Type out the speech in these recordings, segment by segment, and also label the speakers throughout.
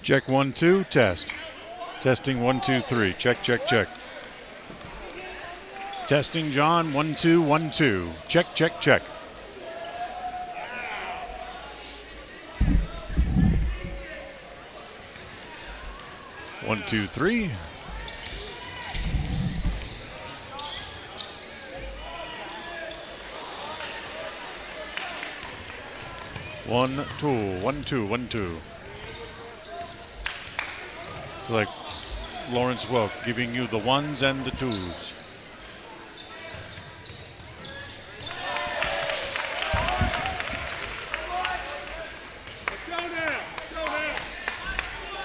Speaker 1: Check 1, 2, test. Testing 1, 2, 3. Check, check, check. Testing John 1, 2, 1, 2. Check, check, check. One, two, three. One, two, one, two, one, two. It's like Lawrence Welk giving you the ones and the twos.
Speaker 2: Let's go now. Let's go now.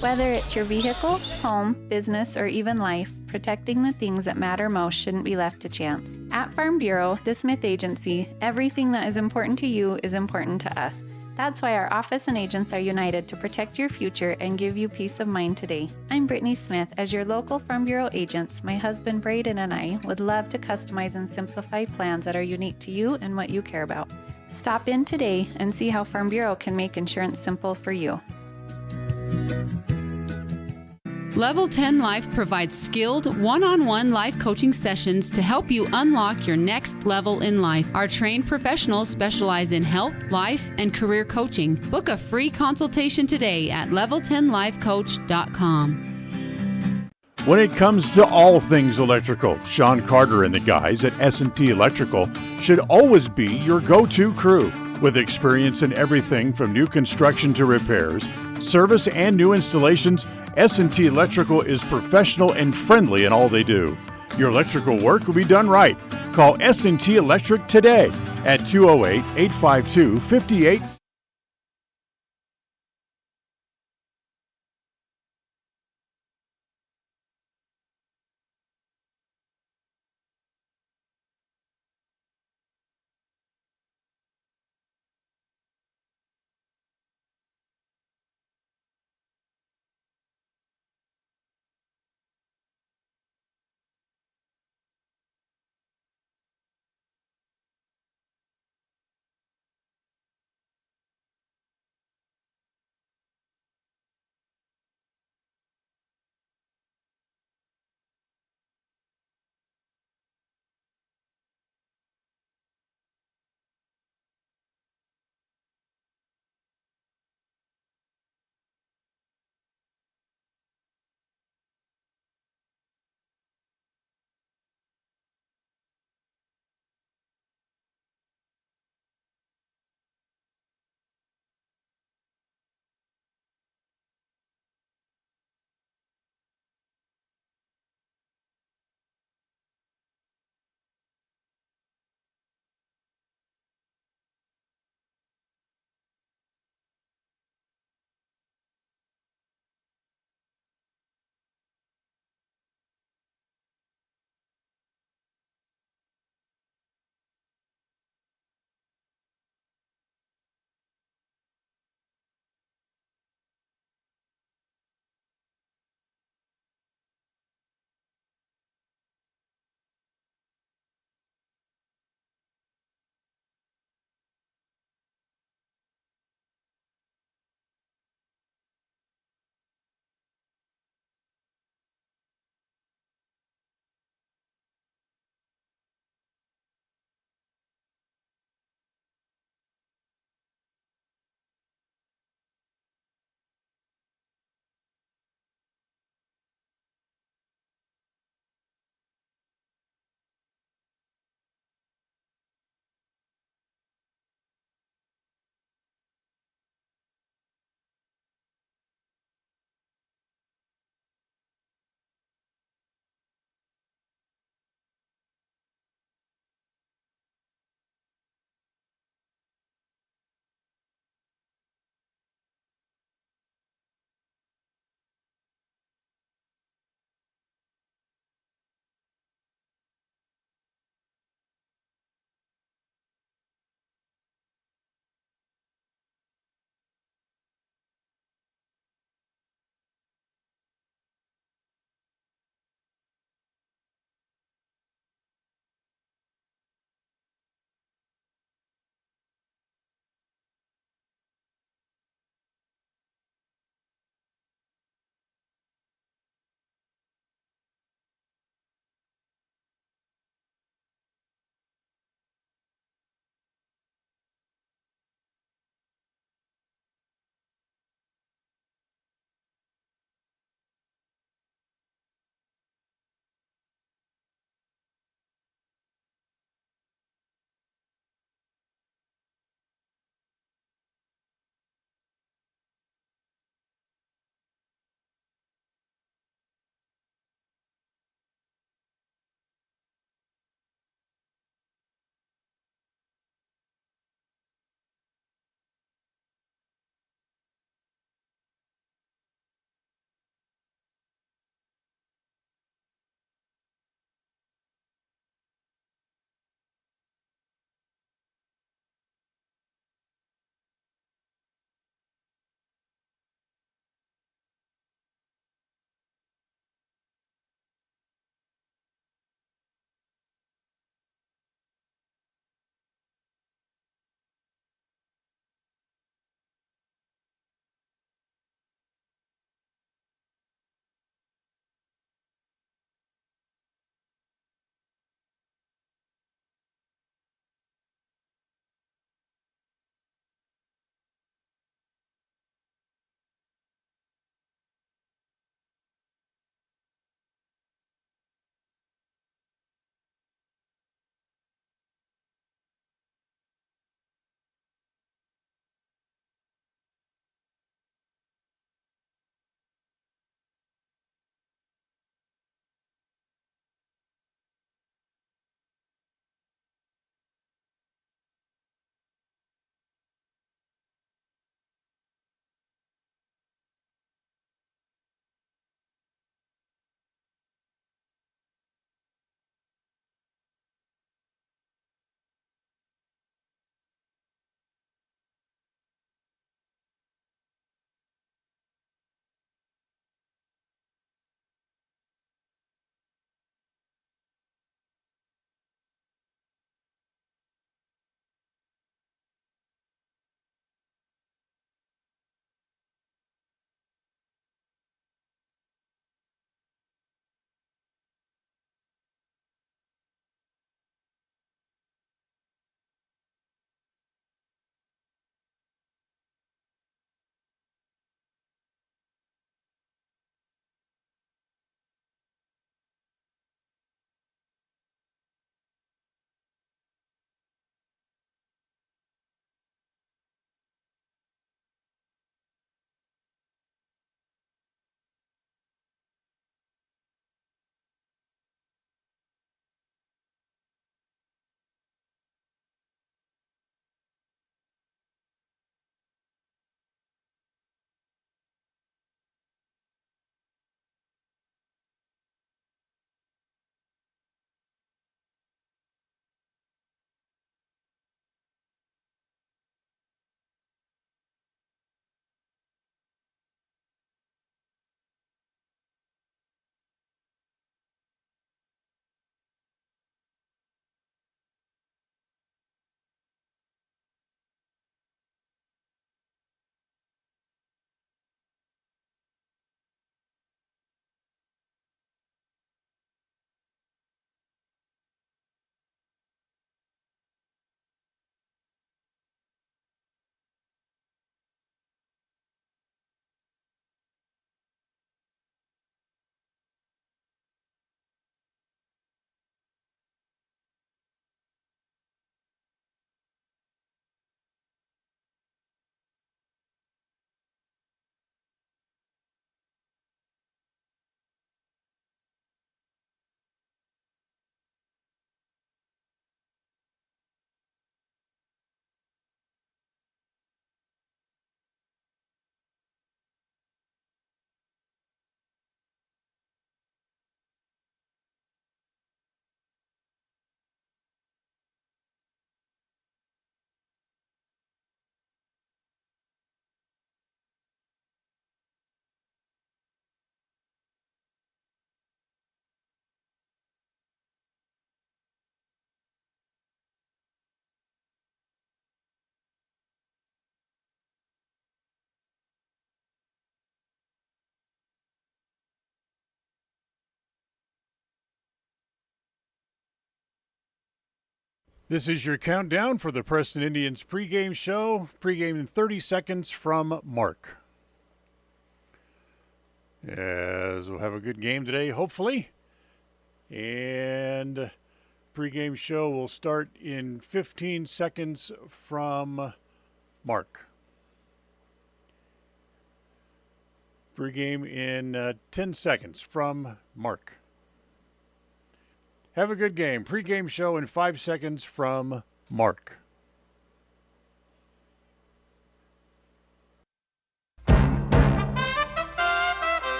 Speaker 3: Whether it's your vehicle, home, business, or even life, protecting the things that matter most shouldn't be left to chance. At Farm Bureau, the Smith Agency, everything that is important to you is important to us. That's why our office and agents are united to protect your future and give you peace of mind today. I'm Brittany Smith. As your local Farm Bureau agents, my husband Braden and I would love to customize and simplify plans that are unique to you and what you care about. Stop in today and see how Farm Bureau can make insurance simple for you.
Speaker 4: Level 10 Life provides skilled, one-on-one life coaching sessions to help you unlock your next level in life. Our trained professionals specialize in health, life, and career coaching. Book a free consultation today at level10lifecoach.com.
Speaker 5: When it comes to all things electrical, Sean Carter and the guys at S&T Electrical should always be your go-to crew. With experience in everything from new construction to repairs, service, and new installations, S&T Electrical is professional and friendly in all they do. Your electrical work will be done right. Call S&T Electric today at 208-852-58 This is your countdown for the Preston Indians pregame show. Pregame in 30 seconds from Mark. As we'll have a good game today, hopefully. And pregame show will start in 15 seconds from Mark. Pregame in 10 seconds from Mark. Have a good game. Pre-game show in 5 seconds from Mark.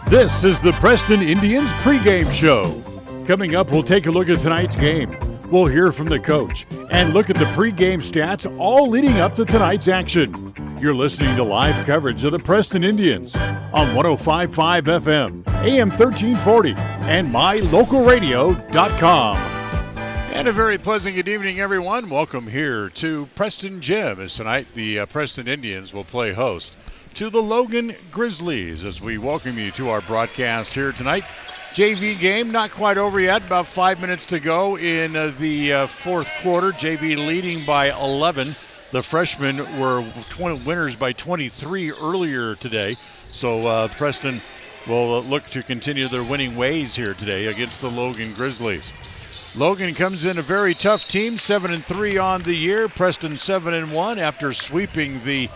Speaker 5: This is the Preston Indians pregame show. Coming up, we'll take a look at tonight's game. We'll hear from the coach and look at the pregame stats all leading up to tonight's action. You're listening to live coverage of the Preston Indians on 105.5 FM, AM 1340, and mylocalradio.com. And a very pleasant good evening, everyone. Welcome here to Preston Gym, as tonight the Preston Indians will play host to the Logan Grizzlies as we welcome you to our broadcast here tonight. JV game not quite over yet, about 5 minutes to go in the fourth quarter. JV leading by 11. The freshmen were winners by 23 earlier today, so Preston will look to continue their winning ways here today against the Logan Grizzlies. Logan comes in a very tough team, 7-3 on the year. Preston 7-1 after sweeping the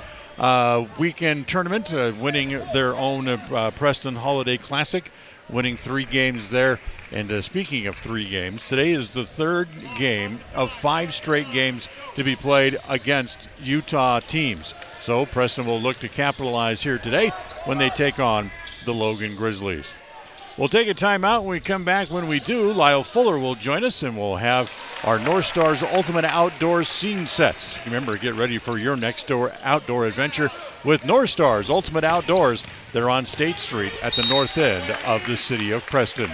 Speaker 5: weekend tournament, winning their own Preston Holiday Classic, winning 3 games there. And speaking of 3 games, today is the third game of 5 straight games to be played against Utah teams. So Preston will look to capitalize here today when they take on the Logan Grizzlies. We'll take a timeout. When we come back, when we do, Lyle Fuller will join us, and we'll have our North Stars Ultimate Outdoors scene sets. Remember, get ready for your next outdoor adventure with North Stars Ultimate Outdoors. They're on State Street at the north end of the city of Preston.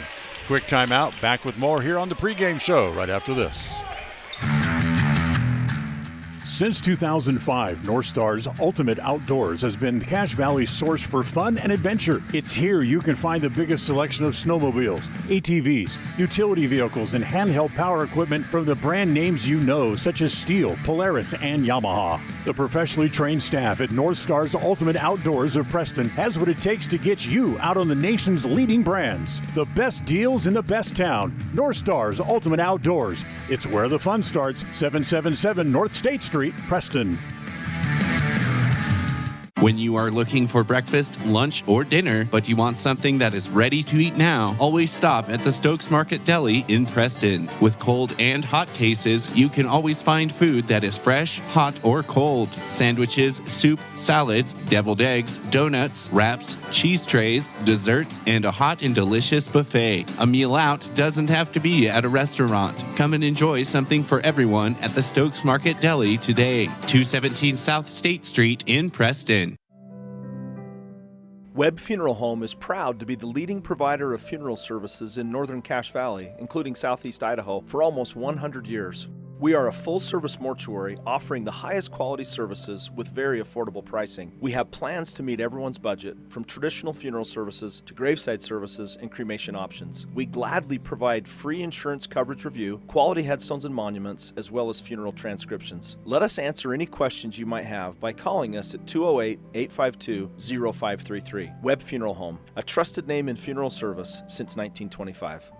Speaker 5: Quick timeout. Back with more here on the pregame show right after this. Since 2005, North Star's Ultimate Outdoors has been Cache Valley's source for fun and adventure. It's here you can find the biggest selection of snowmobiles, ATVs, utility vehicles, and handheld power equipment from the brand names you know, such as Steel, Polaris, and Yamaha. The professionally trained staff at North Star's Ultimate Outdoors of Preston has what it takes to get you out on the nation's leading brands. The best deals in the best town. North Star's Ultimate Outdoors. It's where the fun starts. 777 North State Street, Preston.
Speaker 6: When you are looking for breakfast, lunch, or dinner, but you want something that is ready to eat now, always stop at the Stokes Market Deli in Preston. With cold and hot cases, you can always find food that is fresh, hot, or cold. Sandwiches, soup, salads, deviled eggs, donuts, wraps, cheese trays, desserts, and a hot and delicious buffet. A meal out doesn't have to be at a restaurant. Come and enjoy something for everyone at the Stokes Market Deli today. 217 South State Street in Preston.
Speaker 7: Webb Funeral Home is proud to be the leading provider of funeral services in northern Cache Valley, including southeast Idaho, for almost 100 years. We are a full-service mortuary offering the highest quality services with very affordable pricing. We have plans to meet everyone's budget, from traditional funeral services to graveside services and cremation options. We gladly provide free insurance coverage review, quality headstones and monuments, as well as funeral transcriptions. Let us answer any questions you might have by calling us at 208-852-0533. Webb Funeral Home, a trusted name in funeral service since 1925.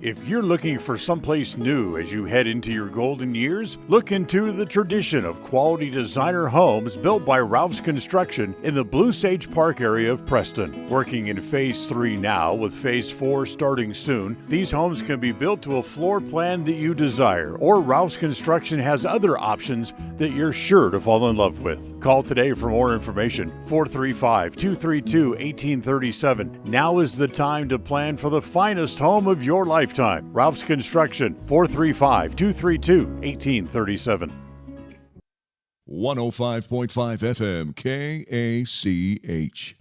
Speaker 5: If you're looking for someplace new as you head into your golden years, look into the tradition of quality designer homes built by Ralph's Construction in the Blue Sage Park area of Preston. Working in Phase 3 now, with Phase 4 starting soon, these homes can be built to a floor plan that you desire, or Ralph's Construction has other options that you're sure to fall in love with. Call today for more information, 435-232-1837. Now is the time to plan for the finest home of your lifetime. Ralph's Construction, 435-232-1837.
Speaker 8: 105.5 FM KACH.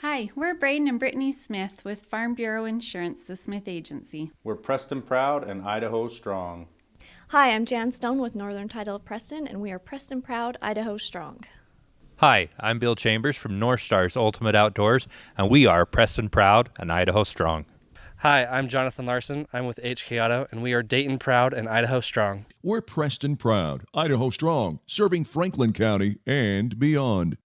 Speaker 3: Hi, we're Braden and Brittany Smith with Farm Bureau Insurance, the Smith Agency.
Speaker 9: We're Preston Proud and Idaho Strong.
Speaker 10: Hi, I'm Jan Stone with Northern Title of Preston, and we are Preston Proud, Idaho Strong. Hi, I'm Bill Chambers from North Stars Ultimate Outdoors, and we are Preston Proud and Idaho Strong.
Speaker 11: Hi, I'm Jonathan Larson. I'm with HK Auto, and we are Dayton Proud and Idaho Strong.
Speaker 8: We're Preston Proud, Idaho Strong, serving Franklin County and beyond.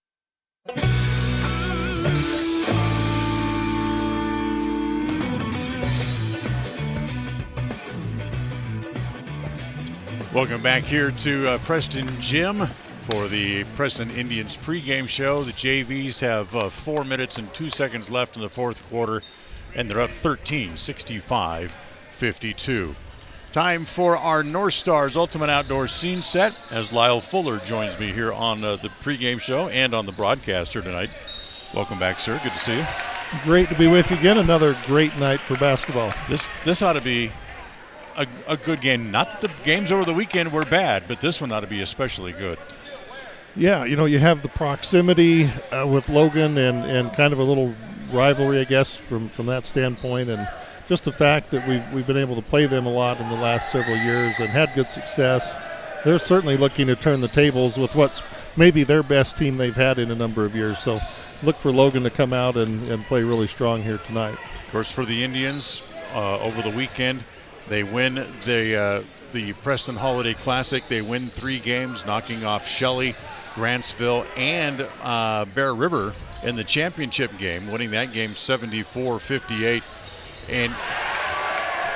Speaker 1: Welcome back here to Preston Gym for the Preston Indians pregame show. The JVs have 4 minutes and 2 seconds left in the fourth quarter, and they're up 13, 65-52. Time for our North Stars Ultimate Outdoor Scene Set as Lyle Fuller joins me here on the pregame show and on the broadcast here tonight. Welcome back, sir. Good to see you.
Speaker 12: Great to be with you again. Another great night for basketball.
Speaker 1: This ought to be a good game. Not that the games over the weekend were bad, but this one ought to be especially good.
Speaker 12: Yeah, you have the proximity with Logan and kind of a little rivalry, I guess, from that standpoint, and just the fact that we've been able to play them a lot in the last several years and had good success. They're certainly looking to turn the tables with what's maybe their best team they've had in a number of years. So look for Logan to come out and play really strong here tonight.
Speaker 1: Of course, for the Indians, over the weekend, they win the Preston Holiday Classic. They win 3 games, knocking off Shelley, Grantsville, and Bear River in the championship game, winning that game 74-58. And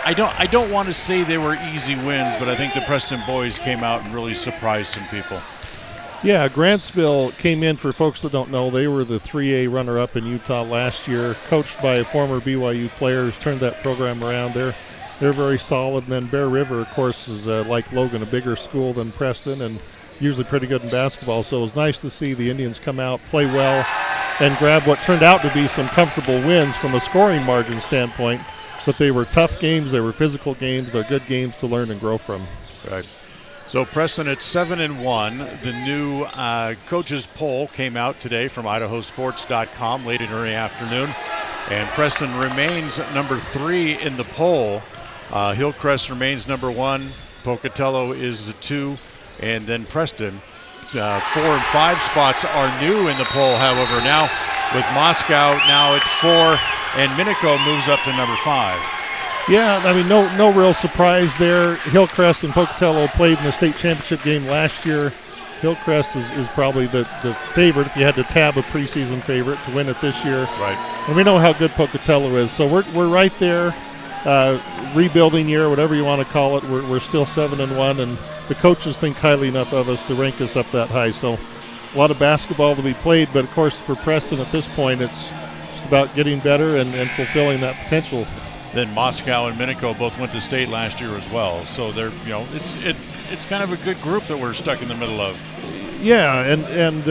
Speaker 1: I don't want to say they were easy wins, but I think the Preston boys came out and really surprised some people.
Speaker 12: Yeah, Grantsville came in, for folks that don't know, they were the 3A runner-up in Utah last year, coached by a former BYU player who's turned that program around. They're very solid. And then Bear River, of course, is like Logan, a bigger school than Preston and usually pretty good in basketball. So it was nice to see the Indians come out, play well, and grab what turned out to be some comfortable wins from a scoring margin standpoint. But they were tough games. They were physical games. They're good games to learn and grow from.
Speaker 1: Right. So Preston at 7-1. The new coaches poll came out today from idahosports.com late in the early afternoon. And Preston remains number 3 in the poll. Hillcrest remains number 1. Pocatello is the 2. And then Preston, 4 and 5 spots are new in the poll, however, now with Moscow now at 4, and Minico moves up to number 5.
Speaker 12: Yeah, I mean, no real surprise there. Hillcrest and Pocatello played in the state championship game last year. Hillcrest is probably the favorite, if you had to tab a preseason favorite, to win it this year.
Speaker 1: Right.
Speaker 12: And we know how good Pocatello is, so we're right there. Rebuilding year, whatever you want to call it. We're still 7-1, and the coaches think highly enough of us to rank us up that high. So a lot of basketball to be played, but of course for Preston at this point, it's just about getting better and fulfilling that potential.
Speaker 1: Then Moscow and Minico both went to state last year as well. So they're, it's kind of a good group that we're stuck in the middle of.
Speaker 12: Yeah, and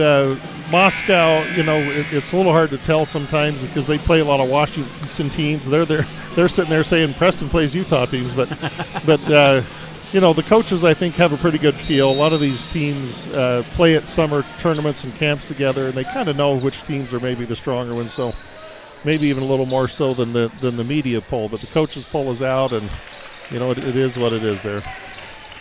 Speaker 12: Moscow, it's a little hard to tell sometimes because they play a lot of Washington teams. They're sitting there saying Preston plays Utah teams, but the coaches, I think, have a pretty good feel. A lot of these teams play at summer tournaments and camps together, and they kind of know which teams are maybe the stronger ones. So maybe even a little more so than the media poll. But the coaches poll is out, and it is what it is there.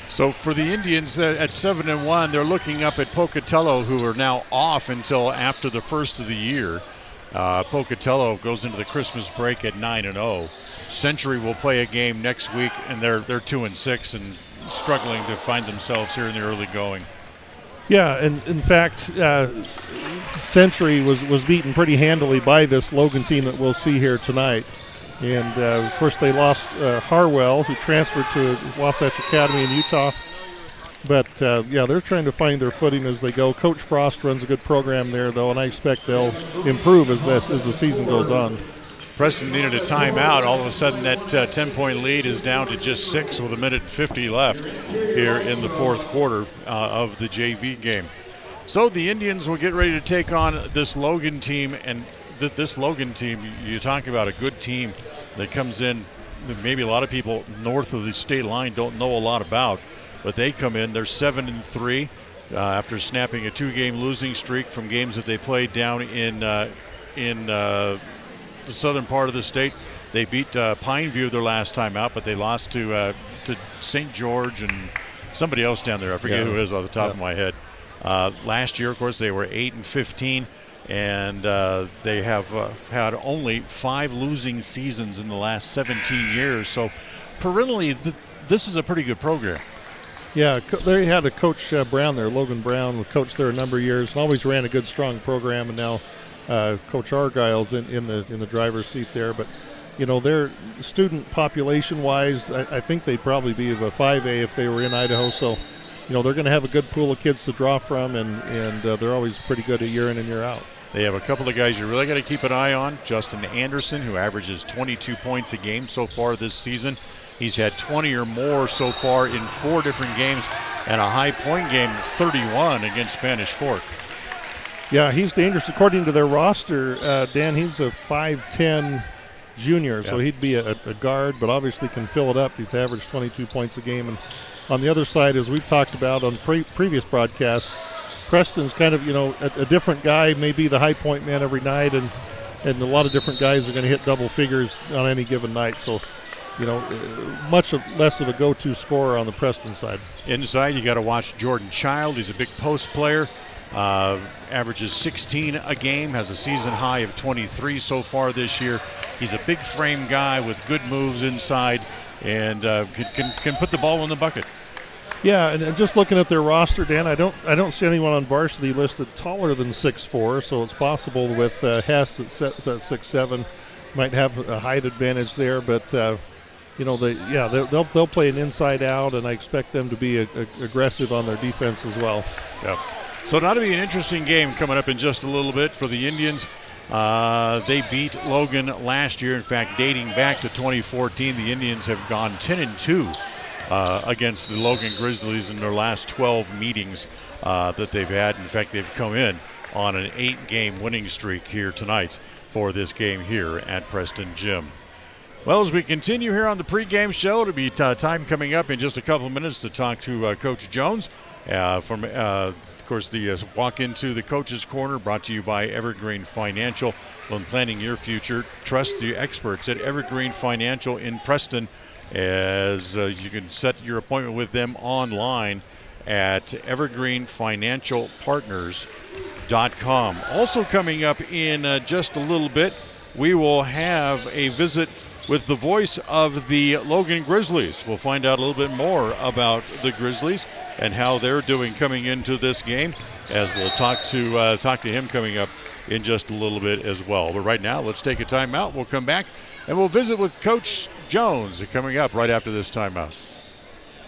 Speaker 1: So for the Indians at 7-1, they're looking up at Pocatello, who are now off until after the first of the year. Pocatello goes into the Christmas break at 9-0. Century will play a game next week, and they're 2-6 and struggling to find themselves here in the early going.
Speaker 12: Yeah, and in fact, Century was beaten pretty handily by this Logan team that we'll see here tonight. And, of course, they lost Harwell, who transferred to Wasatch Academy in Utah. But, they're trying to find their footing as they go. Coach Frost runs a good program there, though, and I expect they'll improve as the season goes on.
Speaker 1: Preston needed a timeout. All of a sudden, that 10-point lead is down to just 6 with 1:50 left here in the fourth quarter of the JV game. So the Indians will get ready to take on this Logan team, and this Logan team, you talk about a good team that comes in, maybe a lot of people north of the state line don't know a lot about, but they come in, they're 7-3 after snapping a 2-game losing streak from games that they played down in the southern part of the state. They beat Pineview their last time out, but they lost to St. George and somebody else down there. I forget who it is off the top of my head. Last year, of course, they were 8-15, and they have had only 5 losing seasons in the last 17 years. So, perennially, this is a pretty good program.
Speaker 12: Yeah, they had a Coach Brown there, Logan Brown, who coached there a number of years and always ran a good, strong program. And now Coach Argyle's in the driver's seat there. But, you know, their student population-wise, I think they'd probably be of a 5A if they were in Idaho. So, you know, they're going to have a good pool of kids to draw from, and they're always pretty good a year in and year out.
Speaker 1: They have a couple of guys you really got to keep an eye on. Justin Anderson, who averages 22 points a game so far this season. He's had 20 or more so far in 4 different games, and a high point game, 31 against Spanish Fork.
Speaker 12: Yeah, he's dangerous. According to their roster, Dan, he's a 5'10 junior, so he'd be a guard, but obviously can fill it up. He's averaged 22 points a game. And on the other side, as we've talked about on previous broadcasts, Preston's kind of, you know, a different guy, maybe the high point man every night, and a lot of different guys are going to hit double figures on any given night. So, you know, much less of a go-to scorer on the Preston side.
Speaker 1: Inside, you got to watch Jordan Child. He's a big post player. Averages 16 a game, has a season high of 23 so far this year. He's a big frame guy with good moves inside, and can put the ball in the bucket.
Speaker 12: Yeah, and just looking at their roster, Dan, I don't see anyone on varsity listed taller than 6'4", so it's possible with Hess at 6'7", might have a height advantage there, but. You know, they'll play an inside out, and I expect them to be aggressive on their defense as well.
Speaker 1: Yeah. So that'll be an interesting game coming up in just a little bit for the Indians. They beat Logan last year. In fact, dating back to 2014, the Indians have gone 10-2 against the Logan Grizzlies in their last 12 meetings that they've had. In fact, they've come in on an 8-game winning streak here tonight for this game here at Preston Gym. Well, as we continue here on the pregame show, it'll be time coming up in just a couple of minutes to talk to Coach Jones from, of course, the Walk Into the Coach's Corner, brought to you by Evergreen Financial. When planning your future, trust the experts at Evergreen Financial in Preston, as you can set your appointment with them online at evergreenfinancialpartners.com. Also coming up in just a little bit, we will have a visit with the voice of the Logan Grizzlies. We'll find out a little bit more about the Grizzlies and how they're doing coming into this game, as we'll talk to him coming up in just a little bit as well. But right now, let's take a timeout. We'll come back and we'll visit with Coach Jones coming up right after this timeout.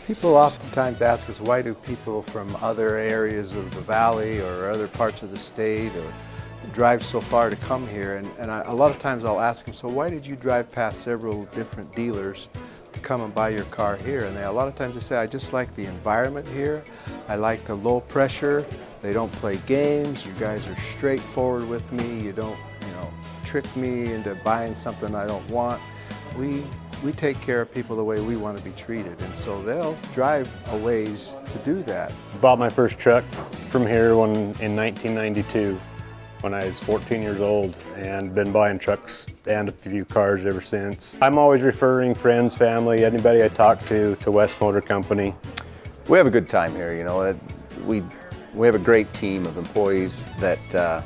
Speaker 13: People oftentimes ask us, why do people from other areas of the valley or other parts of the state or drive so far to come here? And a lot of times I'll ask them, so why did you drive past several different dealers to come and buy your car here? And a lot of times they say, I just like the environment here. I like the low pressure. They don't play games. You guys are straightforward with me. You don't, trick me into buying something I don't want. We take care of people the way we want to be treated, and so they'll drive a ways to do that.
Speaker 14: Bought my first truck from here in 1992. When I was 14 years old, and been buying trucks and a few cars ever since. I'm always referring friends, family, anybody I talk to West Motor Company.
Speaker 15: We have a good time here, We have a great team of employees that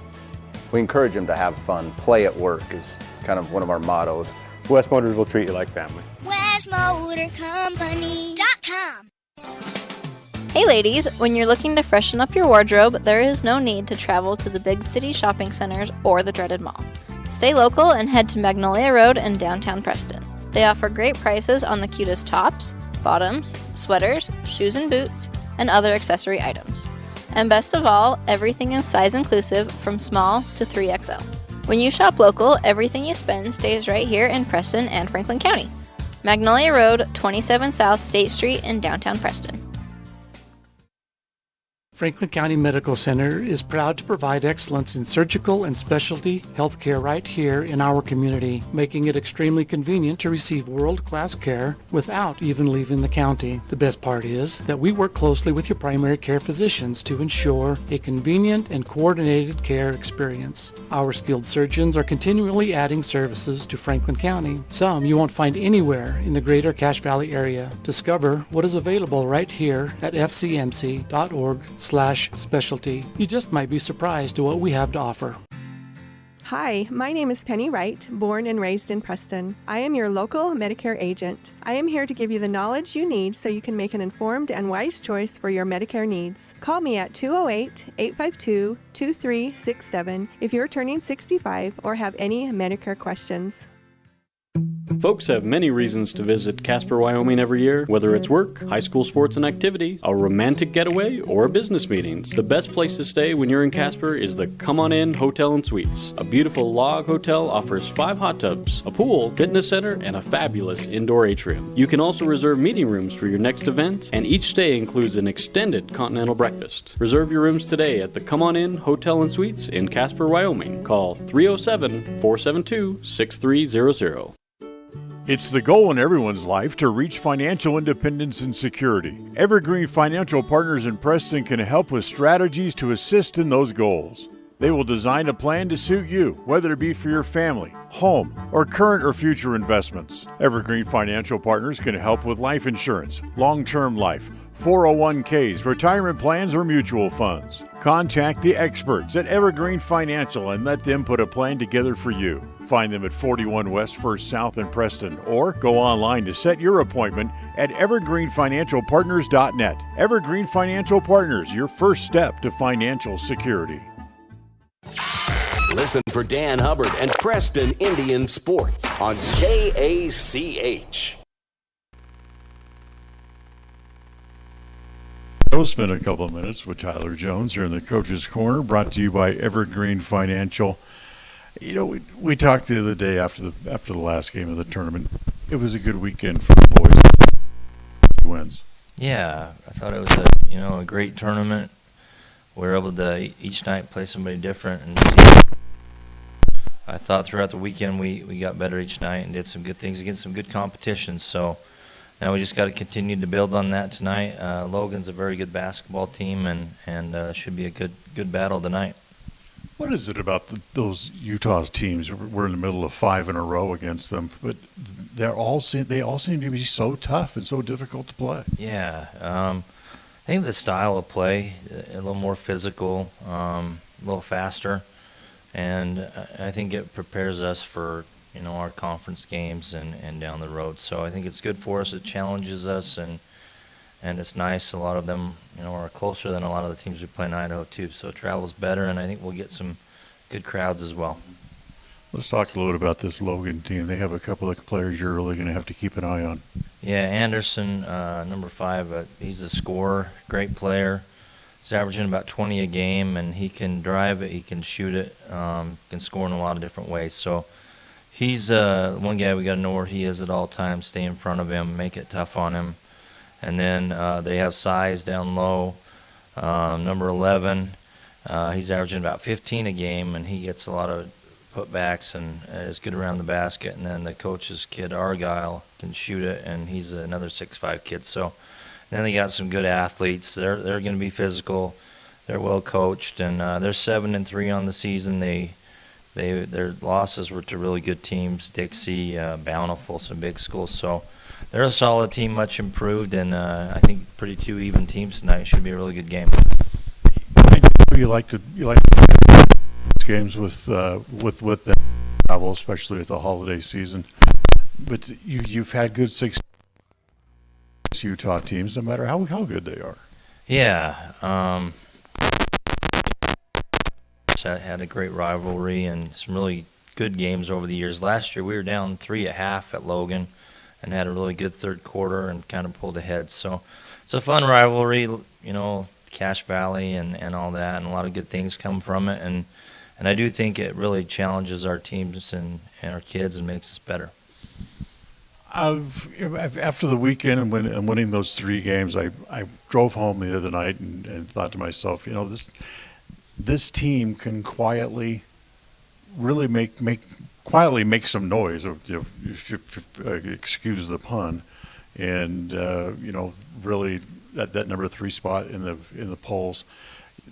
Speaker 15: we encourage them to have fun. Play at work is kind of one of our mottos.
Speaker 14: West Motors will treat you like family.
Speaker 16: WestMotorCompany.com. Hey ladies, when you're looking to freshen up your wardrobe, there is no need to travel to the big city shopping centers or the dreaded mall. Stay local and head to Magnolia Road in downtown Preston. They offer great prices on the cutest tops, bottoms, sweaters, shoes and boots, and other accessory items. And best of all, everything is size inclusive from small to 3XL. When you shop local, everything you spend stays right here in Preston and Franklin County. Magnolia Road, 27 South State Street in downtown Preston.
Speaker 17: Franklin County Medical Center is proud to provide excellence in surgical and specialty healthcare right here in our community, making it extremely convenient to receive world-class care without even leaving the county. The best part is that we work closely with your primary care physicians to ensure a convenient and coordinated care experience. Our skilled surgeons are continually adding services to Franklin County, some you won't find anywhere in the greater Cache Valley area. Discover what is available right here at fcmc.org/. Medicare.com/specialty. You just might be surprised at what we have to offer.
Speaker 18: Hi, my name is Penny Wright, born and raised in Preston. I am your local Medicare agent. I am here to give you the knowledge you need so you can make an informed and wise choice for your Medicare needs. Call me at 208-852-2367 if you're turning 65 or have any Medicare questions.
Speaker 19: Folks have many reasons to visit Casper, Wyoming every year, whether it's work, high school sports and activity, a romantic getaway, or business meetings. The best place to stay when you're in Casper is the Come On In Hotel and Suites. A beautiful log hotel offers 5 hot tubs, a pool, fitness center, and a fabulous indoor atrium. You can also reserve meeting rooms for your next event, and each stay includes an extended continental breakfast. Reserve your rooms today at the Come On In Hotel and Suites in Casper, Wyoming. Call 307-472-6300.
Speaker 5: It's the goal in everyone's life to reach financial independence and security. Evergreen Financial Partners in Preston can help with strategies to assist in those goals. They will design a plan to suit you, whether it be for your family, home, or current or future investments. Evergreen Financial Partners can help with life insurance, long-term life, 401ks, retirement plans, or mutual funds. Contact the experts at Evergreen Financial and let them put a plan together for you. Find them at 41 West 1st South in Preston or go online to set your appointment at evergreenfinancialpartners.net. Evergreen Financial Partners, your first step to financial security.
Speaker 20: Listen for Dan Hubbard and Preston Indian Sports on KACH.
Speaker 1: We'll spend a couple of minutes with Tyler Jones here in the Coach's Corner, brought to you by Evergreen Financial. You know, we talked the other day after the last game of the tournament. It was a good weekend for the boys. Wins.
Speaker 21: Yeah, I thought it was a great tournament. We were able to each night play somebody different, and I thought throughout the weekend we got better each night and did some good things against some good competition. So now we just got to continue to build on that tonight. Logan's a very good basketball team, and should be a good battle tonight.
Speaker 1: What is it about those Utah's teams? We're in the middle of 5 in a row against them, but they all seem to be so tough and so difficult to play.
Speaker 21: Yeah, I think the style of play, a little more physical, a little faster, and I think it prepares us for our conference games and down the road. So I think it's good for us. It challenges us, and it's nice. A lot of them, are closer than a lot of the teams we play in Idaho too. So travel's better, and I think we'll get some good crowds as well.
Speaker 1: Let's talk a little bit about this Logan team. They have a couple of players you're really going to have to keep an eye on.
Speaker 21: Yeah, Anderson, number 5, he's a scorer, great player. He's averaging about 20 a game, and he can drive it, he can shoot it, can score in a lot of different ways. So he's one guy we got to know where he is at all times, stay in front of him, make it tough on him. And then they have size down low. Number 11, he's averaging about 15 a game, and he gets a lot of putbacks and is good around the basket. And then the coach's kid, Argyle, can shoot it, and he's another 6'5" kid. So then they got some good athletes. They're going to be physical. They're well coached, and they're 7-3 on the season. Their losses were to really good teams, Dixie, Bountiful, some big schools. So they're a solid team, much improved, and I think pretty 2 even teams tonight. Should be a really good game.
Speaker 1: You like games with them travel, especially at the holiday season. But you've had good success with Utah teams, no matter how good they are.
Speaker 21: Yeah, had a great rivalry and some really good games over the years. Last year we were down 3 at half at Logan and had a really good third quarter and kind of pulled ahead. So it's a fun rivalry, Cache Valley and all that, and a lot of good things come from it. And I do think it really challenges our teams and our kids and makes us better.
Speaker 1: After the weekend and winning those 3 games, I drove home the other night and thought to myself, this team can quietly really make some noise, excuse the pun, and really that number 3 spot in the polls.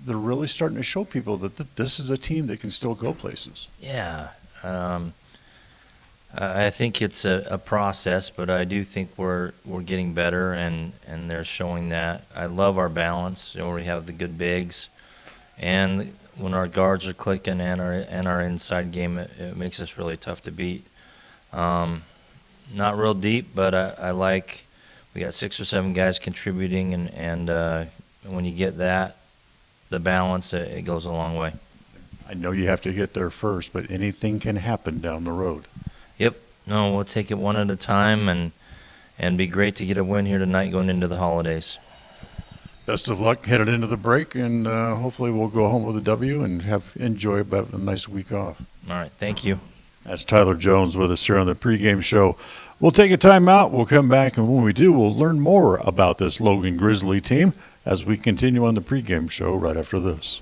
Speaker 1: They're really starting to show people that this is a team that can still go places.
Speaker 21: Yeah, I think it's a process, but I do think we're getting better, and they're showing that. I love our balance. We have the good bigs, and when our guards are clicking and our inside game, it makes us really tough to beat. Not real deep, but I like we got 6 or 7 guys contributing, and when you get that, the balance, it goes a long way.
Speaker 1: I know you have to get there first, but anything can happen down the road.
Speaker 21: Yep. No, we'll take it one at a time, and be great to get a win here tonight going into the holidays.
Speaker 1: Best of luck headed into the break, and hopefully we'll go home with a W and enjoy about a nice week off.
Speaker 21: All right. Thank you.
Speaker 1: That's Tyler Jones with us here on the pregame show. We'll take a time out. We'll come back, and when we do, we'll learn more about this Logan Grizzly team as we continue on the pregame show right after this.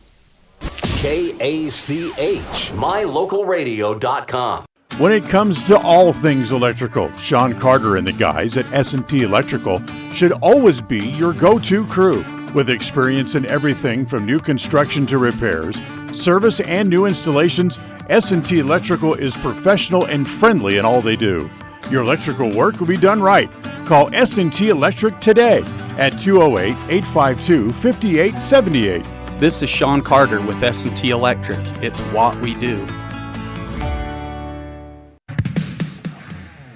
Speaker 20: KACH, mylocalradio.com.
Speaker 5: When it comes to all things electrical, Sean Carter and the guys at S&T Electrical should always be your go-to crew. With experience in everything from new construction to repairs, service, and new installations, S&T Electrical is professional and friendly in all they do. Your electrical work will be done right. Call S&T Electric today at 208-852-5878.
Speaker 2: This is Sean Carter with S&T Electric. It's what we do.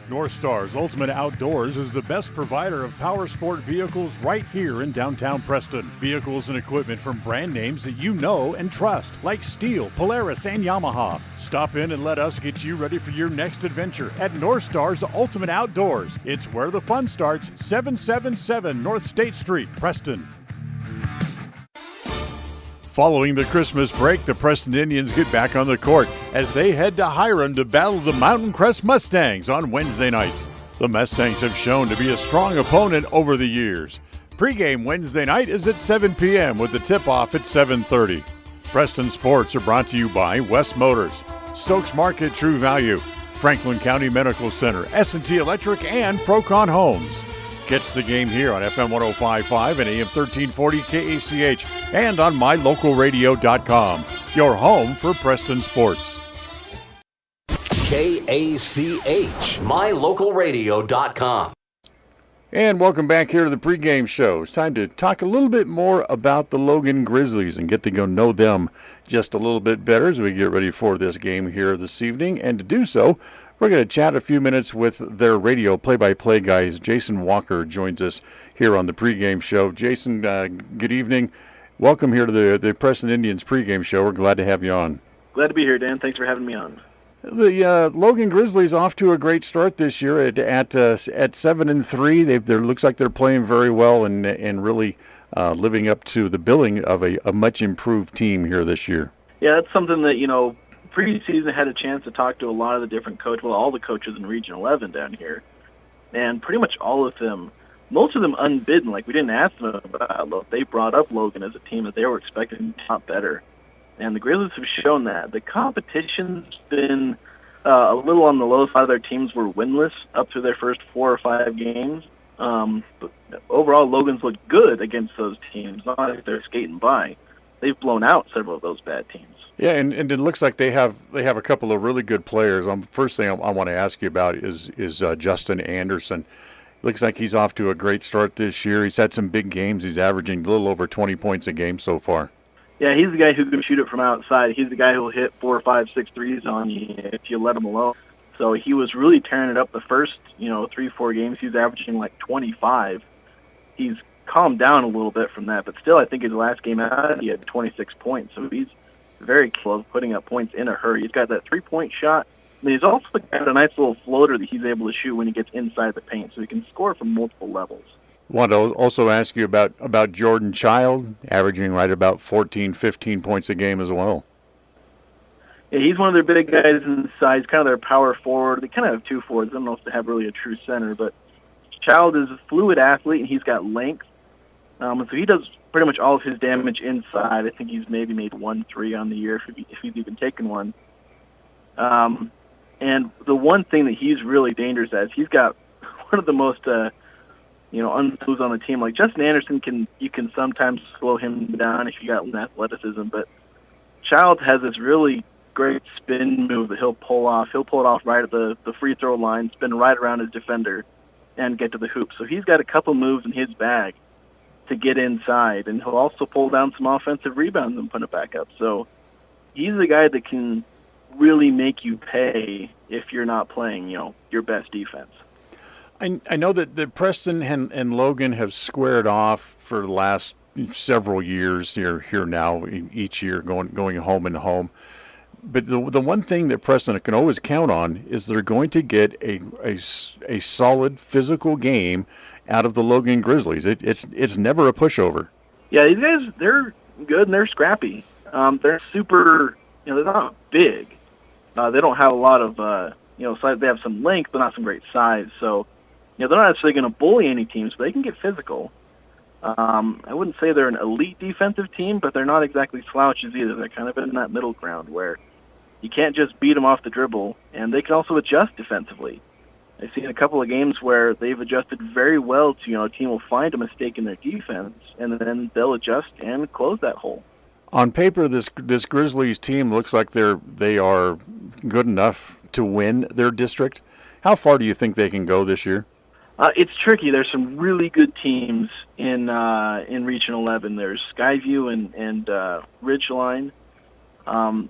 Speaker 5: North Star's Ultimate Outdoors is the best provider of power sport vehicles right here in downtown Preston. Vehicles and equipment from brand names that you know and trust, like Steel, Polaris, and Yamaha. Stop in and let us get you ready for your next adventure at North Star's Ultimate Outdoors. It's where the fun starts, 777 North State Street, Preston. Following the Christmas break, the Preston Indians get back on the court as they head to Hiram to battle the Mountain Crest Mustangs on Wednesday night. The Mustangs have shown to be a strong opponent over the years. Pregame Wednesday night is at 7 p.m. with the tip-off at 7:30. Preston Sports are brought to you by West Motors, Stokes Market True Value, Franklin County Medical Center, S&T Electric, and Procon Homes. Catch the game here on FM 105.5 and AM 1340 KACH and on mylocalradio.com, your home for Preston sports.
Speaker 20: KACH, mylocalradio.com.
Speaker 1: And welcome back here to the pregame show. It's time to talk a little bit more about the Logan Grizzlies and get to go know them just a little bit better as we get ready for this game here this evening. And to do so, we're going to chat a few minutes with their radio play-by-play guys. Jason Walker joins us here on the pregame show. Jason, good evening. Welcome here to the Preston Indians pregame show. We're glad to have you on.
Speaker 22: Glad to be here, Dan. Thanks for having me on.
Speaker 1: The Logan Grizzlies off to a great start this year at 7-3. They looks like they're playing very well and really living up to the billing of a much improved team here this year.
Speaker 22: Yeah, that's something that preseason had a chance to talk to a lot of the different coaches, all the coaches in Region 11 down here, and pretty much all of them, most of them unbidden. Like we didn't ask them about. They brought up Logan as a team that they were expecting to top better. And the Grizzlies have shown that. The competition's been a little on the low side. Their teams were winless up to their first 4 or 5 games. But overall, Logan's looked good against those teams. Not like they're skating by. They've blown out several of those bad teams.
Speaker 1: Yeah, and it looks like they have a couple of really good players. First thing I want to ask you about is Justin Anderson. Looks like he's off to a great start this year. He's had some big games. He's averaging a little over 20 points a game so far.
Speaker 22: Yeah, he's the guy who can shoot it from outside. He's the guy who will hit 4, 5, 6 threes on you if you let him alone. So he was really tearing it up the first, 3, 4 games. He was averaging like 25. He's calmed down a little bit from that, but still I think his last game out he had 26 points. So he's very close, putting up points in a hurry. He's got that 3-point shot. And he's also got a nice little floater that he's able to shoot when he gets inside the paint, so he can score from multiple levels.
Speaker 1: Want to also ask you about Jordan Child, averaging right about 14, 15 points a game as well.
Speaker 22: Yeah, he's one of their big guys inside. He's kind of their power forward. They kind of have 2 forwards. I don't know if they have really a true center, but Child is a fluid athlete, and he's got length. So he does pretty much all of his damage inside. I think he's maybe made 1 3 on the year if he's even taken one. And the one thing that he's really dangerous at is he's got one of the most unslows on the team. Like Justin Anderson you can sometimes slow him down if you got athleticism, but Child has this really great spin move that he'll pull off. He'll pull it off right at the free throw line, spin right around his defender, and get to the hoop. So he's got a couple moves in his bag to get inside, and he'll also pull down some offensive rebounds and put it back up. So he's the guy that can really make you pay if you're not playing, your best defense.
Speaker 5: I know that Preston and Logan have squared off for the last several years here now, each year going home and home. But the one thing that Preston can always count on is they're going to get a solid physical game out of the Logan Grizzlies. It's never a pushover. Yeah,
Speaker 22: these guys, they're good and they're scrappy. They're super, they're not big. They don't have a lot of, size. They have some length, but not some great size. So, they're not necessarily going to bully any teams, but they can get physical. I wouldn't say they're an elite defensive team, but they're not exactly slouches either. They're kind of in that middle ground where you can't just beat them off the dribble, and they can also adjust defensively. I've seen a couple of games where they've adjusted very well to, a team will find a mistake in their defense, and then they'll adjust and close that hole.
Speaker 5: On paper, this Grizzlies team looks like they are good enough to win their district. How far do you think they can go this year?
Speaker 22: It's tricky. There's some really good teams in Region 11. There's Skyview and Ridgeline.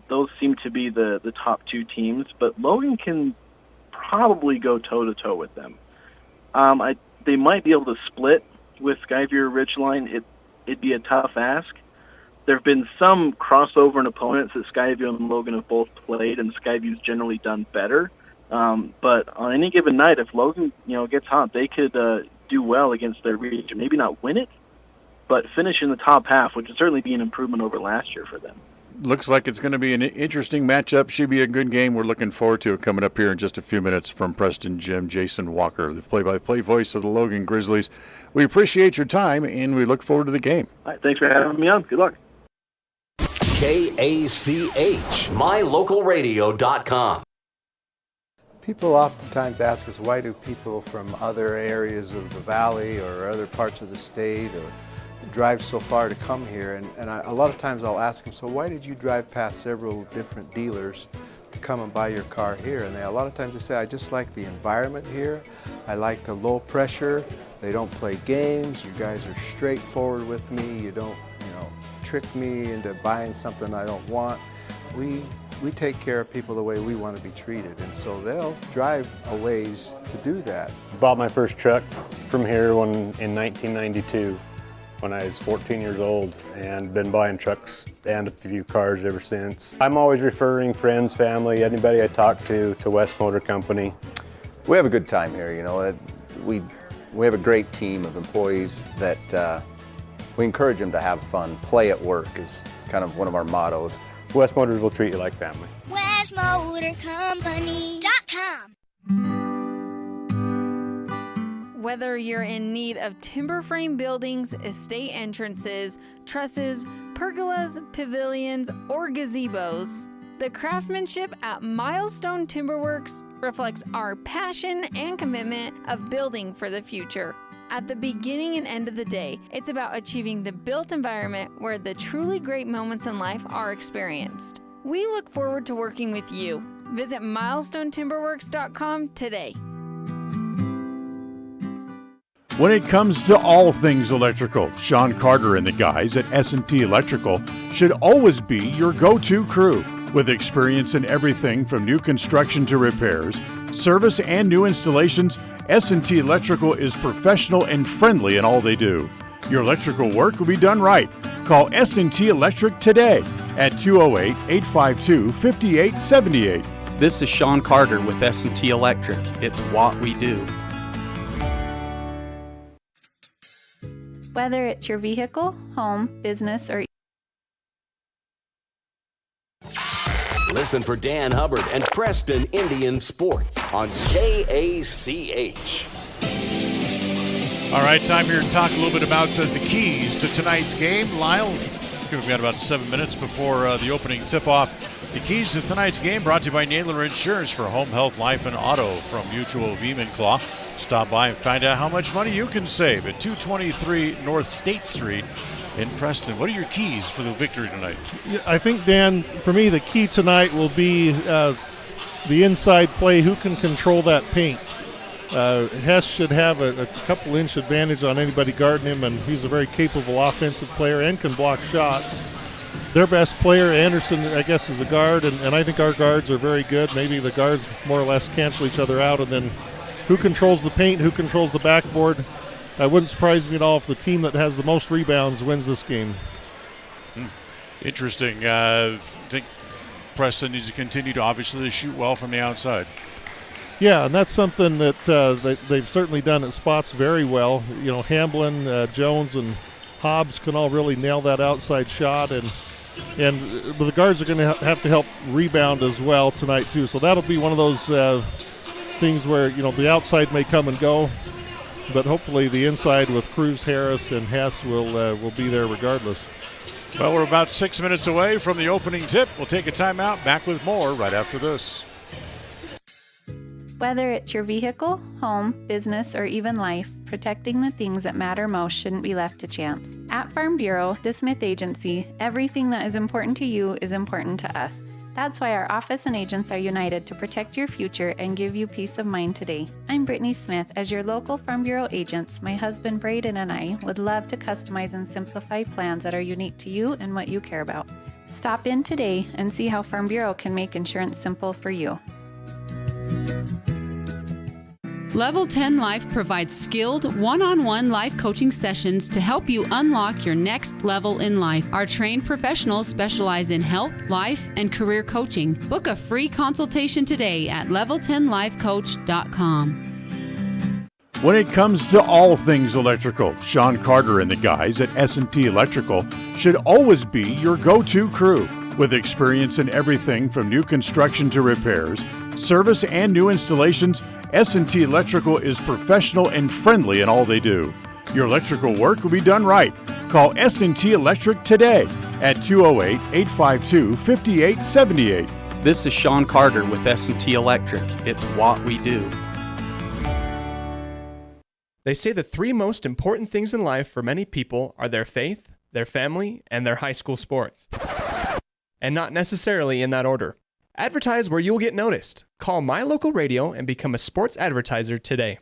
Speaker 22: Those seem to be the top two teams, but Logan can probably go toe-to-toe with them. They might be able to split with Skyview or Ridgeline. It'd be a tough ask. There have been some crossover in opponents that Skyview and Logan have both played, and Skyview's generally done better. But on any given night, if Logan, gets hot, they could do well against their region. Maybe not win it, but finish in the top half, which would certainly be an improvement over last year for them.
Speaker 5: Looks like it's going to be an interesting matchup. Should be a good game. We're looking forward to it coming up here in just a few minutes from Preston Gym. Jason Walker, the play-by-play voice of the Logan Grizzlies. We appreciate your time, and we look forward to the game.
Speaker 22: All right, thanks for having me on. Good luck.
Speaker 20: KACH, mylocalradio.com.
Speaker 13: People oftentimes ask us, why do people from other areas of the valley or other parts of the state or drive so far to come here? And a lot of times I'll ask them, so why did you drive past several different dealers to come and buy your car here? And a lot of times they say, I just like the environment here. I like the low pressure. They don't play games. You guys are straightforward with me. You don't, trick me into buying something I don't want. We take care of people the way we want to be treated, and so they'll drive a ways to do that.
Speaker 14: Bought my first truck from here in 1992 when I was 14 years old, and been buying trucks and a few cars ever since. I'm always referring friends, family, anybody I talk to West Motor Company.
Speaker 15: We have a good time here, We have a great team of employees that we encourage them to have fun. Play at work is kind of one of our mottos.
Speaker 14: West Motors will treat you like family.
Speaker 4: WestMotorCompany.com. Whether you're in need of timber frame buildings, estate entrances, trusses, pergolas, pavilions, or gazebos, the craftsmanship at Milestone Timberworks reflects our passion and commitment of building for the future. At the beginning and end of the day, it's about achieving the built environment where the truly great moments in life are experienced. We look forward to working with you. Visit milestonetimberworks.com today.
Speaker 5: When it comes to all things electrical, Sean Carter and the guys at S&T Electrical should always be your go-to crew. With experience in everything from new construction to repairs, service, and new installations, S&T Electrical is professional and friendly in all they do. Your electrical work will be done right. Call S&T Electric today at 208-852-5878.
Speaker 2: This is Sean Carter with S&T Electric. It's what we do.
Speaker 3: Whether it's your vehicle, home, business, or
Speaker 20: Listen for Dan Hubbard and Preston Indian Sports on KACH.
Speaker 1: All right, time here to talk a little bit about the keys to tonight's game. Lyle, we've got about 7 minutes before the opening tip-off. The keys to tonight's game brought to you by Naylor Insurance for home, health, life, and auto from Mutual of Enumclaw. Stop by and find out how much money you can save at 223 North State Street in Preston. What are your keys for the victory tonight?
Speaker 12: Yeah, I think, Dan, for me, the key tonight will be the inside play. Who can control that paint? Hess should have a couple-inch advantage on anybody guarding him, and he's a very capable offensive player and can block shots. Their best player, Anderson, I guess, is a guard, and I think our guards are very good. Maybe the guards more or less cancel each other out, and then who controls the paint, who controls the backboard. It wouldn't surprise me at all if the team that has the most rebounds wins this game.
Speaker 1: Interesting. I think Preston needs to continue to obviously shoot well from the outside.
Speaker 12: Yeah, and that's something that they've certainly done at spots very well. You know, Hamblin, Jones, and Hobbs can all really nail that outside shot, and the guards are going to have to help rebound as well tonight too. So that'll be one of those things where, you know, the outside may come and go, but hopefully the inside with Cruz, Harris, and Hess will be there regardless.
Speaker 1: Well, we're about 6 minutes away from the opening tip. We'll take a timeout. Back with more right after this.
Speaker 3: Whether it's your vehicle, home, business, or even life, protecting the things that matter most shouldn't be left to chance. At Farm Bureau, the Smith Agency, everything that is important to you is important to us. That's why our office and agents are united to protect your future and give you peace of mind today. I'm Brittany Smith. As your local Farm Bureau agents, my husband Braden and I would love to customize and simplify plans that are unique to you and what you care about. Stop in today and see how Farm Bureau can make insurance simple for you.
Speaker 6: Level 10 Life provides skilled, one-on-one life coaching sessions to help you unlock your next level in life. Our trained professionals specialize in health, life, and career coaching. Book a free consultation today at level10lifecoach.com.
Speaker 5: When it comes to all things electrical, Sean Carter and the guys at S&T Electrical should always be your go-to crew. With experience in everything from new construction to repairs, service, and new installations, S&T Electrical is professional and friendly in all they do. Your electrical work will be done right. Call S&T Electric today at 208-852-5878.
Speaker 2: This is Sean Carter with S&T Electric. It's what we do.
Speaker 7: They say the three most important things in life for many people are their faith, their family, and their high school sports. And not necessarily in that order. Advertise where you'll get noticed. Call My Local Radio and become a sports advertiser today.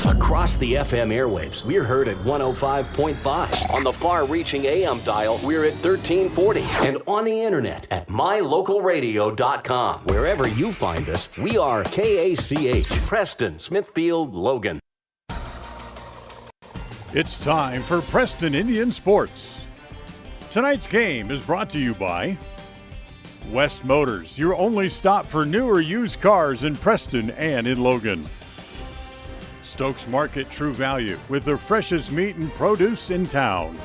Speaker 20: Across the FM airwaves, we're heard at 105.5. On the far-reaching AM dial, we're at 1340. And on the internet at mylocalradio.com. Wherever you find us, we are KACH, Preston, Smithfield, Logan.
Speaker 5: It's time for Preston Indian Sports. Tonight's game is brought to you by West Motors, your only stop for new or used cars in Preston and in Logan. Stokes Market True Value with the freshest meat and produce in town.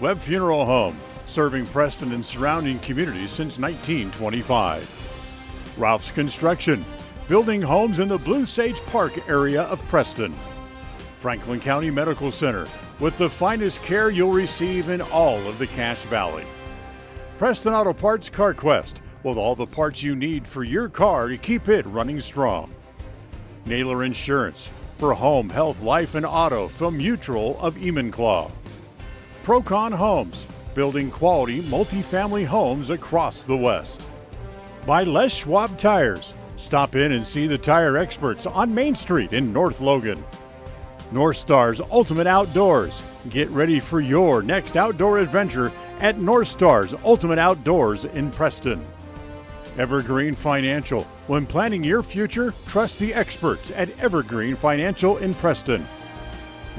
Speaker 5: Webb Funeral Home, serving Preston and surrounding communities since 1925. Ralph's Construction, building homes in the Blue Sage Park area of Preston. Franklin County Medical Center, with the finest care you'll receive in all of the Cache Valley. Preston Auto Parts CarQuest, with all the parts you need for your car to keep it running strong. Naylor Insurance, for home, health, life, and auto from Mutual of Enumclaw. Procon Homes, building quality multifamily homes across the West. By Les Schwab Tires, stop in and see the tire experts on Main Street in North Logan. North Star's Ultimate Outdoors. Get ready for your next outdoor adventure at North Star's Ultimate Outdoors in Preston. Evergreen Financial. When planning your future, trust the experts at Evergreen Financial in Preston.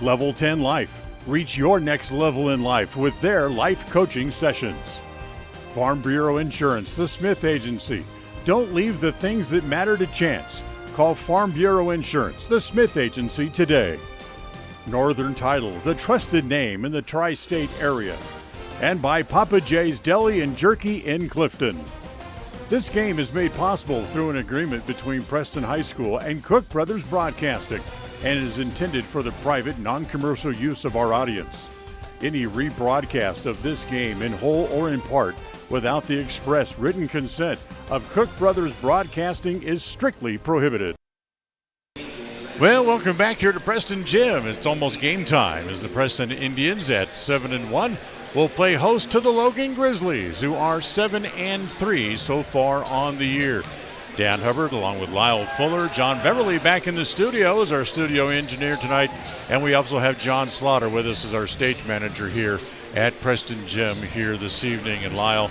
Speaker 5: Level 10 Life. Reach your next level in life with their life coaching sessions. Farm Bureau Insurance, the Smith Agency. Don't leave the things that matter to chance. Call Farm Bureau Insurance, the Smith Agency today. Northern Title, the trusted name in the tri-state area. And by Papa J's Deli and Jerky in Clifton. This game is made possible through an agreement between Preston High School and Cook Brothers Broadcasting and is intended for the private, non-commercial use of our audience. Any rebroadcast of this game in whole or in part without the express written consent of Cook Brothers Broadcasting is strictly prohibited.
Speaker 1: Well, welcome back here to Preston Gym. It's almost game time as the Preston Indians at 7-1 will play host to the Logan Grizzlies, who are 7-3 so far on the year. Dan Hubbard along with Lyle Fuller. John Beverly back in the studio as our studio engineer tonight. And we also have John Slaughter with us as our stage manager here at Preston Gym here this evening. And Lyle,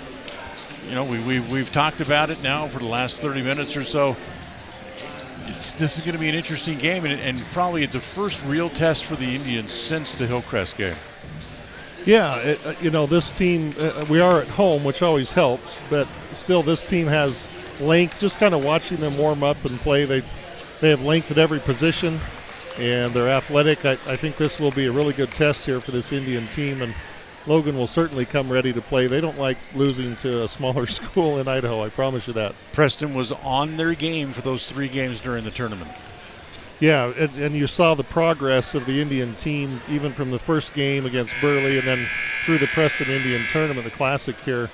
Speaker 1: you know, we've talked about it now for the last 30 minutes or so. This is going to be an interesting game and probably the first real test for the Indians since the Hillcrest game.
Speaker 12: Yeah, this team, we are at home, which always helps, but still this team has length. Just kind of watching them warm up and play, they have length at every position, and they're athletic. I think this will be a really good test here for this Indian team, and Logan will certainly come ready to play. They don't like losing to a smaller school in Idaho, I promise you that.
Speaker 1: Preston was on their game for those 3 games during the tournament.
Speaker 12: Yeah, and you saw the progress of the Indian team even from the first game against Burley and then through the Preston Indian tournament, the Classic here.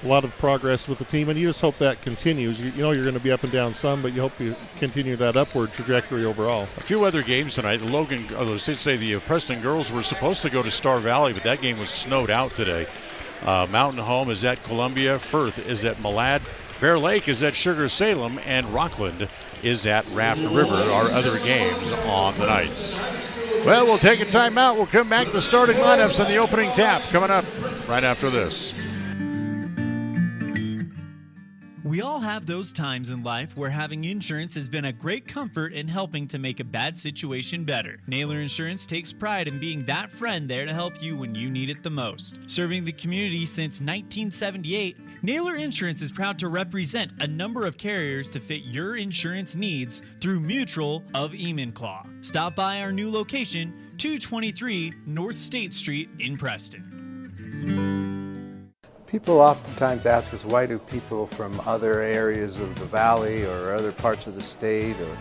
Speaker 12: A lot of progress with the team, and you just hope that continues. You know you're going to be up and down some, but you hope you continue that upward trajectory overall.
Speaker 1: A few other games tonight. The Preston girls were supposed to go to Star Valley, but that game was snowed out today. Mountain Home is at Columbia. Firth is at Malad. Bear Lake is at Sugar Salem, and Rockland is at Raft River, our other games on the nights. Well, we'll take a timeout. We'll come back to starting lineups and the opening tap coming up right after this.
Speaker 9: We all have those times in life where having insurance has been a great comfort in helping to make a bad situation better. Naylor Insurance takes pride in being that friend there to help you when you need it the most. Serving the community since 1978, Naylor Insurance is proud to represent a number of carriers to fit your insurance needs through Mutual of Enumclaw. Stop by our new location, 223 North State Street in Preston.
Speaker 13: People oftentimes ask us, why do people from other areas of the valley or other parts of the state or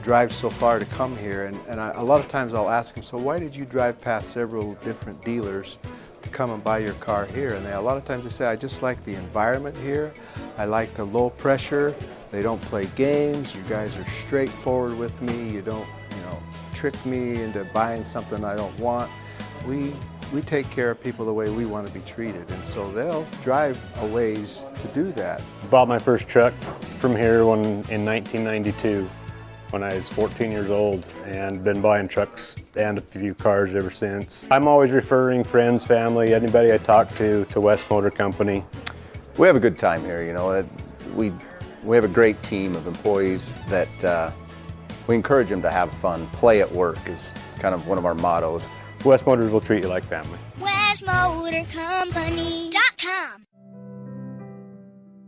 Speaker 13: drive so far to come here? And a lot of times I'll ask them, so why did you drive past several different dealers to come and buy your car here? And a lot of times they say, I just like the environment here. I like the low pressure. They don't play games. You guys are straightforward with me. You don't, trick me into buying something I don't want. We take care of people the way we want to be treated, and so they'll drive a ways to do that.
Speaker 14: Bought my first truck from here in 1992 when I was 14 years old, and been buying trucks and a few cars ever since. I'm always referring friends, family, anybody I talk to West Motor Company.
Speaker 15: We have a good time here, We have a great team of employees that we encourage them to have fun. Play at work is kind of one of our mottos.
Speaker 14: West Motors will treat you like family.
Speaker 10: WestMotorCompany.com.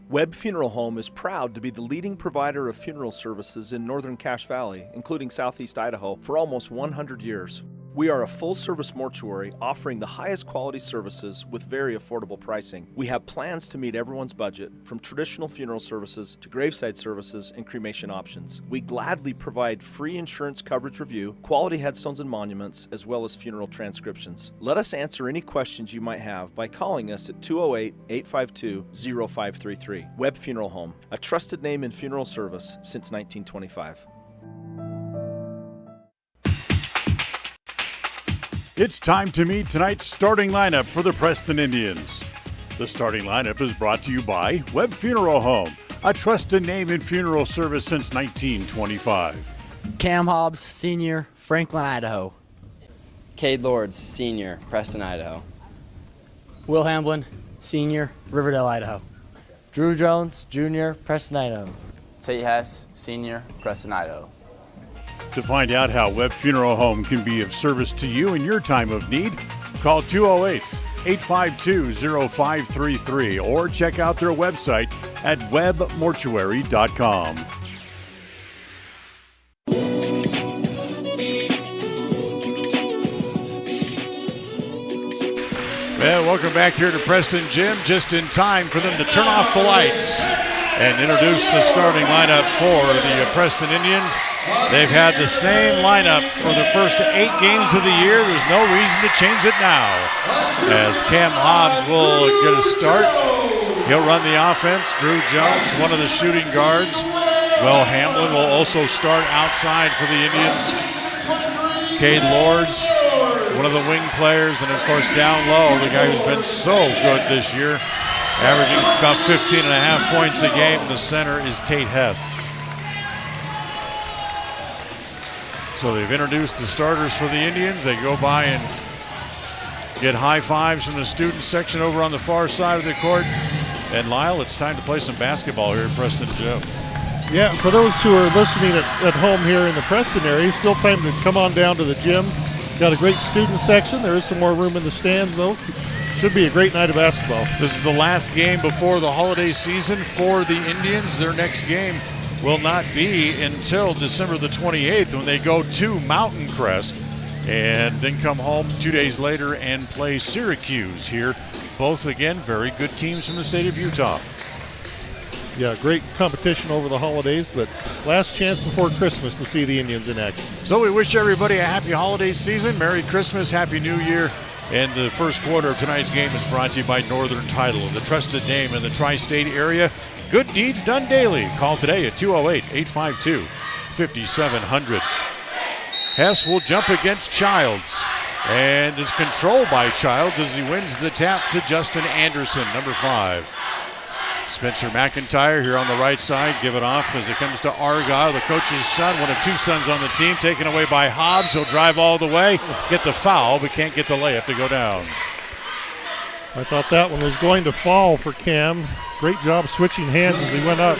Speaker 23: Webb Funeral Home is proud to be the leading provider of funeral services in northern Cache Valley, including southeast Idaho, for almost 100 years. We are a full-service mortuary offering the highest quality services with very affordable pricing. We have plans to meet everyone's budget, from traditional funeral services to graveside services and cremation options. We gladly provide free insurance coverage review, quality headstones and monuments, as well as funeral transcriptions. Let us answer any questions you might have by calling us at 208-852-0533. Webb Funeral Home, a trusted name in funeral service since 1925.
Speaker 5: It's time to meet tonight's starting lineup for the Preston Indians. The starting lineup is brought to you by Webb Funeral Home, a trusted name in funeral service since 1925.
Speaker 24: Cam Hobbs, Senior, Franklin, Idaho.
Speaker 25: Cade Lords, Senior, Preston, Idaho.
Speaker 26: Will Hamblin, Senior, Riverdale, Idaho.
Speaker 27: Drew Jones, Junior, Preston, Idaho.
Speaker 25: Tate Hess, Senior, Preston, Idaho.
Speaker 5: To find out how Webb Funeral Home can be of service to you in your time of need, call 208-852-0533 or check out their website at webbmortuary.com.
Speaker 1: Well, welcome back here to Preston Gym, just in time for them to turn off the lights and introduce the starting lineup for the Preston Indians. They've had the same lineup for the first 8 games of the year. There's no reason to change it now. As Cam Hobbs will get a start, he'll run the offense. Drew Jones, one of the shooting guards, Will Hamlin will also start outside for the Indians. Cade Lords, one of the wing players, and of course down low, the guy who's been so good this year, averaging about 15.5 points a game. The center is Tate Hess. So they've introduced the starters for the Indians. They go by and get high fives from the student section over on the far side of the court. And Lyle, it's time to play some basketball here at Preston Gym.
Speaker 12: Yeah, for those who are listening at home here in the Preston area, still time to come on down to the gym. Got a great student section. There is some more room in the stands, though. Should be a great night of basketball.
Speaker 1: This is the last game before the holiday season for the Indians. Their next game will not be until December the 28th when they go to Mountain Crest and then come home 2 days later and play Syracuse here. Both, again, very good teams from the state of Utah.
Speaker 12: Yeah, great competition over the holidays, but last chance before Christmas to see the Indians in action.
Speaker 1: So we wish everybody a happy holiday season, Merry Christmas, Happy New Year. And the first quarter of tonight's game is brought to you by Northern Title, the trusted name in the tri-state area. Good deeds done daily. Call today at 208-852-5700. Hess will jump against Childs and is controlled by Childs as he wins the tap to Justin Anderson, number 5. Spencer McIntyre here on the right side, give it off as it comes to Argyle, the coach's son, one of 2 sons on the team, taken away by Hobbs. He'll drive all the way, get the foul, but can't get the layup to go down.
Speaker 12: I thought that one was going to fall for Cam. Great job switching hands as he went up.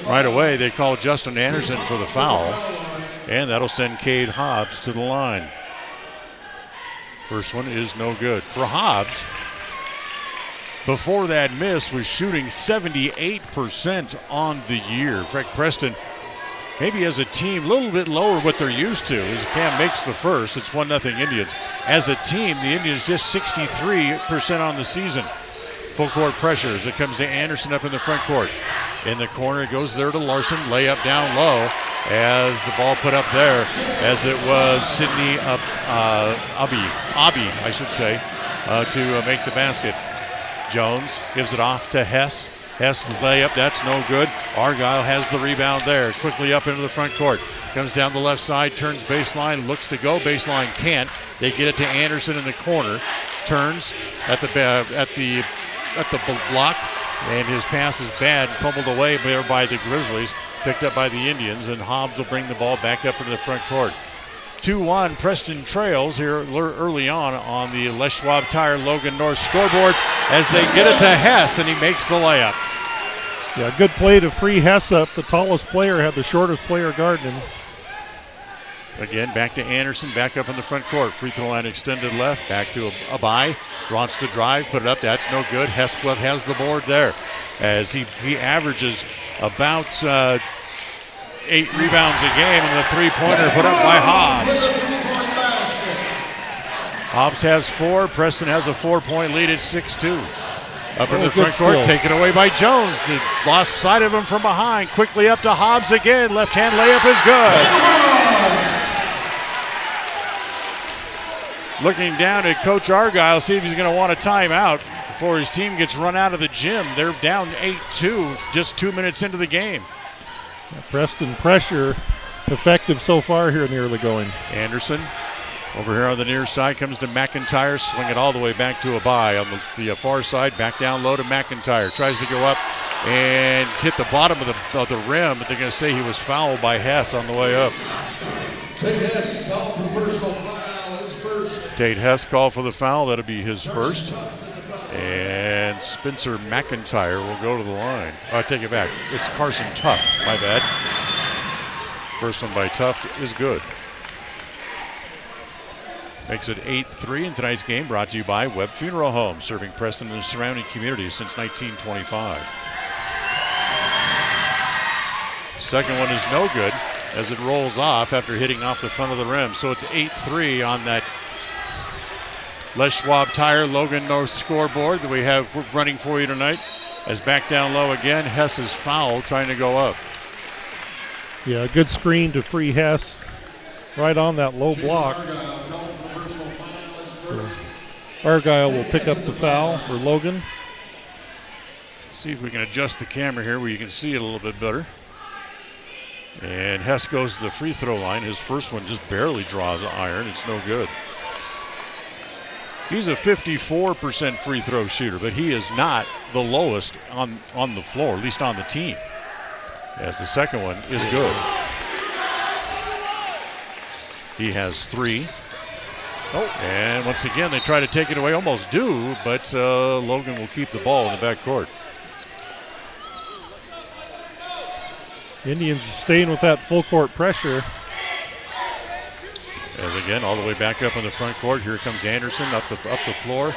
Speaker 1: Right away, they call Justin Anderson for the foul, and that'll send Cade Hobbs to the line. First one is no good. For Hobbs, before that miss, was shooting 78% on the year. In fact, Preston, maybe as a team, a little bit lower what they're used to. As Cam makes the first, it's 1-0 Indians. As a team, the Indians just 63% on the season. Full court pressure as it comes to Anderson up in the front court. In the corner, it goes there to Larson. Layup down low as the ball put up there, as it was Sidney Abi, I should say, to make the basket. Jones gives it off to Hess. Hess layup, that's no good. Argyle has the rebound there. Quickly up into the front court. Comes down the left side, turns baseline, looks to go. Baseline can't. They get it to Anderson in the corner. Turns at the block, and his pass is bad. Fumbled away there by the Grizzlies. Picked up by the Indians, and Hobbs will bring the ball back up into the front court. 2-1, Preston trails here early on the Les Schwab Tire Logan North scoreboard as they get it to Hess, and he makes the layup.
Speaker 12: Yeah, good play to free Hess up. The tallest player had the shortest player guarding him.
Speaker 1: Again, back to Anderson, back up in the front court. Free throw line extended left, back to Abai. Wants to drive, put it up, that's no good. Hess has the board there as he averages about 8 rebounds a game, and the three-pointer put up by Hobbs. Hobbs has 4. Preston has a 4-point lead at 6-2. Up in the front court, taken away by Jones. The lost sight of him from behind. Quickly up to Hobbs again. Left-hand layup is good. Looking down at Coach Argyle, see if he's going to want a timeout before his team gets run out of the gym. They're down 8-2 just 2 minutes into the game.
Speaker 12: Preston pressure effective so far here in the early going.
Speaker 1: Anderson over here on the near side comes to McIntyre, swing it all the way back to Abai on the far side, back down low to McIntyre. Tries to go up and hit the bottom of the rim, but they're going to say he was fouled by Hess on the way up. Tate Hess called for the foul. That'll be his first. And Spencer McIntyre will go to the line. I take it back. It's Carson Tuft. My bad. First one by Tuft is good. Makes it 8-3 in tonight's game, brought to you by Webb Funeral Home, serving Preston and the surrounding communities since 1925. Second one is no good as it rolls off after hitting off the front of the rim. So it's 8-3 on that Les Schwab Tire Logan North scoreboard that we have running for you tonight. As back down low again, Hess is fouled trying to go up.
Speaker 12: Yeah, good screen to free Hess right on that low block. So Argyle will pick up the foul for Logan.
Speaker 1: See if we can adjust the camera here where you can see it a little bit better. And Hess goes to the free throw line. His first one just barely draws iron. It's no good. He's a 54% free throw shooter, but he is not the lowest on the floor, at least on the team, as the second one is good. He has 3. And once again, they try to take it away, almost do, but Logan will keep the ball in the backcourt.
Speaker 12: Indians staying with that full court pressure.
Speaker 1: As again, all the way back up in the front court. Here comes Anderson up the floor.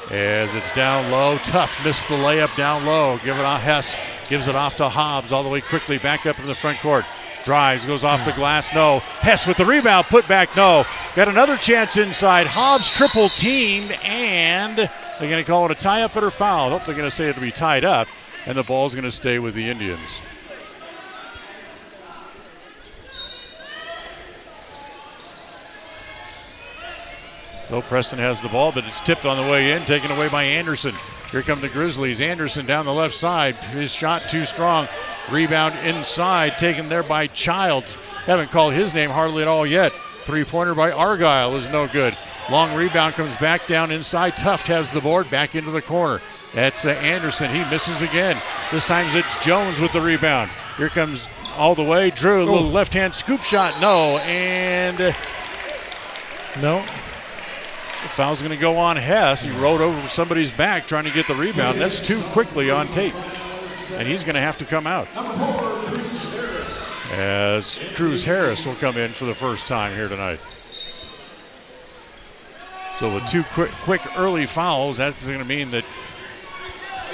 Speaker 1: As it's down low, Tough missed the layup down low. Give it off Hess, gives it off to Hobbs all the way quickly back up in the front court. Drives, goes off the glass, no. Hess with the rebound, put back, no. Got another chance inside. Hobbs triple teamed, and they're going to call it a tie-up or foul. Nope, they're going to say it'll be tied up, and the ball's going to stay with the Indians. So Preston has the ball, but it's tipped on the way in, taken away by Anderson. Here come the Grizzlies. Anderson down the left side. His shot too strong. Rebound inside, taken there by Child. Haven't called his name hardly at all yet. Three-pointer by Argyle is no good. Long rebound comes back down inside. Tuft has the board, back into the corner. That's Anderson. He misses again. This time it's Jones with the rebound. Here comes all the way. Drew, a little left-hand scoop shot. No, and
Speaker 12: no.
Speaker 1: The foul's going to go on Hess. He rode over somebody's back trying to get the rebound. That's too quickly on tape. And he's going to have to come out. As Cruz Harris will come in for the first time here tonight. So with 2 quick early fouls, that's going to mean that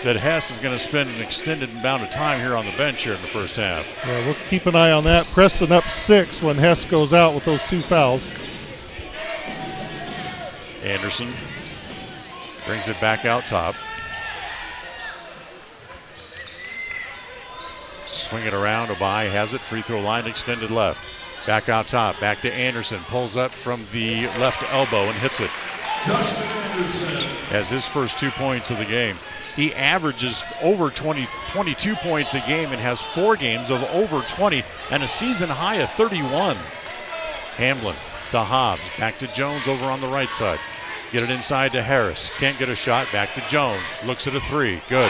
Speaker 1: Hess is going to spend an extended amount of time here on the bench here in the first half.
Speaker 12: Yeah, we'll keep an eye on that. Preston up 6 when Hess goes out with those 2 fouls.
Speaker 1: Anderson brings it back out top. Swing it around. Obai has it. Free throw line extended left. Back out top. Back to Anderson. Pulls up from the left elbow and hits it. Has his first 2 points of the game. He averages over 22 points a game and has 4 games of over 20 and a season high of 31. Hamblin to Hobbs. Back to Jones over on the right side. Get it inside to Harris. Can't get a shot. Back to Jones. Looks at a 3. Good.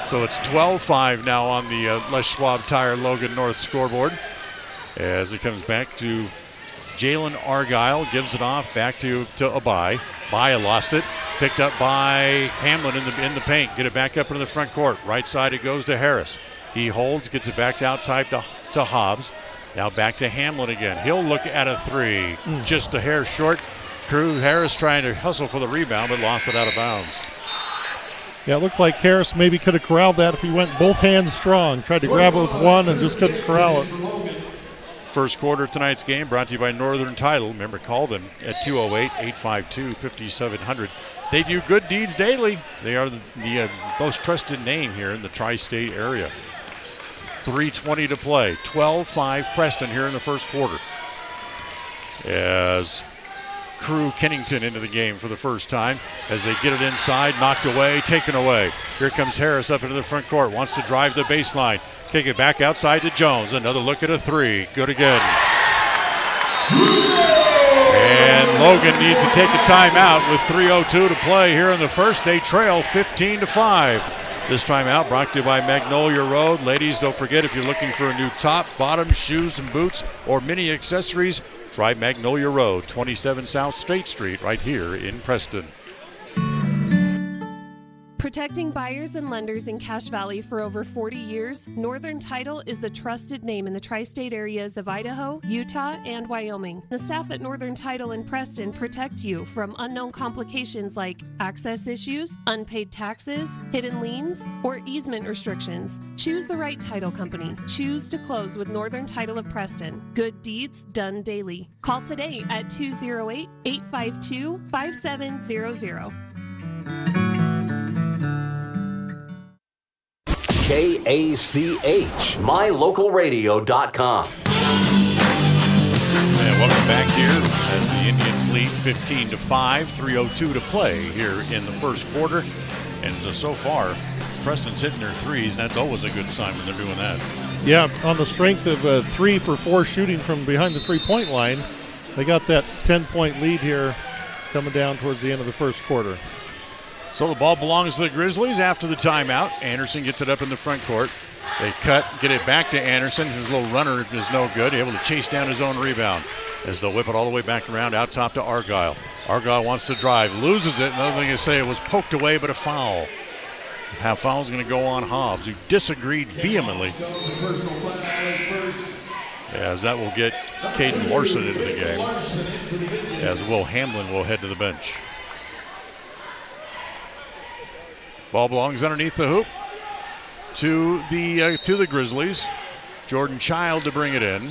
Speaker 1: So it's 12-5 now on the Les Schwab Tire Logan North scoreboard. As it comes back to Jalen Argyle. Gives it off back to Abai. Baya lost it. Picked up by Hamlin in the paint. Get it back up into the front court. Right side it goes to Harris. He holds, gets it back out type to Hobbs. Now back to Hamlin again. He'll look at a 3. Just a hair short. Harris trying to hustle for the rebound, but lost it out of bounds.
Speaker 12: Yeah, it looked like Harris maybe could have corralled that if he went both hands strong. Tried to grab it with one and just couldn't corral it.
Speaker 1: First quarter of tonight's game brought to you by Northern Title. Remember, call them at 208-852-5700. They do good deeds daily. They are the most trusted name here in the tri-state area. 3:20 to play. 12-5 Preston here in the first quarter. As Crew Kennington into the game for the first time. As they get it inside, knocked away, taken away. Here comes Harris up into the front court. Wants to drive the baseline. Kick it back outside to Jones. Another look at a 3. Good again. And Logan needs to take a timeout with 3:02 to play here in the first. They trail 15-5. This timeout brought to you by Magnolia Road. Ladies, don't forget, if you're looking for a new top, bottom, shoes, and boots, or mini accessories, try Magnolia Road, 27 South State Street, right here in Preston.
Speaker 8: Protecting buyers and lenders in Cache Valley for over 40 years, Northern Title is the trusted name in the tri-state areas of Idaho, Utah, and Wyoming. The staff at Northern Title in Preston protect you from unknown complications like access issues, unpaid taxes, hidden liens, or easement restrictions. Choose the right title company. Choose to close with Northern Title of Preston. Good deeds done daily. Call today at 208-852-5700.
Speaker 20: KACH, mylocalradio.com.
Speaker 1: And welcome back here as the Indians lead 15-5, 3:02 to play here in the first quarter. And so far, Preston's hitting their threes, and that's always a good sign when they're doing that.
Speaker 12: Yeah, on the strength of 3 for 4 shooting from behind the three-point line, they got that 10-point lead here coming down towards the end of the first quarter.
Speaker 1: So the ball belongs to the Grizzlies after the timeout. Anderson gets it up in the front court. They cut, get it back to Anderson. His little runner is no good, able to chase down his own rebound as they'll whip it all the way back around out top to Argyle. Argyle wants to drive, loses it. Another thing to say, it was poked away, but a foul. Half foul is going to go on Hobbs, who disagreed vehemently. As that will get Caden Larson into the game, as Will Hamlin will head to the bench. Ball belongs underneath the hoop to the Grizzlies. Jordan Child to bring it in.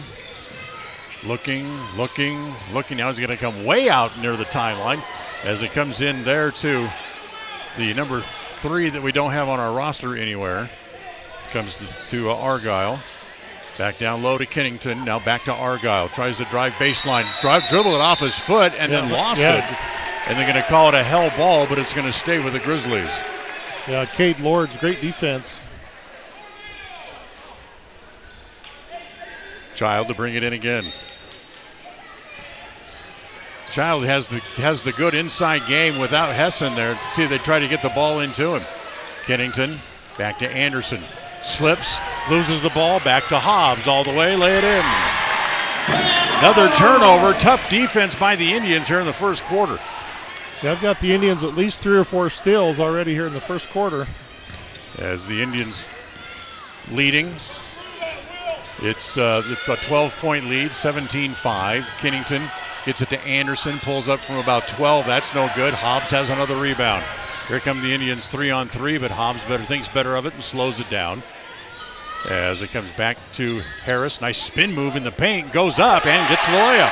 Speaker 1: Looking. Now he's going to come way out near the timeline as it comes in there to the number 3 that we don't have on our roster anywhere. Comes to Argyle. Back down low to Kennington. Now back to Argyle. Tries to drive baseline. Dribble it off his foot and then lost it. And they're going to call it a hell ball, but it's going to stay with the Grizzlies.
Speaker 12: Yeah, Cade Lord's great defense.
Speaker 1: Child to bring it in again. Child has the good inside game without Hessen there. See, they try to get the ball into him. Kennington back to Anderson. Slips, loses the ball, back to Hobbs all the way, lay it in. Another turnover, tough defense by the Indians here in the first quarter.
Speaker 12: Yeah, I've got the Indians at least 3 or 4 steals already here in the first quarter.
Speaker 1: As the Indians leading, it's a 12-point lead, 17-5. Kennington gets it to Anderson, pulls up from about 12. That's no good. Hobbs has another rebound. Here come the Indians 3-on-3, but Hobbs thinks better of it and slows it down. As it comes back to Harris. Nice spin move in the paint. Goes up and gets the layup.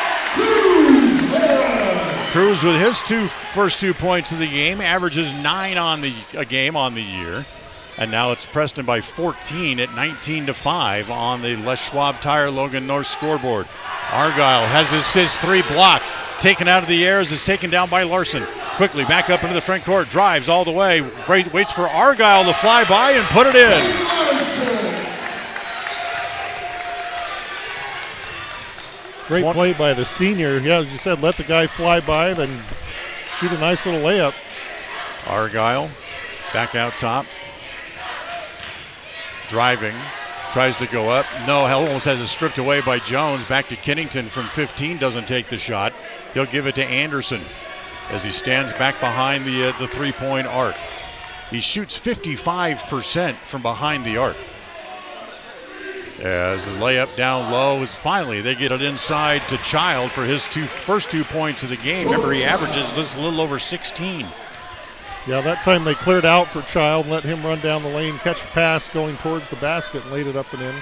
Speaker 1: Cruz with his first 2 points of the game. Averages 9 a game on the year. And now it's Preston by 14 at 19-5 on the Les Schwab Tire Logan North scoreboard. Argyle has his 3 blocked. Taken out of the air as it's taken down by Larson. Quickly back up into the front court. Drives all the way. Waits for Argyle to fly by and put it in.
Speaker 12: Great play by the senior. Yeah, as you said, let the guy fly by, then shoot a nice little layup.
Speaker 1: Argyle back out top. Driving. Tries to go up. No, almost has it stripped away by Jones. Back to Kennington from 15. Doesn't take the shot. He'll give it to Anderson as he stands back behind the 3-point arc. He shoots 55% from behind the arc. As the layup down low is finally, they get it inside to Child for his first 2 points of the game. Remember, he averages just a little over 16.
Speaker 12: Yeah, that time they cleared out for Child, let him run down the lane, catch a pass going towards the basket, and laid it up and in.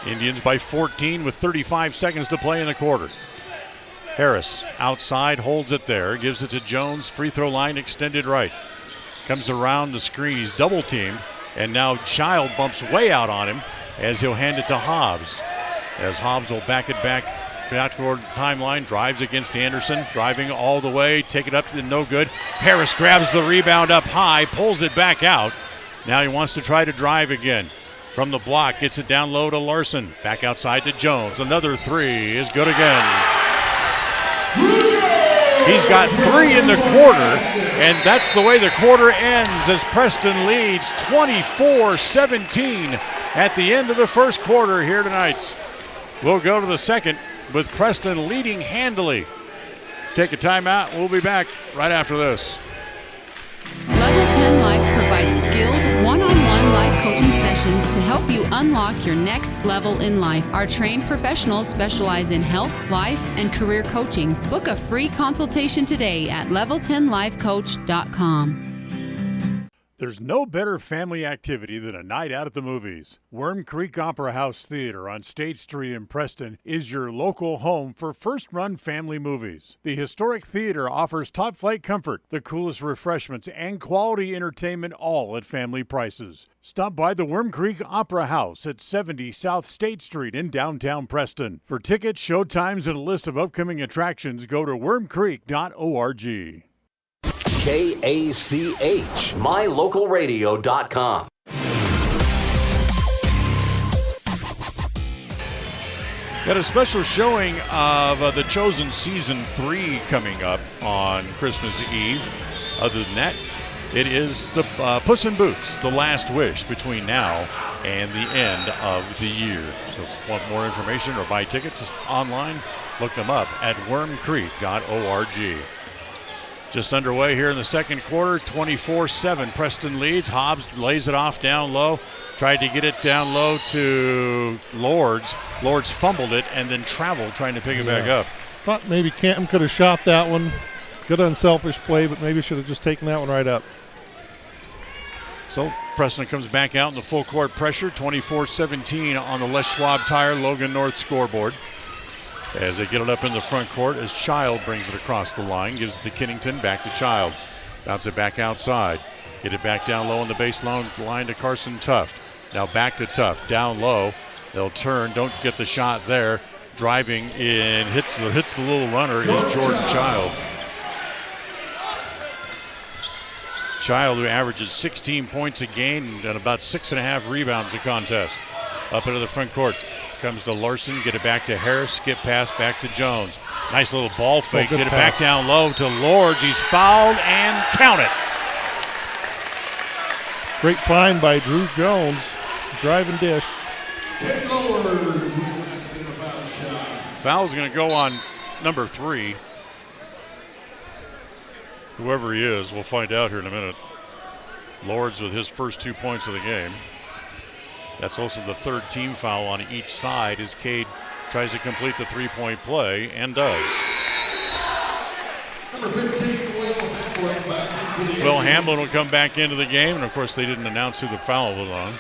Speaker 1: Indians by 14 with 35 seconds to play in the quarter. Harris outside, holds it there, gives it to Jones, free throw line extended right. Comes around the screen, he's double teamed, and now Child bumps way out on him as he'll hand it to Hobbs. As Hobbs will back it back toward the timeline, drives against Anderson, driving all the way, take it up to no good. Harris grabs the rebound up high, pulls it back out. Now he wants to try to drive again. From the block, gets it down low to Larson. Back outside to Jones. Another 3 is good again. He's got 3 in the quarter, and that's the way the quarter ends as Preston leads 24-17 at the end of the first quarter here tonight. We'll go to the second with Preston leading handily. Take a timeout. We'll be back right after this.
Speaker 6: Level 10 Life provides skilled one-on-one life coaching sessions to help you unlock your next level in life. Our trained professionals specialize in health, life, and career coaching. Book a free consultation today at level10lifecoach.com.
Speaker 5: There's no better family activity than a night out at the movies. Worm Creek Opera House Theater on State Street in Preston is your local home for first-run family movies. The historic theater offers top-flight comfort, the coolest refreshments, and quality entertainment, all at family prices. Stop by the Worm Creek Opera House at 70 South State Street in downtown Preston. For tickets, showtimes, and a list of upcoming attractions, go to wormcreek.org.
Speaker 20: KACH, mylocalradio.com.
Speaker 1: Got a special showing of The Chosen Season 3 coming up on Christmas Eve. Other than that, it is the Puss in Boots, The Last Wish, between now and the end of the year. So want more information or buy tickets online? Look them up at wormcreek.org. Just underway here in the second quarter, 24-7. Preston leads. Hobbs lays it off down low. Tried to get it down low to Lords. Lords fumbled it and then traveled trying to pick it back up.
Speaker 12: Thought maybe Canton could have shot that one. Good unselfish play, but maybe should have just taken that one right up.
Speaker 1: So Preston comes back out in the full court pressure, 24-17 on the Les Schwab Tire Logan North scoreboard. As they get it up in the front court, as Child brings it across the line, gives it to Kennington, back to Child. Bounce it back outside. Get it back down low on the baseline to Carson Tuft. Now back to Tuft, down low. They'll turn, don't get the shot there. Driving in, hits the little runner is Jordan Child. Child, who averages 16 points a game and about 6.5 rebounds a contest. Up into the front court. Comes to Larson, get it back to Harris, skip pass back to Jones. Nice little ball fake, get it back down low to Lords. He's fouled and count it.
Speaker 12: Great find by Drew Jones, drive and dish.
Speaker 1: Foul's going to go on number 3. Whoever he is, we'll find out here in a minute. Lords with his first 2 points of the game. That's also the third team foul on each side as Cade tries to complete the three-point play and does. Will Hamlin will come back into the game, and of course they didn't announce who the foul was on.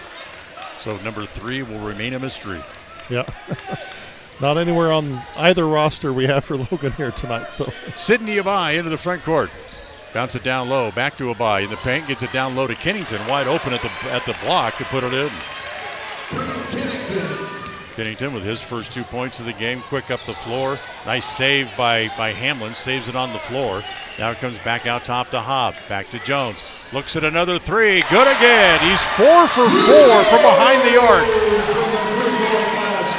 Speaker 1: So number 3 will remain a mystery.
Speaker 12: Yeah. Not anywhere on either roster we have for Logan here tonight. So
Speaker 1: Sidney Abai into the front court. Bounce it down low, back to Abai in the paint, gets it down low to Kennington, wide open at the block to put it in. Kennington with his first 2 points of the game, quick up the floor. Nice save by Hamlin, saves it on the floor. Now it comes back out top to Hobbs, back to Jones. Looks at another 3, good again. He's 4 for 4 from behind the arc.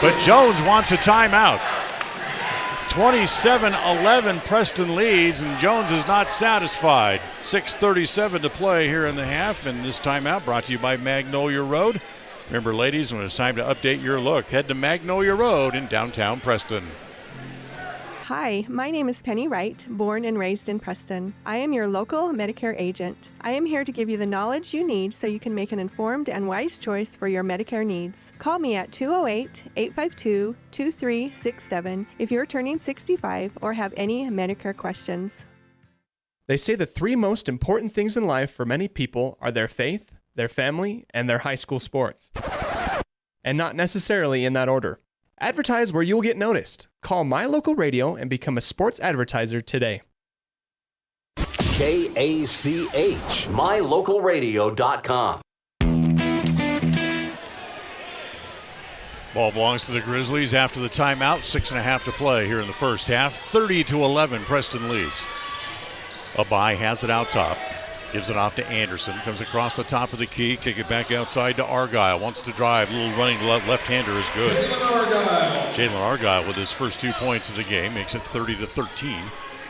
Speaker 1: But Jones wants a timeout. 27-11, Preston leads, and Jones is not satisfied. 6:37 to play here in the half, and this timeout brought to you by Magnolia Road. Remember, ladies, when it's time to update your look, head to Magnolia Road in downtown Preston.
Speaker 10: Hi, my name is Penny Wright, born and raised in Preston. I am your local Medicare agent. I am here to give you the knowledge you need so you can make an informed and wise choice for your Medicare needs. Call me at 208-852-2367 if you're turning 65 or have any Medicare questions.
Speaker 7: They say the 3 most important things in life for many people are their faith, their family, and their high school sports. And not necessarily in that order. Advertise where you'll get noticed. Call My Local Radio and become a sports advertiser today.
Speaker 20: KACH, mylocalradio.com.
Speaker 1: Ball belongs to the Grizzlies after the timeout. 6.5 to play here in the first half. 30-11, Preston leads. Abai has it out top. Gives it off to Anderson. Comes across the top of the key. Kick it back outside to Argyle. Wants to drive. A little running left-hander is good. Jalen Argyle with his first 2 points of the game. Makes it 30-13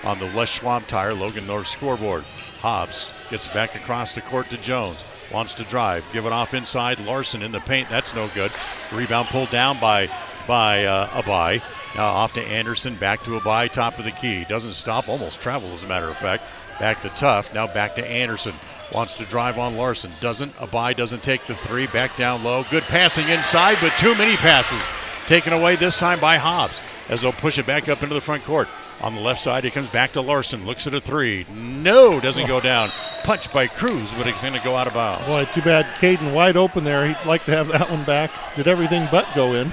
Speaker 1: on the Les Schwab Tire Logan North scoreboard. Hobbs gets it back across the court to Jones. Wants to drive. Give it off inside. Larson in the paint. That's no good. Rebound pulled down by Abai. Now off to Anderson. Back to Abai. Top of the key. Doesn't stop. Almost traveled, as a matter of fact. Back to Tuft, now back to Anderson. Wants to drive on Larson, doesn't. Abai doesn't take the 3, back down low. Good passing inside, but too many passes. Taken away this time by Hobbs as they'll push it back up into the front court. On the left side, it comes back to Larson, looks at a 3. No, doesn't go down. punch by Cruz, but it's going to go out of bounds.
Speaker 12: Boy, too bad. Caden wide open there. He'd like to have that one back. Did everything but go in.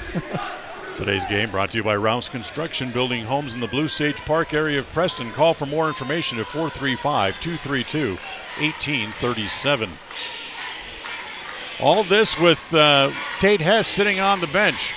Speaker 1: Today's game brought to you by Rouse Construction, building homes in the Blue Sage Park area of Preston. Call for more information at 435-232-1837. All this with Tate Hess sitting on the bench.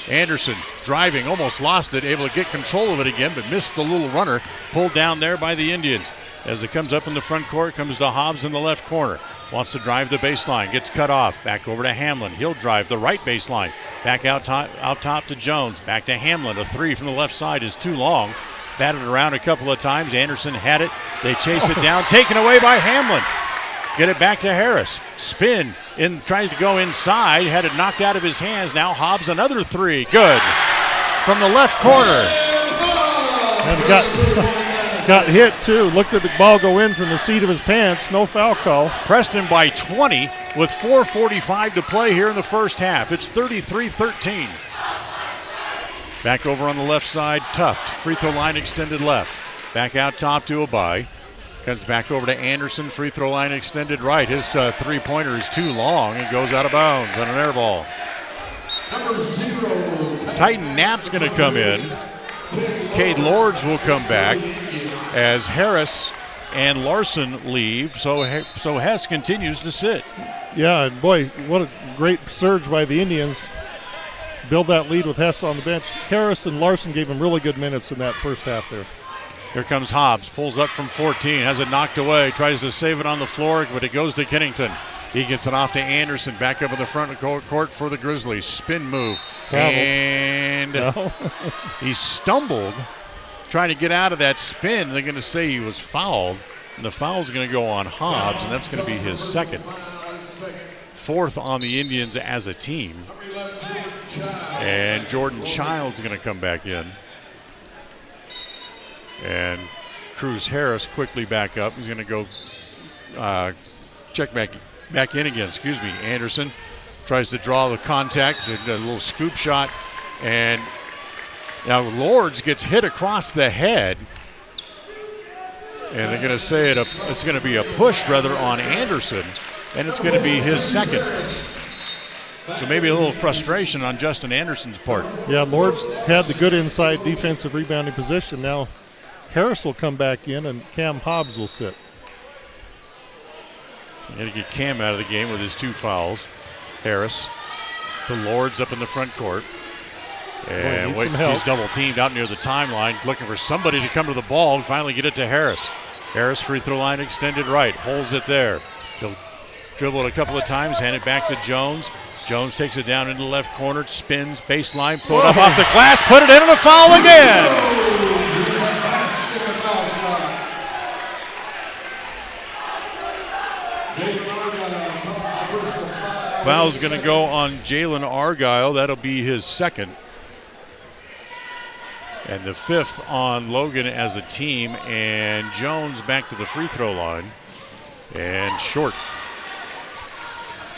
Speaker 1: Anderson driving, almost lost it, able to get control of it again, but missed the little runner, pulled down there by the Indians. As it comes up in the front court, comes to Hobbs in the left corner. Wants to drive the baseline, gets cut off. Back over to Hamlin. He'll drive the right baseline. Back out top to Jones. Back to Hamlin. A three from the left side is too long. Batted around a couple of times. Anderson had it. They chase it down. Taken away by Hamlin. Get it back to Harris. Spin. Tries to go inside. Had it knocked out of his hands. Now Hobbs another three. Good. From the left corner.
Speaker 12: And got hit too. Looked at the ball go in from the seat of his pants. No foul call.
Speaker 1: Preston by 20 with 4:45 to play here in the first half. It's 33-13. Back over on the left side, Tuft. Free throw line extended left. Back out top to Abai. Comes back over to Anderson. Free throw line extended right. His three-pointer is too long. It goes out of bounds on an air ball. Titan Knapp's going to come in. Cade Lords will come back as Harris and Larson leave, so Hess continues to sit.
Speaker 12: Yeah, and boy, what a great surge by the Indians. Build that lead with Hess on the bench. Harris and Larson gave him really good minutes in that first half there.
Speaker 1: Here comes Hobbs, pulls up from 14, has it knocked away, tries to save it on the floor, but it goes to Kennington. He gets it off to Anderson, back up in the front court for the Grizzlies. Spin move, and he stumbled trying to get out of that spin. They're going to say he was fouled, and the foul's going to go on Hobbs, and that's going to be his second. Fourth on the Indians as a team. And Jordan Child's going to come back in. And Cruz Harris quickly back up. He's going to go check back in again. Anderson tries to draw the contact, a little scoop shot, and now Lords gets hit across the head. And they're going to say it's going to be a push rather on Anderson, and it's going to be his second. So maybe a little frustration on Justin Anderson's part.
Speaker 12: Yeah, Lords had the good inside defensive rebounding position. Now Harris will come back in, and Cam Hobbs will sit.
Speaker 1: Got to get Cam out of the game with his two fouls. Harris to Lords up in the front court. And he's double teamed out near the timeline, looking for somebody to come to the ball and finally get it to Harris. Harris free throw line extended right, holds it there. He'll dribble it a couple of times, hand it back to Jones. Jones takes it down into the left corner, spins, baseline, throw it up off the glass, put it in, and a foul again. Foul's going to go on Jalen Argyle. That'll be his second. And the fifth on Logan as a team. And Jones back to the free throw line. And short.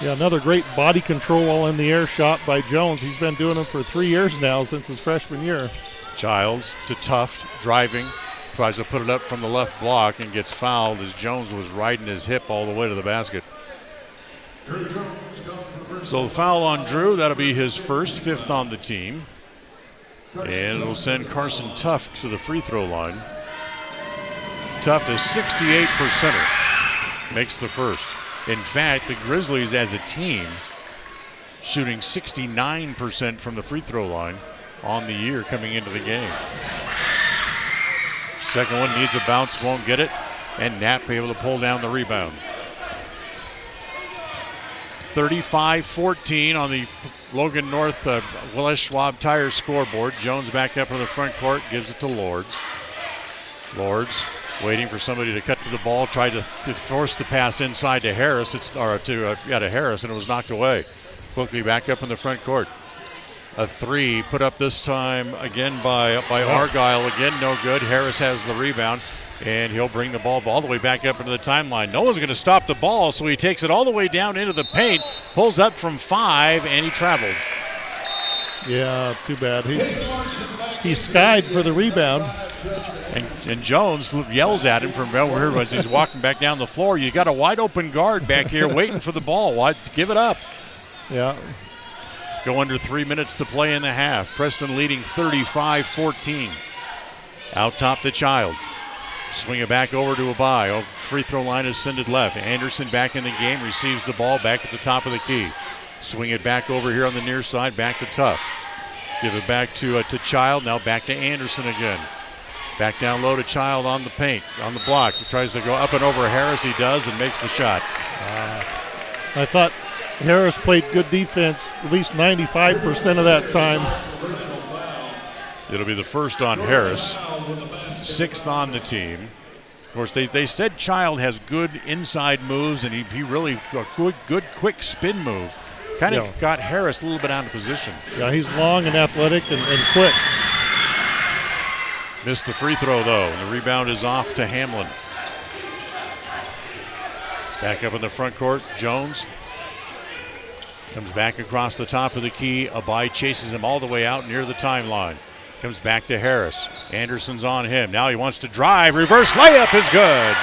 Speaker 12: Yeah, another great body control while in the air shot by Jones. He's been doing it for 3 years now since his freshman year.
Speaker 1: Childs to Tuft, driving. Tries to put it up from the left block and gets fouled as Jones was riding his hip all the way to the basket. So the foul on Drew, that'll be his first, fifth on the team. And it'll send Carson Tuft to the free throw line. Tuft is 68%er, makes the first. In fact, the Grizzlies as a team shooting 69% from the free throw line on the year coming into the game. Second one needs a bounce, won't get it, and Knapp able to pull down the rebound. 35-14 on the Logan North Willis Schwab Tire scoreboard. Jones back up in the front court, gives it to Lords. Lords waiting for somebody to cut to the ball, tried to force the pass inside to Harris. To Harris, and it was knocked away. Quickly back up in the front court. A three put up this time again by Argyle. Again, no good. Harris has the rebound, and he'll bring the ball all the way back up into the timeline. No one's going to stop the ball, so he takes it all the way down into the paint, pulls up from 5, and he traveled.
Speaker 12: Yeah, too bad. He skied for the rebound.
Speaker 1: And Jones yells at him from over here as he's walking back down the floor. You got a wide open guard back here waiting for the ball. Why give it up?
Speaker 12: Yeah.
Speaker 1: Go under 3 minutes to play in the half. Preston leading 35-14. Out top to Child. Swing it back over to Abai. Free throw line is sended left. Anderson back in the game, receives the ball back at the top of the key. Swing it back over here on the near side, back to Tuff. Give it back to Child, now back to Anderson again. Back down low to Child on the paint, on the block. He tries to go up and over Harris, he does, and makes the shot.
Speaker 12: I thought Harris played good defense at least 95% of that time.
Speaker 1: It'll be the first on Harris, 6th on the team. Of course, they said Child has good inside moves, and he really a good quick spin move. Kind of got Harris a little bit out of position.
Speaker 12: Yeah, he's long and athletic and quick.
Speaker 1: Missed the free throw, though, and the rebound is off to Hamlin. Back up in the front court, Jones. Comes back across the top of the key. Abai chases him all the way out near the timeline. Comes back to Harris. Anderson's on him. Now he wants to drive. Reverse layup is good.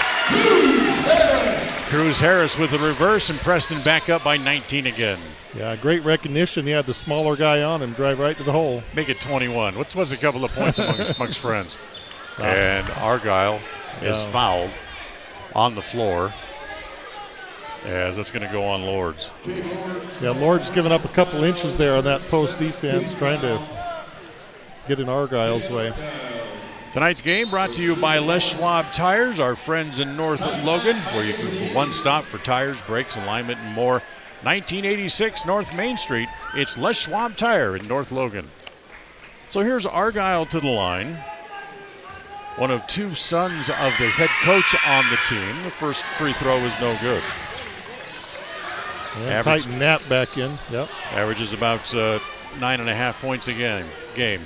Speaker 1: Cruz Harris with the reverse, and Preston back up by 19 again.
Speaker 12: Yeah, great recognition. He had the smaller guy on and drive right to the hole.
Speaker 1: Make it 21. What was a couple of points amongst friends? And Argyle is fouled on the floor, as that's going to go on Lords.
Speaker 12: Yeah, Lords giving up a couple inches there on that post defense, trying to get in Argyle's way.
Speaker 1: Tonight's game brought to you by Les Schwab Tires, our friends in North Logan, where you can one stop for tires, brakes, alignment, and more. 1986 North Main Street. It's Les Schwab Tire in North Logan. So here's Argyle to the line. One of two sons of the head coach on the team. The first free throw is no good.
Speaker 12: Yeah, Titan Knapp back in. Yep.
Speaker 1: Averages about 9.5 points a game.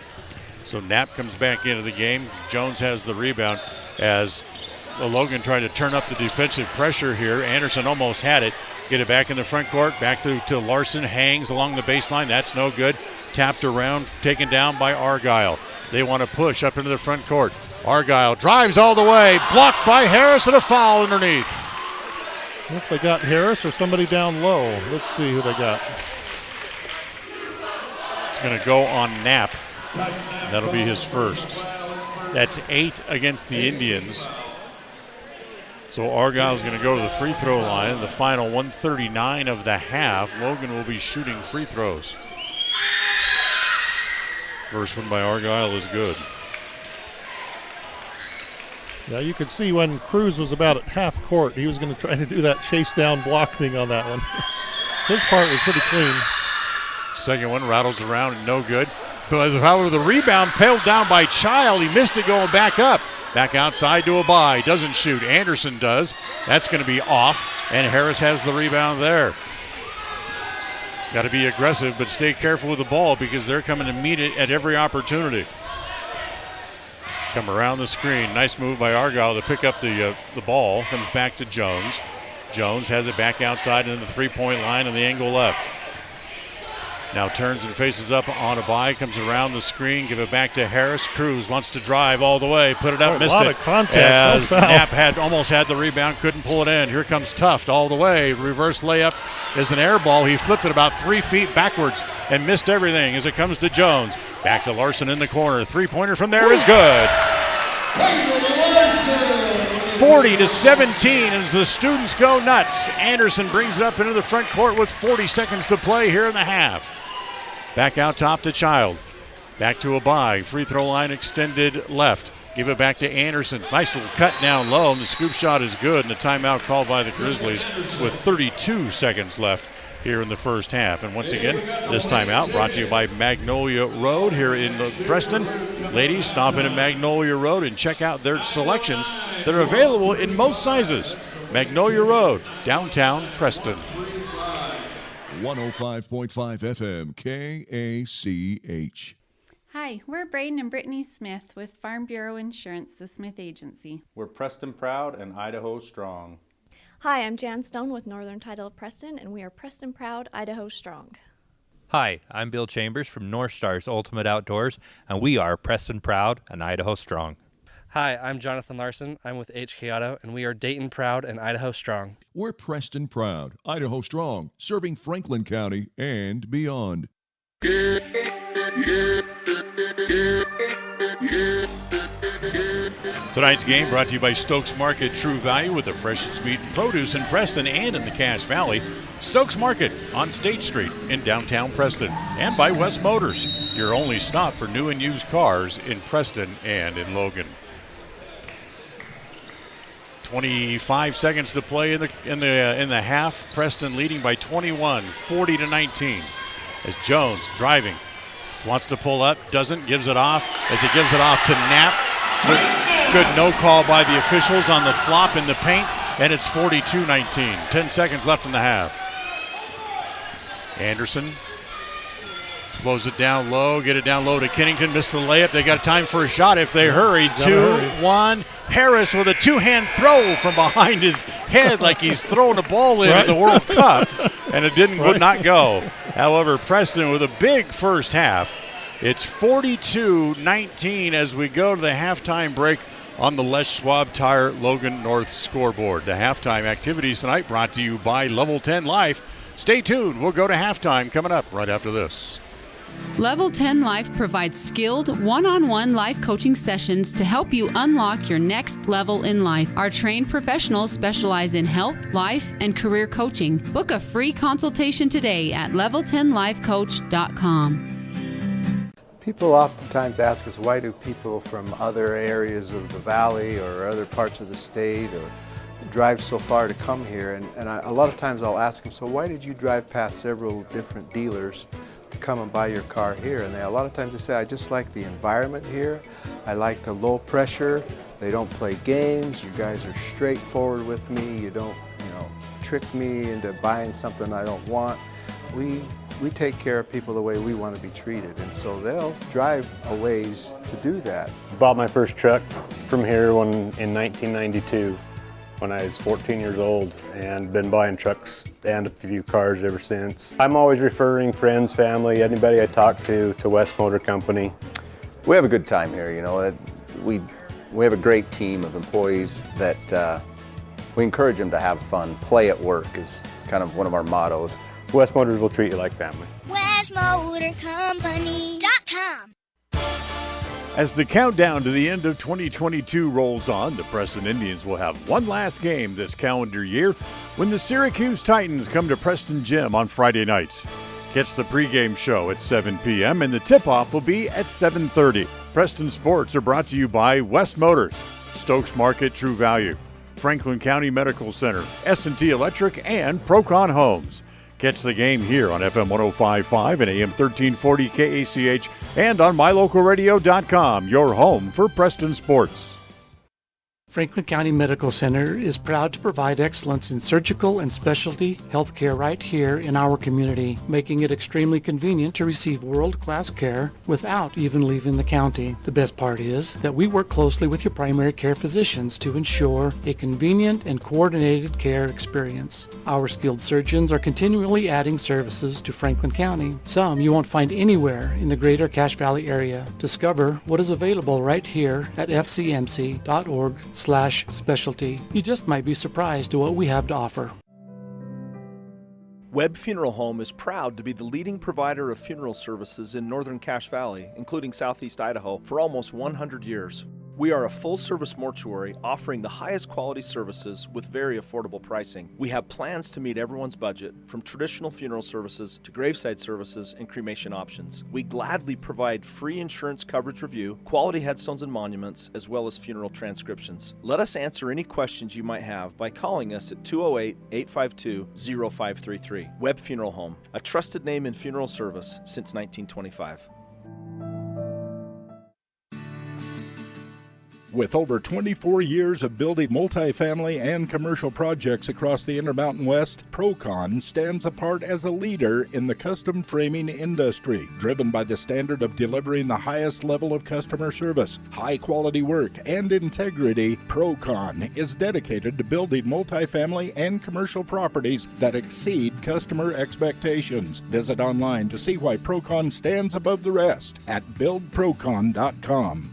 Speaker 1: So Knapp comes back into the game. Jones has the rebound as Logan trying to turn up the defensive pressure here. Anderson almost had it. Get it back in the front court. Back to Larson. Hangs along the baseline. That's no good. Tapped around. Taken down by Argyle. They want to push up into the front court. Argyle drives all the way. Blocked by Harris and a foul underneath.
Speaker 12: If they got Harris or somebody down low. Let's see who they got.
Speaker 1: It's going to go on Knapp. That'll be his first. That's 8 against the Indians. So Argyle's going to go to the free throw line. The final 1:39 of the half. Logan will be shooting free throws. First one by Argyle is good.
Speaker 12: Yeah, you could see when Cruz was about at half court, he was going to try to do that chase down block thing on that one. His part was pretty clean.
Speaker 1: Second one rattles around and no good. But however, the rebound peeled down by Child. He missed it going back up. Back outside to Abai. Doesn't shoot. Anderson does. That's going to be off. And Harris has the rebound there. Got to be aggressive, but stay careful with the ball because they're coming to meet it at every opportunity. Come around the screen. Nice move by Argyle to pick up the ball. Comes back to Jones. Jones has it back outside into the three-point line on the angle left. Now turns and faces up on Abai, comes around the screen, give it back to Harris. Cruz wants to drive all the way, put it up, missed it.
Speaker 12: A lot of contact.
Speaker 1: As Knapp almost had the rebound, couldn't pull it in. Here comes Tuft all the way. Reverse layup is an air ball. He flipped it about 3 feet backwards and missed everything as it comes to Jones. Back to Larson in the corner. Three-pointer from there is good. 40-17 as the students go nuts. Anderson brings it up into the front court with 40 seconds to play here in the half. Back out top to Child. Back to Abai. Free throw line extended left. Give it back to Anderson. Nice little cut down low, and the scoop shot is good, and the timeout called by the Grizzlies with 32 seconds left here in the first half. And once again, this timeout brought to you by Magnolia Road here in Preston. Ladies, stop in at Magnolia Road and check out their selections that are available in most sizes. Magnolia Road, downtown Preston.
Speaker 11: 105.5 FM, KACH.
Speaker 3: Hi, we're Braden and Brittany Smith with Farm Bureau Insurance, the Smith Agency.
Speaker 16: We're Preston Proud and Idaho Strong.
Speaker 17: Hi, I'm Jan Stone with Northern Title of Preston, and we are Preston Proud, Idaho Strong.
Speaker 18: Hi, I'm Bill Chambers from North Stars Ultimate Outdoors, and we are Preston Proud and Idaho Strong.
Speaker 2: Hi, I'm Jonathan Larson. I'm with HK Auto, and we are Dayton proud and Idaho strong.
Speaker 11: We're Preston proud, Idaho strong, serving Franklin County and beyond.
Speaker 1: Tonight's game brought to you by Stokes Market, True Value, with the freshest meat and produce in Preston and in the Cache Valley. Stokes Market on State Street in downtown Preston, and by West Motors, your only stop for new and used cars in Preston and in Logan. 25 seconds to play in the half. Preston leading by 21, 40-19. As Jones driving, wants to pull up, doesn't, gives it off. As he gives it off to Knapp. Good no call by the officials on the flop in the paint, and it's 42-19. 10 seconds left in the half. Anderson flows it down low, get it down low to Kennington, missed the layup. They got time for a shot if they hurry. 2-1. Harris with a two-hand throw from behind his head like he's throwing a ball in at the World Cup, and it would not go. However, Preston with a big first half. It's 42-19 as we go to the halftime break on the Les Schwab Tire Logan North scoreboard. The halftime activities tonight brought to you by Level 10 Life. Stay tuned. We'll go to halftime coming up right after this.
Speaker 6: Level 10 Life provides skilled one-on-one life coaching sessions to help you unlock your next level in life. Our trained professionals specialize in health, life, and career coaching. Book a free consultation today at level10lifecoach.com.
Speaker 13: People oftentimes ask us, why do people from other areas of the valley or other parts of the state or drive so far to come here? And a lot of times I'll ask them, so why did you drive past several different dealers to come and buy your car here? And a lot of times they say, I just like the environment here. I like the low pressure. They don't play games. You guys are straightforward with me. You don't, trick me into buying something I don't want. We take care of people the way we want to be treated, and so they'll drive a ways to do that.
Speaker 14: Bought my first truck from here in 1992 when I was 14 years old, and been buying trucks and a few cars ever since. I'm always referring friends, family, anybody I talk to West Motor Company.
Speaker 15: We have a good time here, We have a great team of employees that we encourage them to have fun. Play at work is kind of one of our mottos.
Speaker 14: West Motors will treat you like family.
Speaker 4: WestMotorCompany.com.
Speaker 5: As the countdown to the end of 2022 rolls on, the Preston Indians will have one last game this calendar year when the Syracuse Titans come to Preston Gym on Friday nights. Catch the pregame show at 7 p.m. and the tip-off will be at 7:30. Preston Sports are brought to you by West Motors, Stokes Market True Value, Franklin County Medical Center, S&T Electric, and Procon Homes. Catch the game here on FM 105.5 and AM 1340 KACH and on mylocalradio.com, your home for Preston Sports.
Speaker 9: Franklin County Medical Center is proud to provide excellence in surgical and specialty healthcare right here in our community, making it extremely convenient to receive world-class care without even leaving the county. The best part is that we work closely with your primary care physicians to ensure a convenient and coordinated care experience. Our skilled surgeons are continually adding services to Franklin County, some you won't find anywhere in the greater Cache Valley area. Discover what is available right here at fcmc.org/specialty. You just might be surprised at what we have to offer.
Speaker 23: Webb Funeral Home is proud to be the leading provider of funeral services in northern Cache Valley, including southeast Idaho, for almost 100 years. We are a full-service mortuary offering the highest quality services with very affordable pricing. We have plans to meet everyone's budget, from traditional funeral services to graveside services and cremation options. We gladly provide free insurance coverage review, quality headstones and monuments, as well as funeral transcriptions. Let us answer any questions you might have by calling us at 208-852-0533. Webb Funeral Home, a trusted name in funeral service since 1925.
Speaker 18: With over 24 years of building multifamily and commercial projects across the Intermountain West, Procon stands apart as a leader in the custom framing industry, driven by the standard of delivering the highest level of customer service, high-quality work, and integrity. Procon is dedicated to building multifamily and commercial properties that exceed customer expectations. Visit online to see why Procon stands above the rest at buildprocon.com.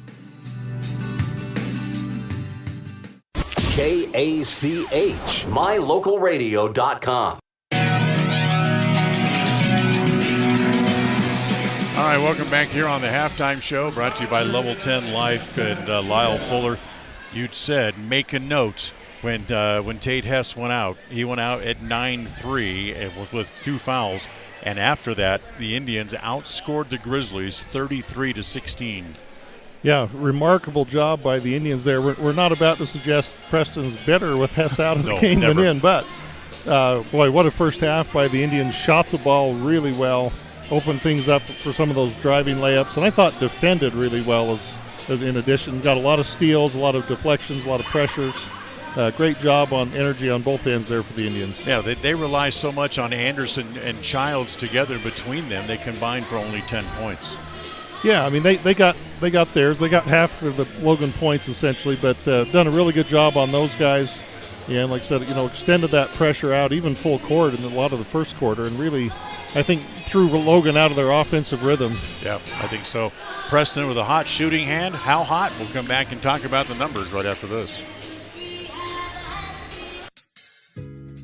Speaker 20: KACH, mylocalradio.com.
Speaker 1: All right, welcome back here on the halftime show, brought to you by Level 10 Life and Lyle Fuller. You'd said make a note when Tate Hess went out. He went out at 9-3 with 2 fouls, and after that, the Indians outscored the Grizzlies 33-16.
Speaker 12: Yeah, remarkable job by the Indians there. We're not about to suggest Preston's better with Hess out of the game than in, but boy, what a first half by the Indians. Shot the ball really well, opened things up for some of those driving layups, and I thought defended really well as in addition. Got a lot of steals, a lot of deflections, a lot of pressures. Great job on energy on both ends there for the Indians.
Speaker 1: Yeah, they rely so much on Anderson and Childs together between them. They combined for only 10 points.
Speaker 12: Yeah, I mean, they got theirs. They got half of the Logan points essentially, but done a really good job on those guys. Yeah, and like I said, extended that pressure out even full court in a lot of the first quarter, and really, I think, threw Logan out of their offensive rhythm.
Speaker 1: Yeah, I think so. Preston with a hot shooting hand. How hot? We'll come back and talk about the numbers right after this.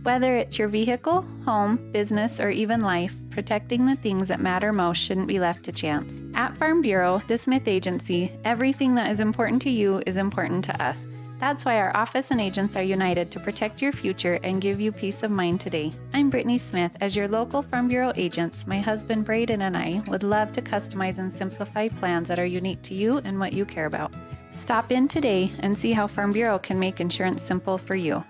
Speaker 3: Whether it's your vehicle, home, business, or even life, protecting the things that matter most shouldn't be left to chance. At Farm Bureau, the Smith Agency, everything that is important to you is important to us. That's why our office and agents are united to protect your future and give you peace of mind today. I'm Brittany Smith. As your local Farm Bureau agents, my husband Braden and I would love to customize and simplify plans that are unique to you and what you care about. Stop in today and see how Farm Bureau can make insurance simple for you.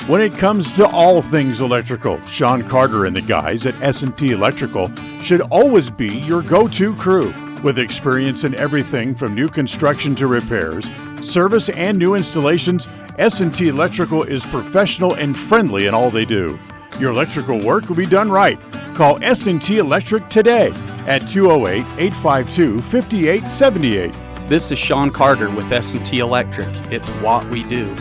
Speaker 5: When it comes to all things electrical, Sean Carter and the guys at S&T Electrical should always be your go-to crew. With experience in everything from new construction to repairs, service, and new installations, S&T Electrical is professional and friendly in all they do. Your electrical work will be done right. Call S&T Electric today at 208-852-5878.
Speaker 4: This is Sean Carter with S&T Electric. It's what we do.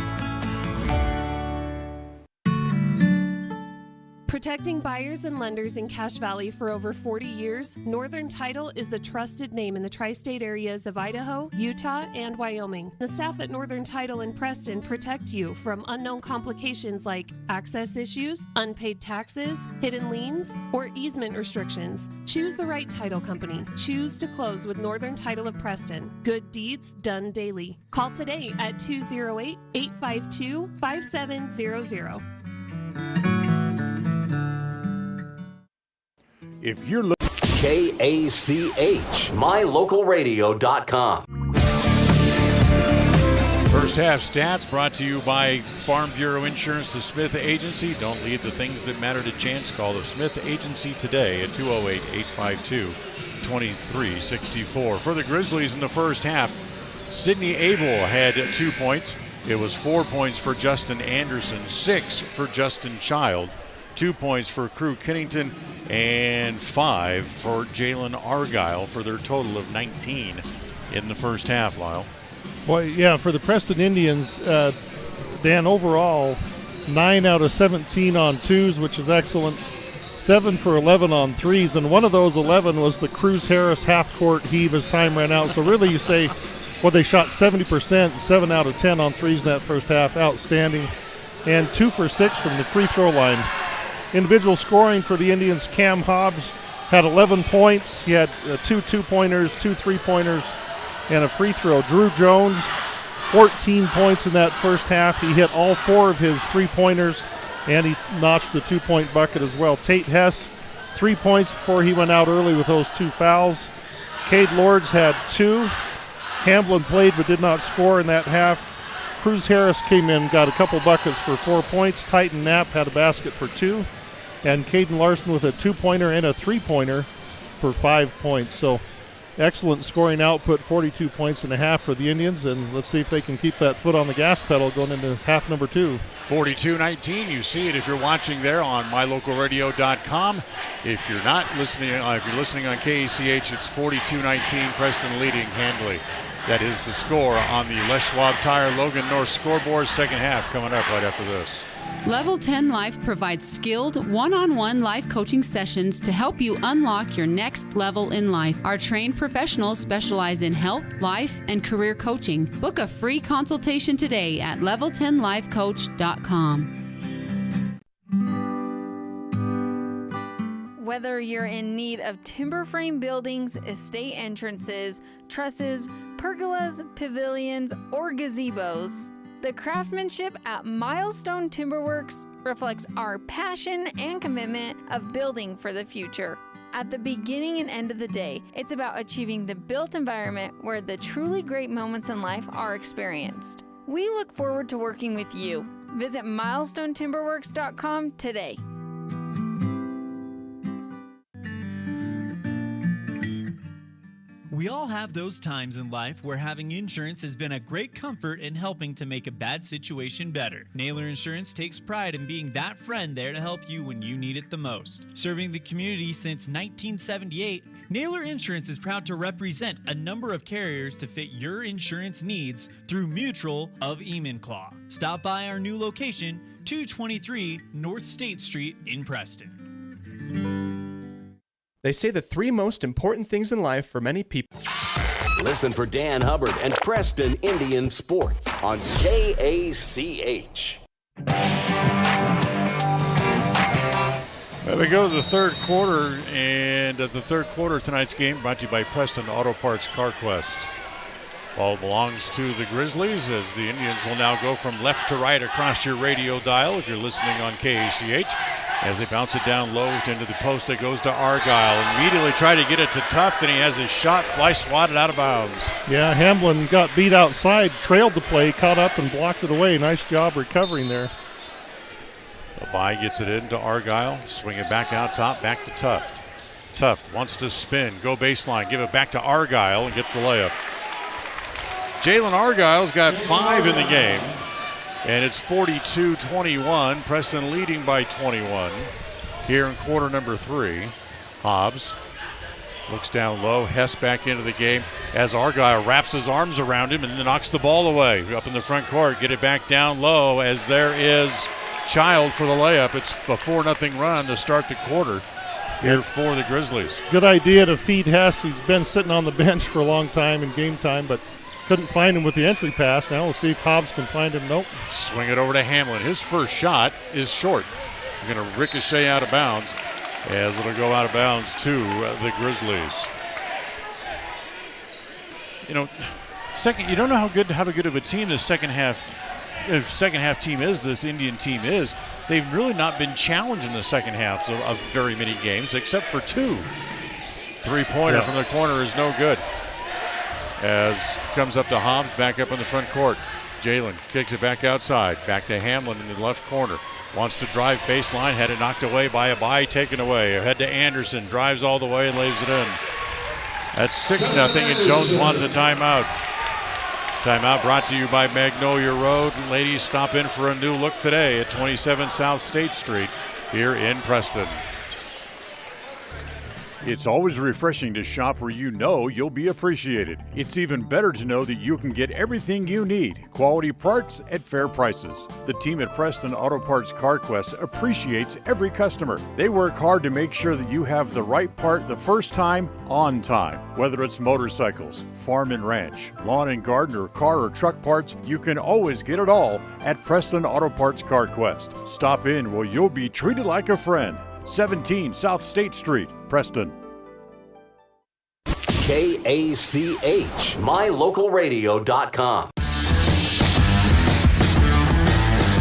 Speaker 8: Protecting buyers and lenders in Cache Valley for over 40 years, Northern Title is the trusted name in the tri-state areas of Idaho, Utah, and Wyoming. The staff at Northern Title in Preston protect you from unknown complications like access issues, unpaid taxes, hidden liens, or easement restrictions. Choose the right title company. Choose to close with Northern Title of Preston. Good deeds done daily. Call today at 208-852-5700.
Speaker 1: If you're looking
Speaker 20: KACH, mylocalradio.com.
Speaker 1: First half stats brought to you by Farm Bureau Insurance, the Smith Agency. Don't leave the things that matter to chance. Call the Smith Agency today at 208-852-2364. For the Grizzlies in the first half, Sidney Abel had 2 points. It was 4 points for Justin Anderson, 6 for Justin Child, 2 points for Crew Kennington, and 5 for Jalen Argyle for their total of 19 in the first half, Lyle.
Speaker 12: Well, yeah, for the Preston Indians, Dan, overall, 9 out of 17 on twos, which is excellent. 7 for 11 on threes, and one of those 11 was the Cruz Harris half-court heave as time ran out. So really you say, well, they shot 70%, 7 out of 10 on threes in that first half, outstanding. And 2 for 6 from the free throw line. Individual scoring for the Indians, Cam Hobbs had 11 points. He had 2 two-pointers, 2 three-pointers, and a free throw. Drew Jones, 14 points in that first half. He hit all 4 of his three-pointers, and he notched the 2-point bucket as well. Tate Hess, 3 points before he went out early with those 2 fouls. Cade Lords had 2. Hamblin played but did not score in that half. Cruz Harris came in, got a couple buckets for 4 points. Titan Knapp had a basket for 2. And Caden Larson with a 2-pointer and a 3-pointer for 5 points. So excellent scoring output, 42 points and a half for the Indians. And let's see if they can keep that foot on the gas pedal going into half number 2.
Speaker 1: 42-19. You see it if you're watching there on mylocalradio.com. If you're not listening, if you're listening on KACH, it's 42-19. Preston leading handily. That is the score on the Les Schwab Tire Logan North scoreboard. Second half coming up right after this.
Speaker 6: Level 10 Life provides skilled one-on-one life coaching sessions to help you unlock your next level in life. Our trained professionals specialize in health, life, and career coaching. Book a free consultation today at level10lifecoach.com.
Speaker 19: Whether you're in need of timber frame buildings, estate entrances, trusses, pergolas, pavilions, or gazebos, the craftsmanship at Milestone Timberworks reflects our passion and commitment of building for the future. At the beginning and end of the day, it's about achieving the built environment where the truly great moments in life are experienced. We look forward to working with you. Visit milestonetimberworks.com today.
Speaker 21: We all have those times in life where having insurance has been a great comfort in helping to make a bad situation better. Naylor Insurance takes pride in being that friend there to help you when you need it the most. Serving the community since 1978, Naylor Insurance is proud to represent a number of carriers to fit your insurance needs through Mutual of Enumclaw. Stop by our new location, 223 North State Street in Preston.
Speaker 7: They say the three most important things in life for many people.
Speaker 20: Listen for Dan Hubbard and Preston Indian Sports on KACH.
Speaker 1: Well, we go to the third quarter, and the third quarter of tonight's game brought to you by Preston Auto Parts CarQuest. Ball belongs to the Grizzlies as the Indians will now go from left to right across your radio dial if you're listening on KACH. As they bounce it down low into the post, it goes to Argyle. Immediately try to get it to Tuft, and he has his shot fly swatted out of bounds.
Speaker 12: Yeah, Hamblin got beat outside, trailed the play, caught up and blocked it away. Nice job recovering there.
Speaker 1: Abai gets it into Argyle, swing it back out top, back to Tuft. Tuft wants to spin, go baseline, give it back to Argyle and get the layup. Jalen Argyle's got 5 in the game. And it's 42-21. Preston leading by 21 here in quarter number 3. Hobbs looks down low. Hess back into the game as Argyle wraps his arms around him and then knocks the ball away. Up in the front court. Get it back down low as there is Child for the layup. It's a 4-0 run to start the quarter here for the Grizzlies.
Speaker 12: Good idea to feed Hess. He's been sitting on the bench for a long time in game time, but couldn't find him with the entry pass. Now we'll see if Hobbs can find him. Nope.
Speaker 1: Swing it over to Hamlin. His first shot is short. Going to ricochet out of bounds as it'll go out of bounds to the Grizzlies. You know, you don't know how good of a team this second half team is. This Indian team is. They've really not been challenged in the second half of very many games, except for 2. Three-pointer from the corner is no good. As comes up to Hobbs, back up in the front court. Jalen kicks it back outside. Back to Hamlin in the left corner. Wants to drive baseline. Had it knocked away by Abai, taken away. Ahead to Anderson. Drives all the way and lays it in. That's 6-0, and Jones wants a timeout. Timeout brought to you by Magnolia Road. Ladies, stop in for a new look today at 27 South State Street here in Preston.
Speaker 5: It's always refreshing to shop where you know you'll be appreciated. It's even better to know that you can get everything you need. Quality parts at fair prices. The team at Preston Auto Parts CarQuest appreciates every customer. They work hard to make sure that you have the right part the first time, on time. Whether it's motorcycles, farm and ranch, lawn and garden, or car or truck parts, you can always get it all at Preston Auto Parts CarQuest. Stop in where you'll be treated like a friend. 17 South State Street, Preston.
Speaker 20: KACH, mylocalradio.com.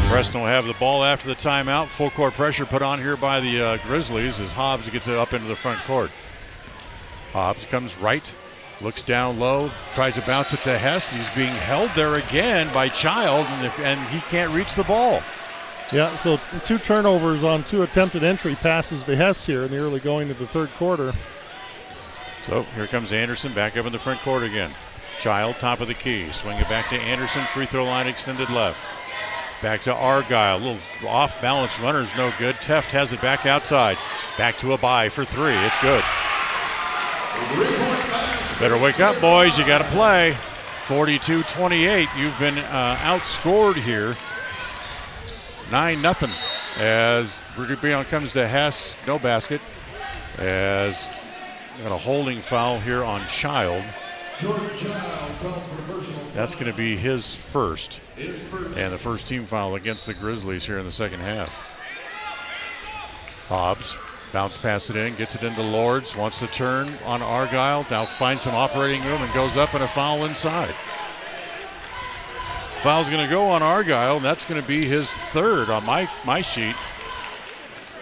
Speaker 1: Preston will have the ball after the timeout. Full court pressure put on here by the Grizzlies as Hobbs gets it up into the front court. Hobbs comes right, looks down low, tries to bounce it to Hess. He's being held there again by Child, and he can't reach the ball.
Speaker 12: Yeah, so 2 turnovers on 2 attempted entry passes to Hess here in the early going of the third quarter.
Speaker 1: So here comes Anderson back up in the front court again. Child, top of the key. Swing it back to Anderson. Free throw line extended left. Back to Argyle. A little off-balance runner is no good. Teft has it back outside. Back to Abai for 3. It's good. Better wake up, boys. You got to play. 42-28. You've been outscored here 9-0 as rebound comes to Hess. No basket. As got a holding foul here on Child. That's going to be his first. And the first team foul against the Grizzlies here in the second half. Hobbs, bounce pass it in, gets it into Lords, wants to turn on Argyle, now finds some operating room and goes up and a foul inside. Foul's going to go on Argyle, and that's going to be his third on my sheet.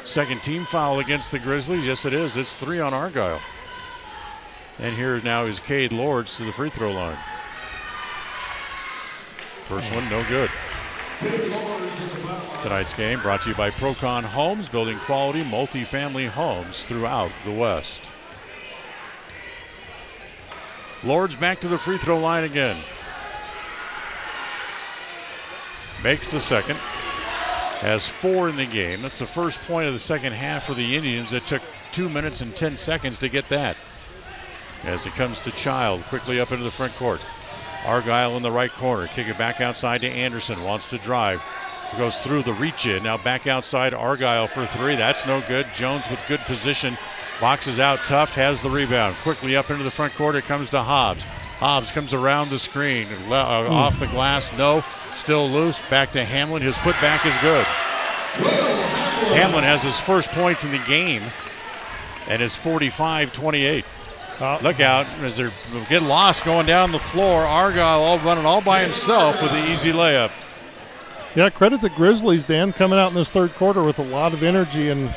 Speaker 1: Second team foul against the Grizzlies. Yes, it is. It's 3 on Argyle. And here now is Cade Lords to the free throw line. First one, no good. Tonight's game brought to you by Procon Homes, building quality multifamily homes throughout the West. Lords back to the free throw line again. Makes the second. Has 4 in the game. That's the first point of the second half for the Indians. It took 2 minutes and 10 seconds to get that. As it comes to Child, quickly up into the front court. Argyle in the right corner. Kick it back outside to Anderson. Wants to drive. Goes through the reach in. Now back outside Argyle for 3. That's no good. Jones with good position. Boxes out. Tuft has the rebound. Quickly up into the front court. It comes to Hobbs. Hobbs comes around the screen. Off the glass. No. Still loose. Back to Hamlin. His putback is good. Hamlin has his first points in the game. And it's 45-28. Look out as they get lost going down the floor. Argyle running all by himself with the easy layup.
Speaker 12: Yeah, credit the Grizzlies, Dan, coming out in this third quarter with a lot of energy and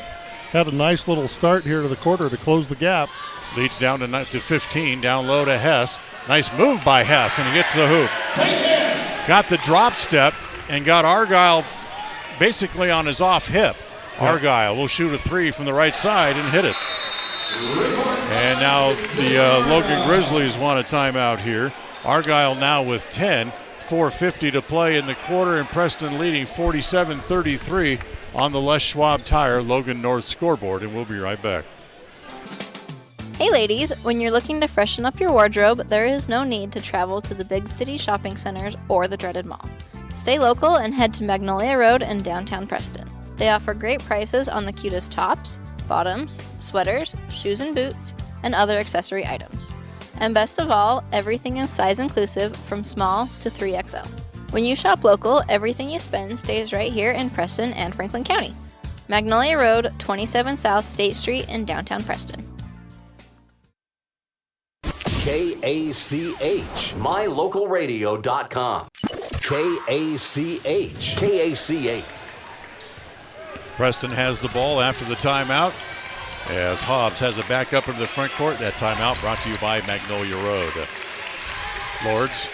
Speaker 12: had a nice little start here to the quarter to close the gap.
Speaker 1: Leads down to 15, down low to Hess. Nice move by Hess, and he gets the hoop. Got the drop step and got Argyle basically on his off hip. Argyle will shoot a 3 from the right side and hit it. And now the Logan Grizzlies want a timeout here. Argyle now with 10. 4:50 to play in the quarter, and Preston leading 47-33 on the Les Schwab Tire Logan North scoreboard, and we'll be right back.
Speaker 10: Hey ladies, when you're looking to freshen up your wardrobe, there is no need to travel to the big city shopping centers or the dreaded mall. Stay local and head to Magnolia Road in downtown Preston. They offer great prices on the cutest tops, bottoms, sweaters, shoes and boots, and other accessory items. And best of all, everything is size inclusive from small to 3XL. When you shop local, everything you spend stays right here in Preston and Franklin County. Magnolia Road, 27 South State Street in downtown Preston.
Speaker 20: KACH, mylocalradio.com. KACH.
Speaker 1: Preston has the ball after the timeout as Hobbs has it back up into the front court. That timeout brought to you by Magnolia Road. Lords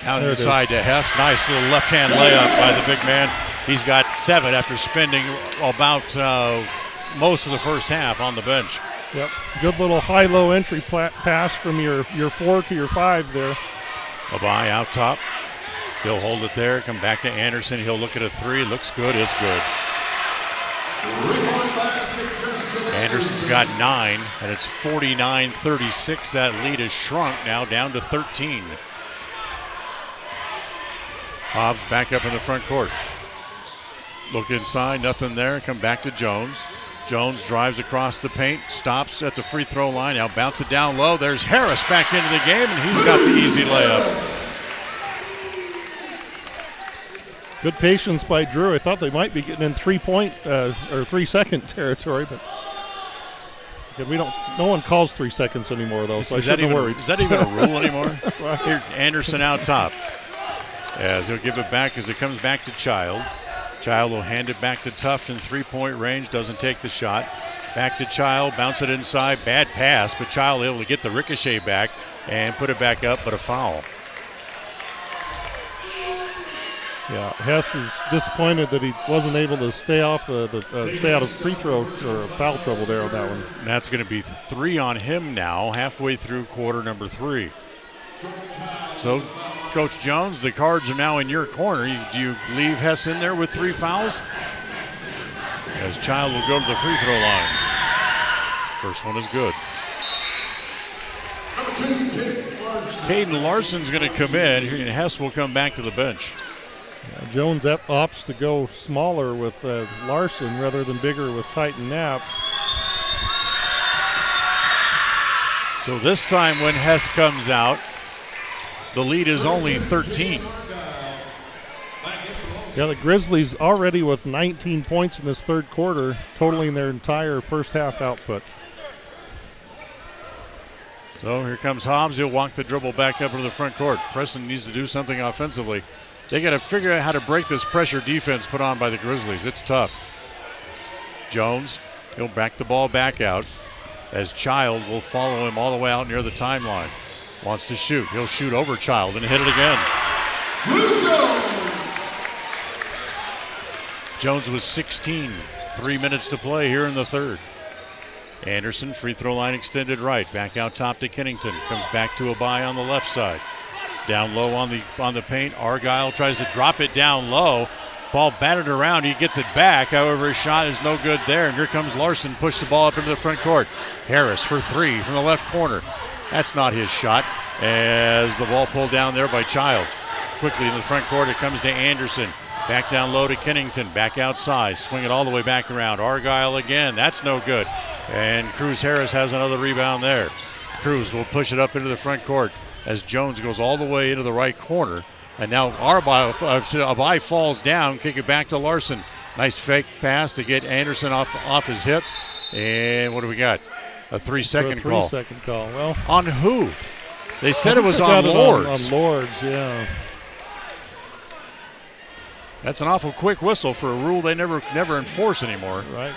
Speaker 1: down inside to Hess. Nice little left-hand layup by the big man. He's got 7 after spending about most of the first half on the bench.
Speaker 12: Yep, good little high-low entry pass from your 4 to your 5 there.
Speaker 1: Abai out top. He'll hold it there. Come back to Anderson. He'll look at a 3. Looks good. It's good. Anderson's got 9, and it's 49-36. That lead has shrunk now down to 13. Hobbs back up in the front court. Look inside, nothing there. Come back to Jones. Jones drives across the paint, stops at the free throw line. Now bounce it down low. There's Harris back into the game, and he's got the easy layup.
Speaker 12: Good patience by Drew. I thought they might be getting in 3-point or 3-second territory, but no one calls 3 seconds anymore, though. So
Speaker 1: is that even a rule anymore? Here, Anderson out top. As he'll give it back as it comes back to Child. Child will hand it back to Tuft in 3-point range. Doesn't take the shot. Back to Child. Bounce it inside. Bad pass, but Child able to get the ricochet back and put it back up, but a foul.
Speaker 12: Yeah, Hess is disappointed that he wasn't able to stay off stay out of free throw or foul trouble there on that one.
Speaker 1: That's going to be 3 on him now, halfway through quarter number 3. So, Coach Jones, the cards are now in your corner. Do you leave Hess in there with 3 fouls? As Child will go to the free throw line. First one is good. Caden Larson's going to come in, and Hess will come back to the bench.
Speaker 12: Jones opts to go smaller with Larson rather than bigger with Titan Knapp.
Speaker 1: So this time when Hess comes out, the lead is only 13.
Speaker 12: Yeah, the Grizzlies already with 19 points in this third quarter, totaling their entire first half output.
Speaker 1: So here comes Hobbs. He'll walk the dribble back up into the front court. Preston needs to do something offensively. They got to figure out how to break this pressure defense put on by the Grizzlies. It's tough. Jones, he'll back the ball back out as Child will follow him all the way out near the timeline. Wants to shoot. He'll shoot over Child and hit it again. Jones was 16. 3 minutes to play here in the third. Anderson, free throw line extended right. Back out top to Kennington. Comes back to Abai on the left side. Down low on the paint. Argyle tries to drop it down low. Ball batted around. He gets it back. However, his shot is no good there. And here comes Larson. Push the ball up into the front court. Harris for three from the left corner. That's not his shot. As the ball pulled down there by Child. Quickly in the front court, it comes to Anderson. Back down low to Kennington. Back outside. Swing it all the way back around. Argyle again. That's no good. And Cruz Harris has another rebound there. Cruz will push it up into the front court as Jones goes all the way into the right corner. And now Abai falls down. Kick it back to Larson. Nice fake pass to get Anderson off his hip. And what do we got? A 3-second call.
Speaker 12: 3-second call. Well,
Speaker 1: on who? They said it was on Lords.
Speaker 12: On Lords, yeah.
Speaker 1: That's an awful quick whistle for a rule they never enforce anymore.
Speaker 12: Right.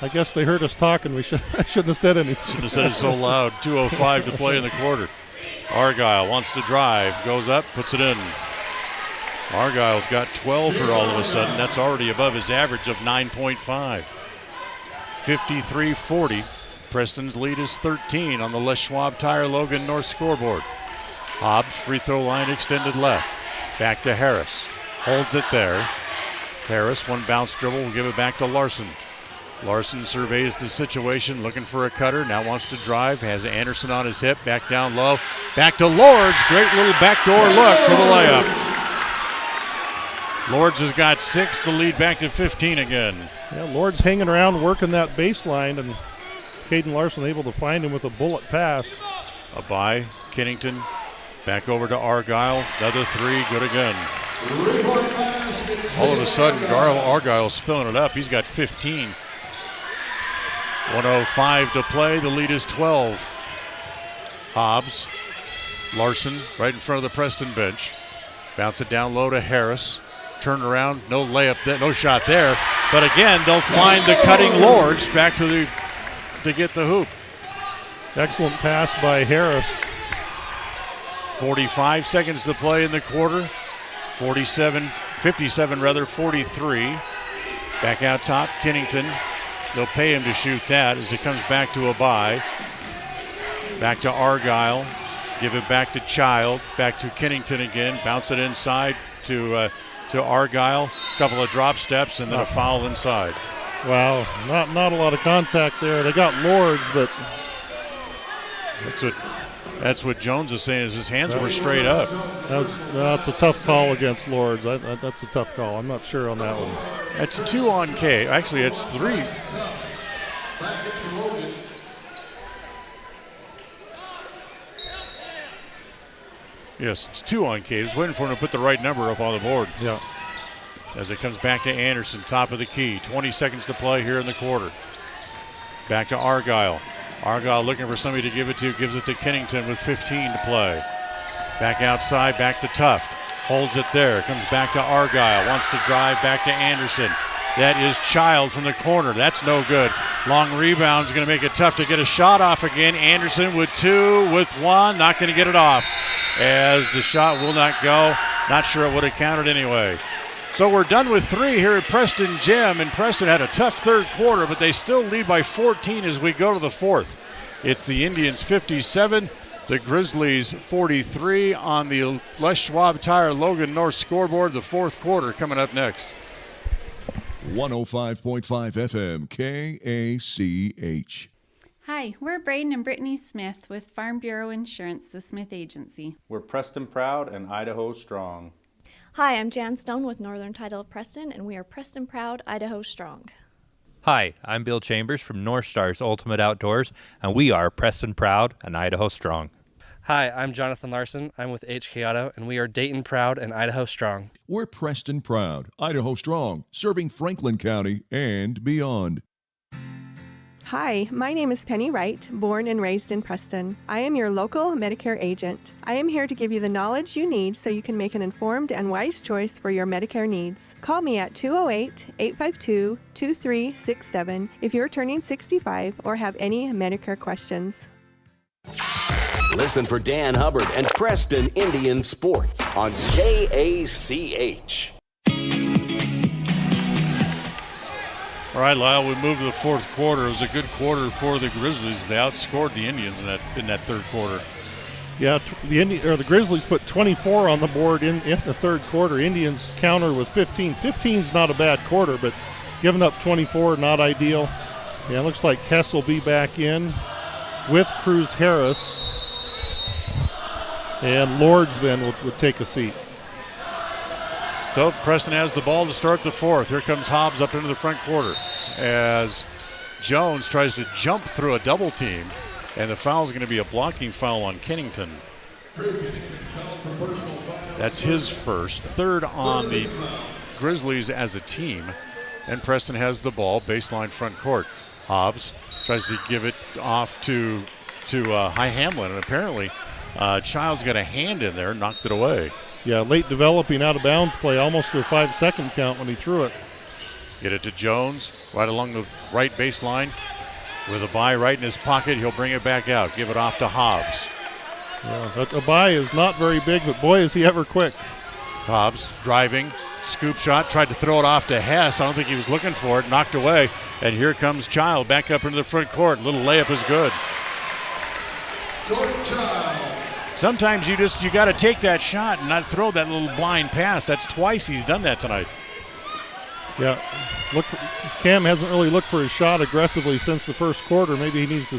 Speaker 12: I guess they heard us talking. I shouldn't have said anything.
Speaker 1: Shouldn't have said it so loud. 2:05 to play in the quarter. Argyle wants to drive. Goes up, puts it in. Argyle's got 12 for all of a sudden. That's already above his average of 9.5. 53-40. Preston's lead is 13 on the Les Schwab Tire Logan North scoreboard. Hobbs, free throw line extended left. Back to Harris. Holds it there. Harris, one bounce dribble, will give it back to Larson. Larson surveys the situation, looking for a cutter. Now wants to drive. Has Anderson on his hip. Back down low. Back to Lords. Great little backdoor look for the layup. Lords has got 6. The lead back to 15 again.
Speaker 12: Yeah, Lords hanging around, working that baseline, and Caden Larson able to find him with a bullet pass.
Speaker 1: Abai, Kennington, back over to Argyle. Another three, good again. All of a sudden, Argyle's filling it up. He's got 15. 1:05 to play. The lead is 12. Hobbs, Larson right in front of the Preston bench. Bounce it down low to Harris. Turn around, no layup, no shot there. But again, they'll find the cutting Lords back to get the hoop.
Speaker 12: Excellent pass by Harris.
Speaker 1: 45 seconds to play in the quarter. 57, 43. Back out top, Kennington. They'll pay him to shoot that as it comes back to Abai. Back to Argyle. Give it back to Child. Back to Kennington again. Bounce it inside to Argyle. Couple of drop steps and then a foul inside.
Speaker 12: Wow, not a lot of contact there. They got Lords, but
Speaker 1: that's what Jones is saying. Is his hands were straight up.
Speaker 12: That's a tough call against Lords. That's a tough call. I'm not sure on that one.
Speaker 1: That's 2 on K. Actually, it's 3. Yes, it's 2 on K. He's waiting for him to put the right number up on the board.
Speaker 12: Yeah.
Speaker 1: As it comes back to Anderson, top of the key. 20 seconds to play here in the quarter. Back to Argyle. Argyle looking for somebody to give it to. Gives it to Kennington with 15 to play. Back outside, back to Tuft. Holds it there. Comes back to Argyle. Wants to drive back to Anderson. That is Child from the corner. That's no good. Long rebound is going to make it tough to get a shot off again. Anderson with 2, with 1. Not going to get it off as the shot will not go. Not sure it would have counted anyway. So we're done with 3 here at Preston Gym, and Preston had a tough third quarter, but they still lead by 14 as we go to the fourth. It's the Indians 57, the Grizzlies 43 on the Les Schwab Tire Logan North scoreboard. The fourth quarter coming up next.
Speaker 11: 105.5 FM KACH.
Speaker 3: Hi, we're Braden and Brittany Smith with Farm Bureau Insurance, the Smith Agency.
Speaker 4: We're Preston proud and Idaho strong.
Speaker 16: Hi, I'm Jan Stone with Northern Title of Preston, and we are Preston proud, Idaho strong.
Speaker 17: Hi, I'm Bill Chambers from North Stars Ultimate Outdoors, and we are Preston proud and Idaho strong.
Speaker 2: Hi, I'm Jonathan Larson. I'm with HK Auto, and we are Dayton proud and Idaho strong.
Speaker 11: We're Preston proud, Idaho strong, serving Franklin County and beyond.
Speaker 22: Hi, my name is Penny Wright, born and raised in Preston. I am your local Medicare agent. I am here to give you the knowledge you need so you can make an informed and wise choice for your Medicare needs. Call me at 208-852-2367 if you're turning 65 or have any Medicare questions.
Speaker 20: Listen for Dan Hubbard and Preston Indian Sports on KACH.
Speaker 1: All right, Lyle, we move to the fourth quarter. It was a good quarter for the Grizzlies. They outscored the Indians in that third quarter.
Speaker 12: Yeah, the Grizzlies put 24 on the board in the third quarter. Indians counter with 15. 15's not a bad quarter, but giving up 24, not ideal. Yeah, it looks like Hess will be back in with Cruz Harris. And Lords then would take a seat.
Speaker 1: So Preston has the ball to start the fourth. Here comes Hobbs up into the front quarter as Jones tries to jump through a double team, and the foul is going to be a blocking foul on Kennington. That's his first. Third on the Grizzlies as a team, and Preston has the ball, baseline front court. Hobbs tries to give it off to High Hamlin, and apparently Child's got a hand in there, knocked it away.
Speaker 12: Yeah, late developing out of bounds play, almost to a 5-second count when he threw it.
Speaker 1: Get it to Jones, right along the right baseline. With a bye right in his pocket, he'll bring it back out. Give it off to Hobbs.
Speaker 12: Yeah, Abai is not very big, but boy, is he ever quick.
Speaker 1: Hobbs driving, scoop shot, tried to throw it off to Hess. I don't think he was looking for it, knocked away. And here comes Child back up into the front court. Little layup is good. Sometimes you got to take that shot and not throw that little blind pass. That's twice he's done that tonight.
Speaker 12: Yeah, Cam hasn't really looked for his shot aggressively since the first quarter. Maybe he needs to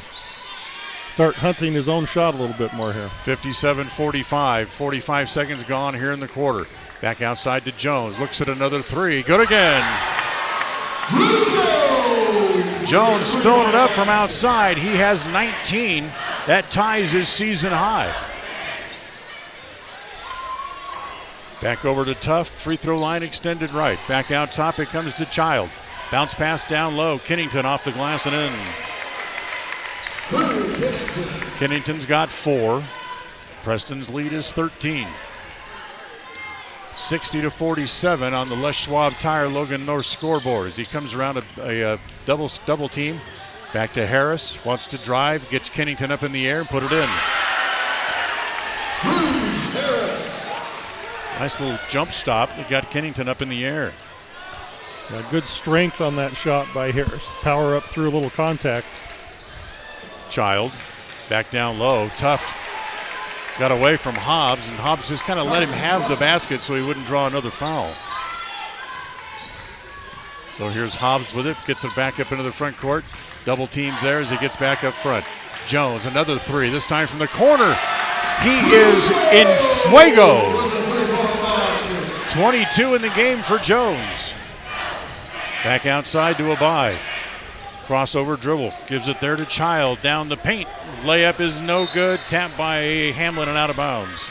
Speaker 12: start hunting his own shot a little bit more here.
Speaker 1: 57-45, 45 seconds gone here in the quarter. Back outside to Jones, looks at another three, good again. Jones filling it up from outside. He has 19. That ties his season high. Back over to Tuft, free throw line extended right. Back out top, it comes to Child. Bounce pass down low, Kennington off the glass and in. Kennington's got 4. Preston's lead is 13. 60-47 on the Les Schwab Tire Logan North scoreboard as he comes around a double team. Back to Harris, wants to drive, gets Kennington up in the air and put it in. Nice little jump stop that got Kennington up in the air.
Speaker 12: Yeah, good strength on that shot by Harris. Power up through a little contact.
Speaker 1: Child back down low. Tuft got away from Hobbs, and Hobbs just kind of let him have the basket so he wouldn't draw another foul. So here's Hobbs with it, gets it back up into the front court. Double teams there as he gets back up front. Jones, another three, this time from the corner. He is in fuego. 22 in the game for Jones. Back outside to Abai. Crossover dribble, gives it there to Child, down the paint. Layup is no good, tapped by Hamlin and out of bounds.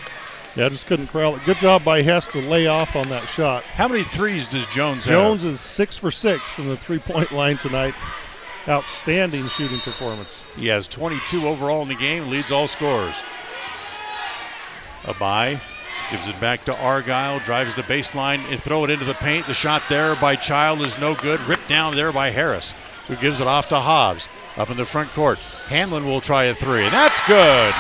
Speaker 12: Yeah, just couldn't corral it. Good job by Hess to lay off on that shot.
Speaker 1: How many threes does Jones have?
Speaker 12: Jones is 6 for 6 from the three-point line tonight. Outstanding shooting performance.
Speaker 1: He has 22 overall in the game, leads all scorers. Abai gives it back to Argyle, drives the baseline and throw it into the paint. The shot there by Child is no good. Ripped down there by Harris, who gives it off to Hobbs. Up in the front court, Hamlin will try a three, and that's good.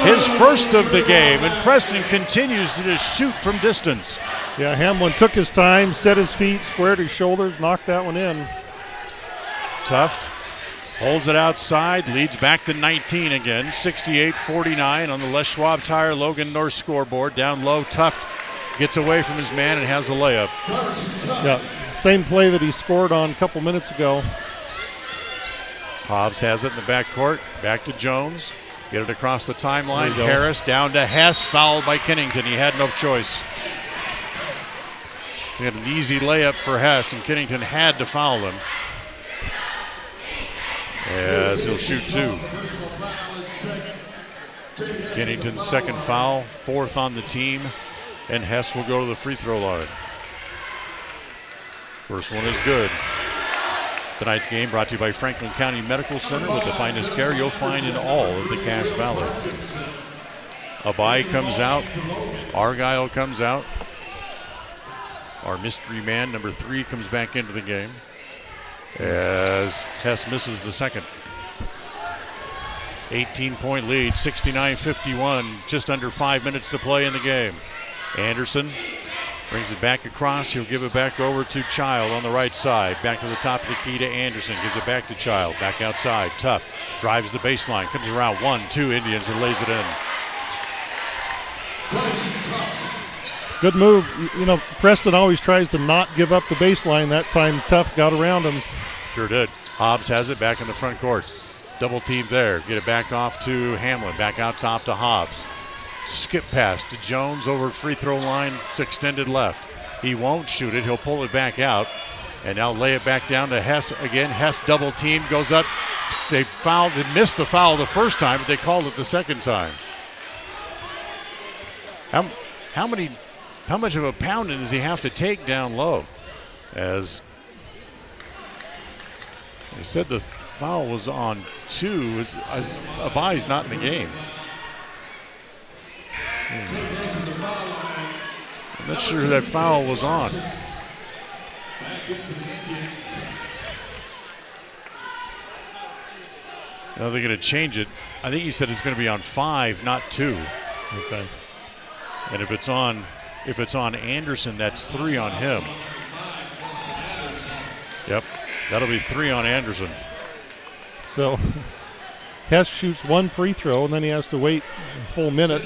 Speaker 1: His first of the game, and Preston continues to just shoot from distance.
Speaker 12: Yeah, Hamlin took his time, set his feet, squared his shoulders, knocked that one in.
Speaker 1: Tuft holds it outside, leads back to 19 again. 68-49 on the Les Schwab Tire Logan North scoreboard. Down low, Tuft gets away from his man and has a layup.
Speaker 12: Yeah, same play that he scored on a couple minutes ago.
Speaker 1: Hobbs has it in the backcourt. Back to Jones. Get it across the timeline. Harris down to Hess, fouled by Kennington. He had no choice. He had an easy layup for Hess, and Kennington had to foul him. As he'll shoot 2. Kennington's second foul, 4th on the team, and Hess will go to the free throw line. First one is good. Tonight's game brought to you by Franklin County Medical Center, with the finest care you'll find in all of the Cache Valley. Abai comes out. Argyle comes out. Our mystery man, number 3, comes back into the game as Hess misses the second. 18-point lead, 69-51, just under 5 minutes to play in the game. Anderson brings it back across. He'll give it back over to Child on the right side. Back to the top of the key to Anderson. Gives it back to Child. Back outside. Tough. Drives the baseline. Comes around 1-2 Indians and lays it in.
Speaker 12: Good move. You know, Preston always tries to not give up the baseline. That time Tough got around him.
Speaker 1: Sure did. Hobbs has it back in the front court. Double team there. Get it back off to Hamlin. Back out top to Hobbs. Skip pass to Jones over free throw line. It's extended left. He won't shoot it. He'll pull it back out. And now lay it back down to Hess again. Hess double team goes up. They missed the foul the first time, but they called it the second time. How much of a pounding does he have to take down low? As they said, the foul was on 2 as Abai's not in the game. I'm not sure who that foul was on. Now they're going to change it. I think he said it's going to be on 5, not 2.
Speaker 12: Okay.
Speaker 1: And if it's on Anderson, that's 3 on him. Yep, that'll be 3 on Anderson.
Speaker 12: So Hess shoots 1 free throw, and then he has to wait a full minute,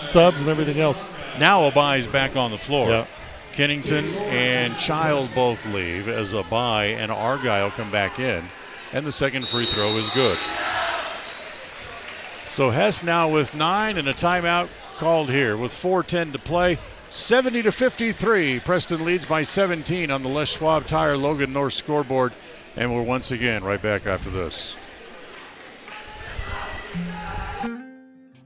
Speaker 12: subs and everything else.
Speaker 1: Now Abai's back on the floor.
Speaker 12: Yeah.
Speaker 1: Kennington and Child both leave as Abai and Argyle come back in, and the second free throw is good. So Hess now with 9 and a timeout called here with 4:10 to play. 70-53. Preston leads by 17 on the Les Schwab Tire Logan North scoreboard, and we're once again right back after this.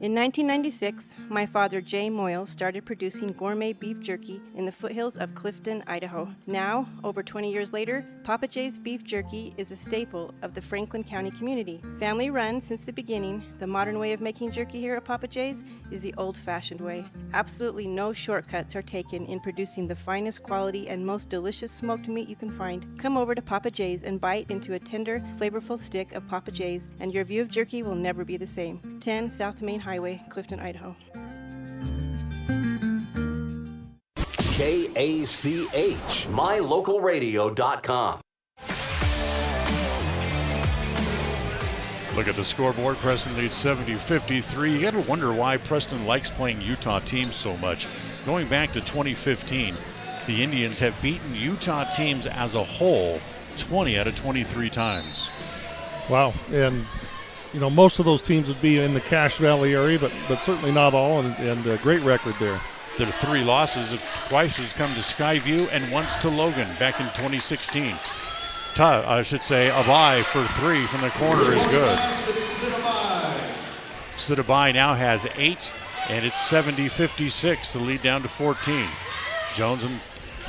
Speaker 13: In 1996, my father, Jay Moyle, started producing gourmet beef jerky in the foothills of Clifton, Idaho. Now, over 20 years later, Papa Jay's beef jerky is a staple of the Franklin County community. Family run since the beginning, the modern way of making jerky here at Papa Jay's is the old-fashioned way. Absolutely no shortcuts are taken in producing the finest quality and most delicious smoked meat you can find. Come over to Papa Jay's and bite into a tender, flavorful stick of Papa Jay's, and your view of jerky will never be the same. 10 South Main Highway, Clifton, Idaho.
Speaker 20: KACH, mylocalradio.com.
Speaker 1: Look at the scoreboard. Preston leads 70-53. You got to wonder why Preston likes playing Utah teams so much. Going back to 2015, the Indians have beaten Utah teams as a whole 20 out of 23 times.
Speaker 12: Wow. And you know, most of those teams would be in the Cache Valley area, but certainly not all, and a great record there.
Speaker 1: Their 3 losses, twice has come to Skyview and once to Logan back in 2016. Abai for 3 from the corner is good. Sidabai now has 8, and it's 70-56. The lead down to 14. Jones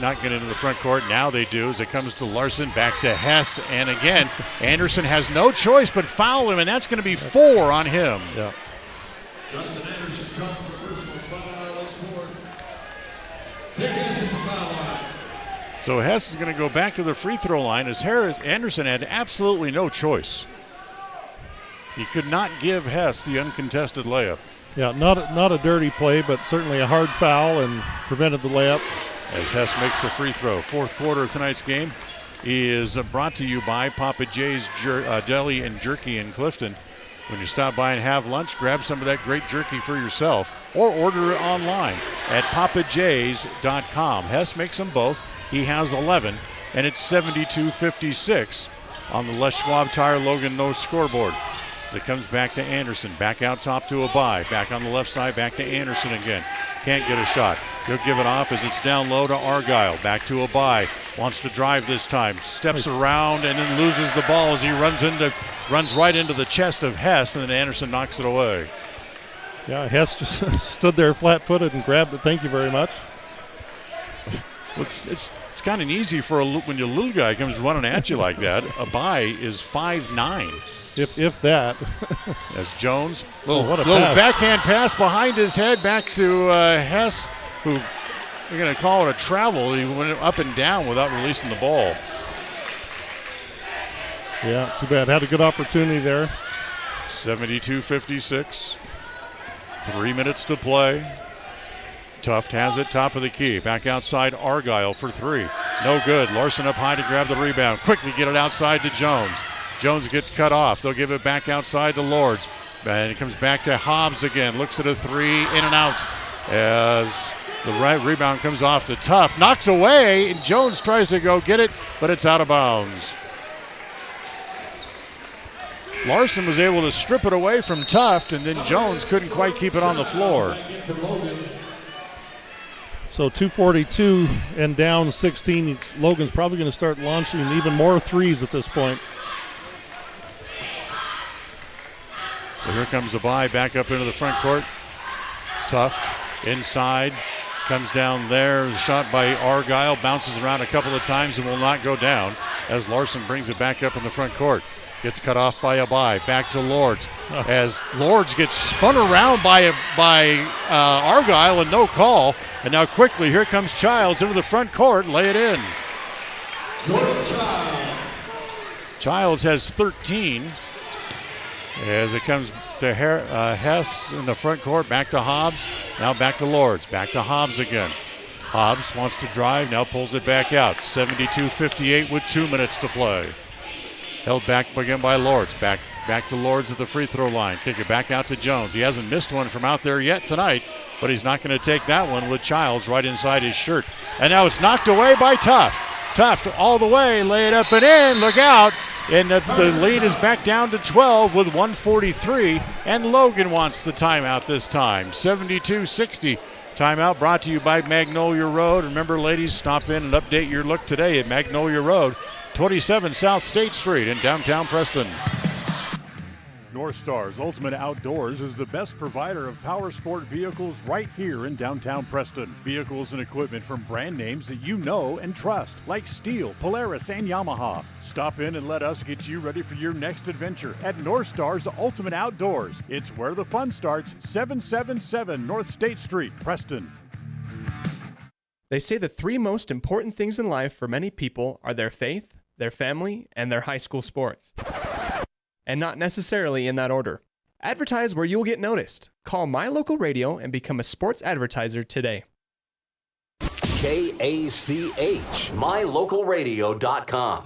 Speaker 1: not getting into the front court. Now they do as it comes to Larson, back to Hess, and again, Anderson has no choice but foul him, and that's going to be 4 on him.
Speaker 12: Yeah.
Speaker 14: Justin Anderson comes for personal foul. Let's score. Take Anderson for foul line.
Speaker 1: So Hess is going to go back to the free throw line as Anderson had absolutely no choice. He could not give Hess the uncontested layup.
Speaker 12: Yeah, not a dirty play, but certainly a hard foul and prevented the layup.
Speaker 1: As Hess makes the free throw. Fourth quarter of tonight's game is brought to you by Papa Jay's Deli and Jerky in Clifton. When you stop by and have lunch, grab some of that great jerky for yourself or order it online at papajays.com. Hess makes them both. He has 11, and it's 72-56 on the Les Schwab Tire Logan North scoreboard. As it comes back to Anderson. Back out top to Abai. Back on the left side, back to Anderson again. Can't get a shot. He'll give it off as it's down low to Argyle. Back to Abai. Wants to drive this time. Steps around and then loses the ball as he runs right into the chest of Hess, and then Anderson knocks it away.
Speaker 12: Yeah, Hess just stood there flat-footed and grabbed it. Thank you very much.
Speaker 1: It's kind of easy for when your little guy comes running at you like that. Abai is 5'9".
Speaker 12: If that.
Speaker 1: As Jones,
Speaker 12: what a
Speaker 1: little
Speaker 12: pass.
Speaker 1: backhand pass behind his head back to Hess, who you're going to call it a travel. He went up and down without releasing the ball.
Speaker 12: Yeah, too bad. Had a good opportunity there.
Speaker 1: 72-56. 3 minutes to play. Tuft has it, top of the key. Back outside, Argyle for three. No good. Larson up high to grab the rebound. Quickly get it outside to Jones. Jones gets cut off. They'll give it back outside to Lords. And it comes back to Hobbs again. Looks at a three, in and out. As the right rebound comes off to Tuft. Knocks away, and Jones tries to go get it, but it's out of bounds. Larson was able to strip it away from Tuft, and then Jones couldn't quite keep it on the floor.
Speaker 12: So 2:42 and down 16. Logan's probably going to start launching even more threes at this point.
Speaker 1: So here comes Abai back up into the front court. Tuft inside, comes down there. The shot by Argyle bounces around a couple of times and will not go down as Larson brings it back up in the front court. Gets cut off by Abai. Back to Lords. As Lords gets spun around by Argyle and no call. And now quickly, here comes Childs into the front court. Lay it in. Childs has 13. As it comes to Hess in the front court. Back to Hobbs. Now back to Lords. Back to Hobbs again. Hobbs wants to drive. Now pulls it back out. 72-58 with 2 minutes to play. Held back again by Lords. Back to Lords at the free throw line. Kick it back out to Jones. He hasn't missed one from out there yet tonight, but he's not going to take that one with Childs right inside his shirt. And now it's knocked away by Tuft. Tuft all the way, lay it up and in. Look out. And the lead is back down to 12 with 1:43. And Logan wants the timeout this time. 72-60. Timeout brought to you by Magnolia Road. Remember, ladies, stop in and update your look today at Magnolia Road, 27 South State Street in downtown Preston.
Speaker 5: North Stars Ultimate Outdoors is the best provider of power sport vehicles right here in downtown Preston. Vehicles and equipment from brand names that you know and trust, like Steel, Polaris, and Yamaha. Stop in and let us get you ready for your next adventure at North Stars Ultimate Outdoors. It's where the fun starts, 777 North State Street, Preston.
Speaker 7: They say the three most important things in life for many people are their faith, their family, and their high school sports. And not necessarily in that order. Advertise where you'll get noticed. Call My Local Radio and become a sports advertiser today.
Speaker 20: KACH, mylocalradio.com.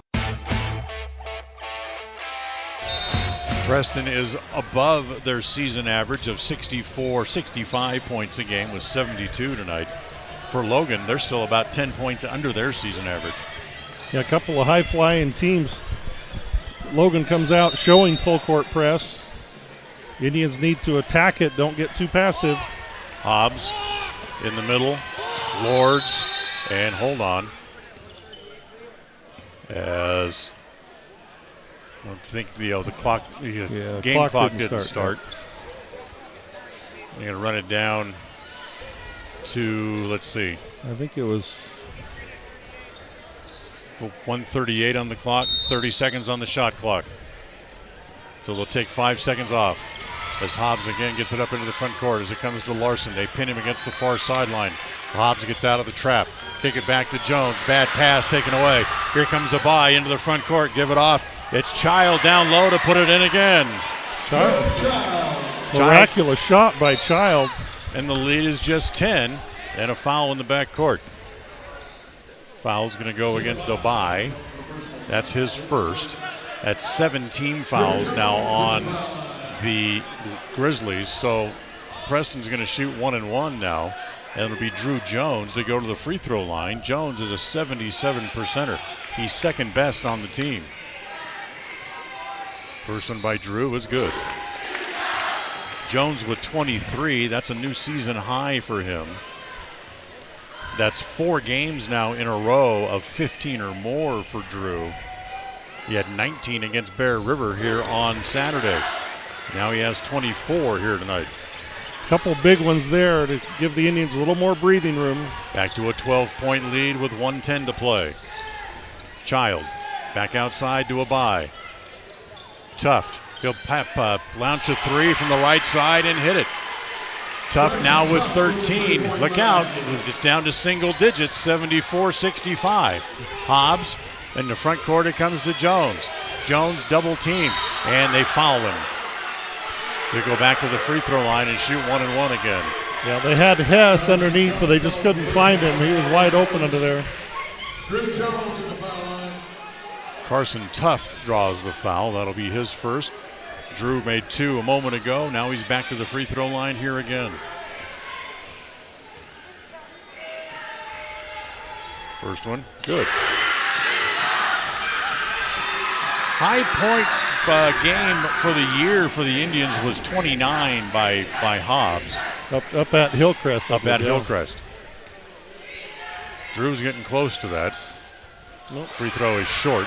Speaker 1: Preston is above their season average of 65 points a game with 72 tonight. For Logan, they're still about 10 points under their season average.
Speaker 12: Yeah, a couple of high-flying teams. Logan comes out showing full court press. Indians need to attack it. Don't get too passive.
Speaker 1: Hobbs in the middle. Lords. And hold on. As I don't think the clock, game clock didn't start. They're going to run it down to, let's see.
Speaker 12: I think it was
Speaker 1: 1:38 on the clock, 30 seconds on the shot clock. So they'll take 5 seconds off as Hobbs again gets it up into the front court as it comes to Larson. They pin him against the far sideline. Hobbs gets out of the trap. Kick it back to Jones. Bad pass taken away. Here comes Abai into the front court. Give it off. It's Child down low to put it in again.
Speaker 12: Miraculous shot by Child.
Speaker 1: And the lead is just 10 and a foul in the back court. Foul's going to go against Abai. That's his first. That's 17 fouls now on the Grizzlies. So Preston's going to shoot 1-1 now. And it'll be Drew Jones to go to the free throw line. Jones is a 77%er. He's second best on the team. First one by Drew was good. Jones with 23. That's a new season high for him. That's 4 games now in a row of 15 or more for Drew. He had 19 against Bear River here on Saturday. Now he has 24 here tonight.
Speaker 12: Couple big ones there to give the Indians a little more breathing room.
Speaker 1: Back to a 12-point lead with 1:10 to play. Child back outside to Abai. Tuft. He'll launch a 3 from the right side and hit it. Tuft now with 13. Look out. It's down to single digits, 74-65. Hobbs in the front court. It comes to Jones. Jones double team, and they foul him. They go back to the free throw line and shoot 1-1 again.
Speaker 12: Yeah, they had Hess underneath, but they just couldn't find him. He was wide open under there.
Speaker 14: Drew Jones in the foul line.
Speaker 1: Carson Tuft draws the foul. That'll be his first. Drew made 2 a moment ago. Now he's back to the free throw line here again. First one, good. High point game for the year for the Indians was 29 by Hobbs.
Speaker 12: Up at Hillcrest.
Speaker 1: Up at Hillcrest. Drew's getting close to that. Nope. Free throw is short,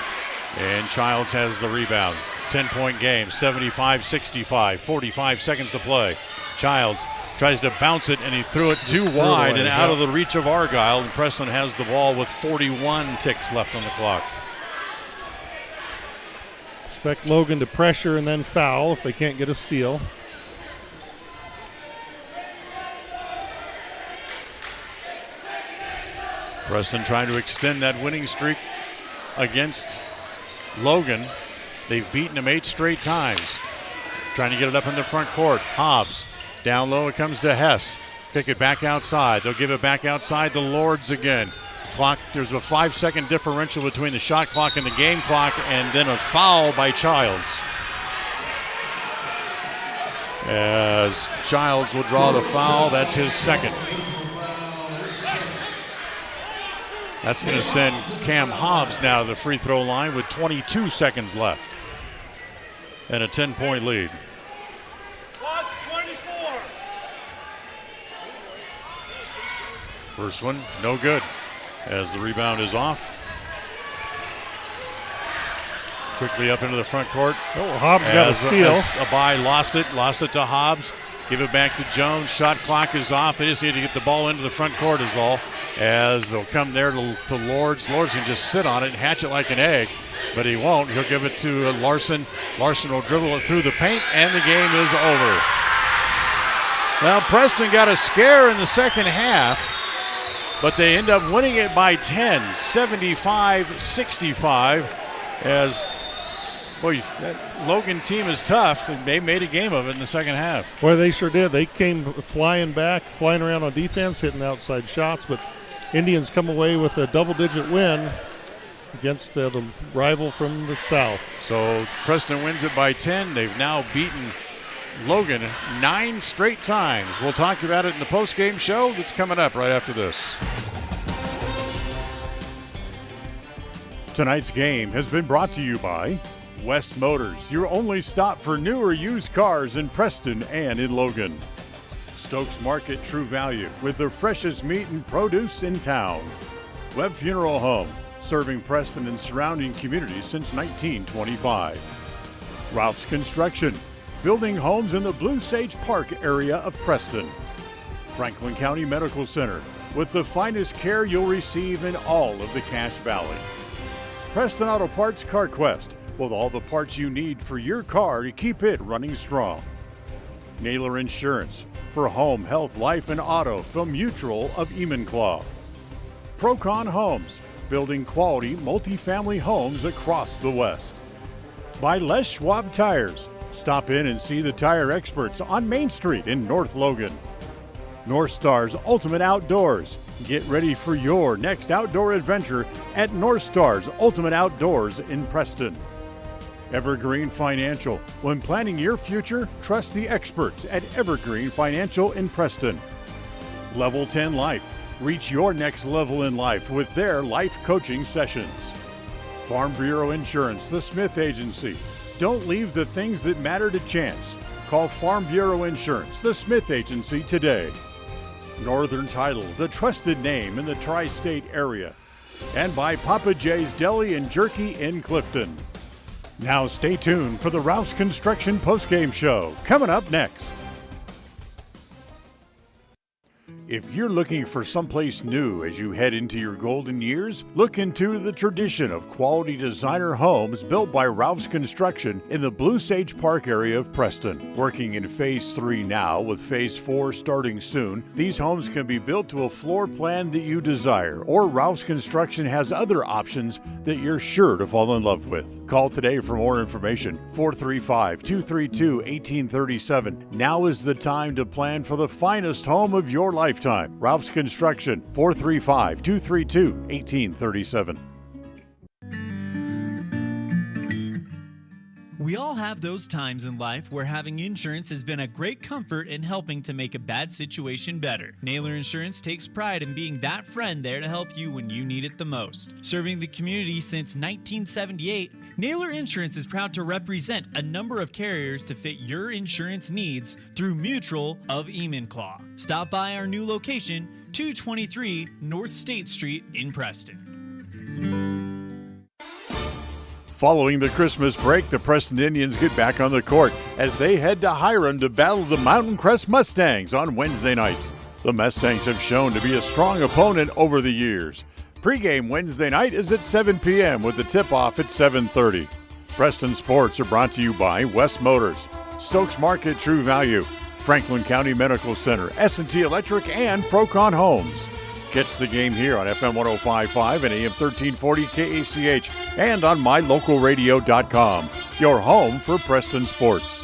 Speaker 1: and Childs has the rebound. 10-point game, 75-65, 45 seconds to play. Childs tries to bounce it, and he threw it too wide and out of the reach of Argyle, and Preston has the ball with 41 ticks left on the clock.
Speaker 12: Expect Logan to pressure and then foul if they can't get a steal.
Speaker 1: Preston trying to extend that winning streak against Logan. They've beaten him 8 straight times. Trying to get it up in the front court. Hobbs down low. It comes to Hess. Take it back outside. They'll give it back outside to Lords again. Clock. There's a 5-second differential between the shot clock and the game clock, and then a foul by Childs. As Childs will draw the foul, that's his second. That's going to send Cam Hobbs now to the free throw line with 22 seconds left and a 10-point lead. First one, no good, as the rebound is off. Quickly up into the front court.
Speaker 12: Oh, Hobbs got a steal.
Speaker 1: Abai lost it to Hobbs. Give it back to Jones. Shot clock is off. They just need to get the ball into the front court is all. As they'll come there to Lords. Lords can just sit on it and hatch it like an egg, but he won't. He'll give it to Larson. Larson will dribble it through the paint, and the game is over. Well, Preston got a scare in the second half, but they end up winning it by 10, 75-65, as boy, that Logan team is tough, and they made a game of it in the second half.
Speaker 12: Boy, they sure did. They came flying back, flying around on defense, hitting outside shots, but Indians come away with a double-digit win against the rival from the south.
Speaker 1: So Preston wins it by 10. They've now beaten Logan 9 straight times. We'll talk about it in the postgame show that's coming up right after this.
Speaker 5: Tonight's game has been brought to you by West Motors, your only stop for new or used cars in Preston and in Logan. Stokes Market True Value with the freshest meat and produce in town. Webb Funeral Home, serving Preston and surrounding communities since 1925. Ralph's Construction, building homes in the Blue Sage Park area of Preston. Franklin County Medical Center, with the finest care you'll receive in all of the Cache Valley. Preston Auto Parts CarQuest, with all the parts you need for your car to keep it running strong. Naylor Insurance, for home, health, life, and auto from Mutual of Enumclaw. Procon Homes, building quality multifamily homes across the West. By Les Schwab Tires, stop in and see the tire experts on Main Street in North Logan. North Stars Ultimate Outdoors, get ready for your next outdoor adventure at North Stars Ultimate Outdoors in Preston. Evergreen Financial. When planning your future, trust the experts at Evergreen Financial in Preston. Level 10 Life. Reach your next level in life with their life coaching sessions. Farm Bureau Insurance, the Smith Agency. Don't leave the things that matter to chance. Call Farm Bureau Insurance, the Smith Agency, today. Northern Title, the trusted name in the tri-state area. And by Papa J's Deli and Jerky in Clifton. Now stay tuned for the Rouse Construction Postgame Show, coming up next. If you're looking for someplace new as you head into your golden years, look into the tradition of quality designer homes built by Rouse Construction in the Blue Sage Park area of Preston. Working in Phase 3 now, with Phase 4 starting soon, these homes can be built to a floor plan that you desire, or Rouse Construction has other options that you're sure to fall in love with. Call today for more information, 435-232-1837. Now is the time to plan for the finest home of your lifetime. Ralph's Construction, 435-232-1837.
Speaker 21: We all have those times in life where having insurance has been a great comfort in helping to make a bad situation better. Naylor Insurance takes pride in being that friend there to help you when you need it the most. Serving the community since 1978, Naylor Insurance is proud to represent a number of carriers to fit your insurance needs through Mutual of Enumclaw. Stop by our new location, 223 North State Street in Preston.
Speaker 5: Following the Christmas break, the Preston Indians get back on the court as they head to Hiram to battle the Mountain Crest Mustangs on Wednesday night. The Mustangs have shown to be a strong opponent over the years. Pregame Wednesday night is at 7 p.m. with the tip-off at 7:30. Preston Sports are brought to you by West Motors, Stokes Market True Value, Franklin County Medical Center, S&T Electric, and Procon Homes. Catch the game here on FM 105.5 and AM 1340 KACH and on mylocalradio.com, your home for Preston sports.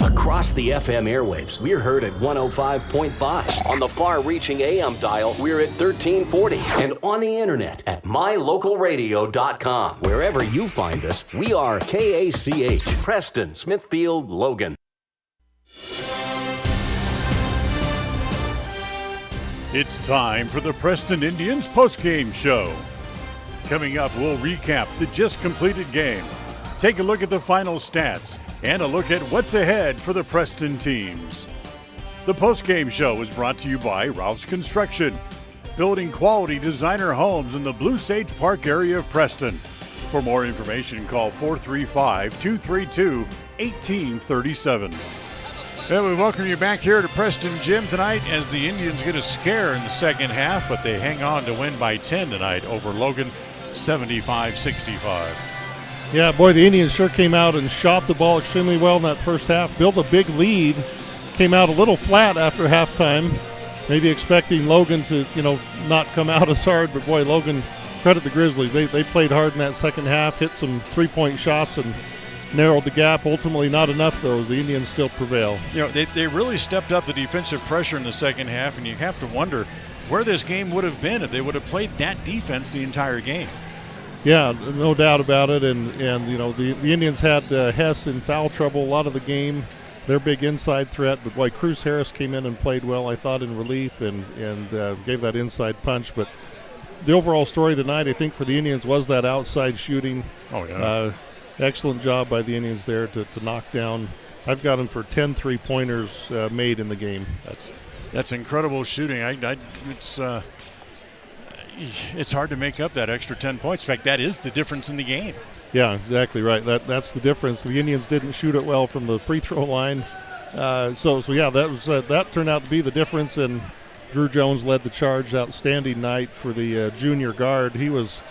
Speaker 20: Across the FM airwaves, we're heard at 105.5. On the far-reaching AM dial, we're at 1340. And on the internet at mylocalradio.com. Wherever you find us, we are KACH, Preston, Smithfield, Logan.
Speaker 5: It's time for the Preston Indians postgame show. Coming up, we'll recap the just completed game, take a look at the final stats, and a look at what's ahead for the Preston teams. The postgame show is brought to you by Ralph's Construction, building quality designer homes in the Blue Sage Park area of Preston. For more information, call 435-232-1837.
Speaker 1: Well, we welcome you back here to Preston Gym tonight as the Indians get a scare in the second half, but they hang on to win by 10 tonight over Logan, 75-65.
Speaker 12: Yeah, boy, the Indians sure came out and shot the ball extremely well in that first half, built a big lead, came out a little flat after halftime, maybe expecting Logan to, not come out as hard, but boy, Logan, credit the Grizzlies. They played hard in that second half, hit some three-point shots and narrowed the gap. Ultimately, not enough, though, as the Indians still prevail.
Speaker 1: They really stepped up the defensive pressure in the second half, and you have to wonder where this game would have been if they would have played that defense the entire game.
Speaker 12: Yeah, no doubt about it. And the Indians had Hess in foul trouble a lot of the game. Their big inside threat, but boy, Cruz Harris came in and played well, I thought, in relief and gave that inside punch. But the overall story tonight, I think, for the Indians was that outside shooting.
Speaker 1: Oh, yeah.
Speaker 12: Excellent job by the Indians there to knock down. I've got them for 10 3-pointers made in the game.
Speaker 1: That's incredible shooting. It's hard to make up that extra 10 points. In fact, that is the difference in the game.
Speaker 12: Yeah, exactly right. That's the difference. The Indians didn't shoot it well from the free throw line. So yeah, that turned out to be the difference. And Drew Jones led the charge. Outstanding night for the junior guard. He was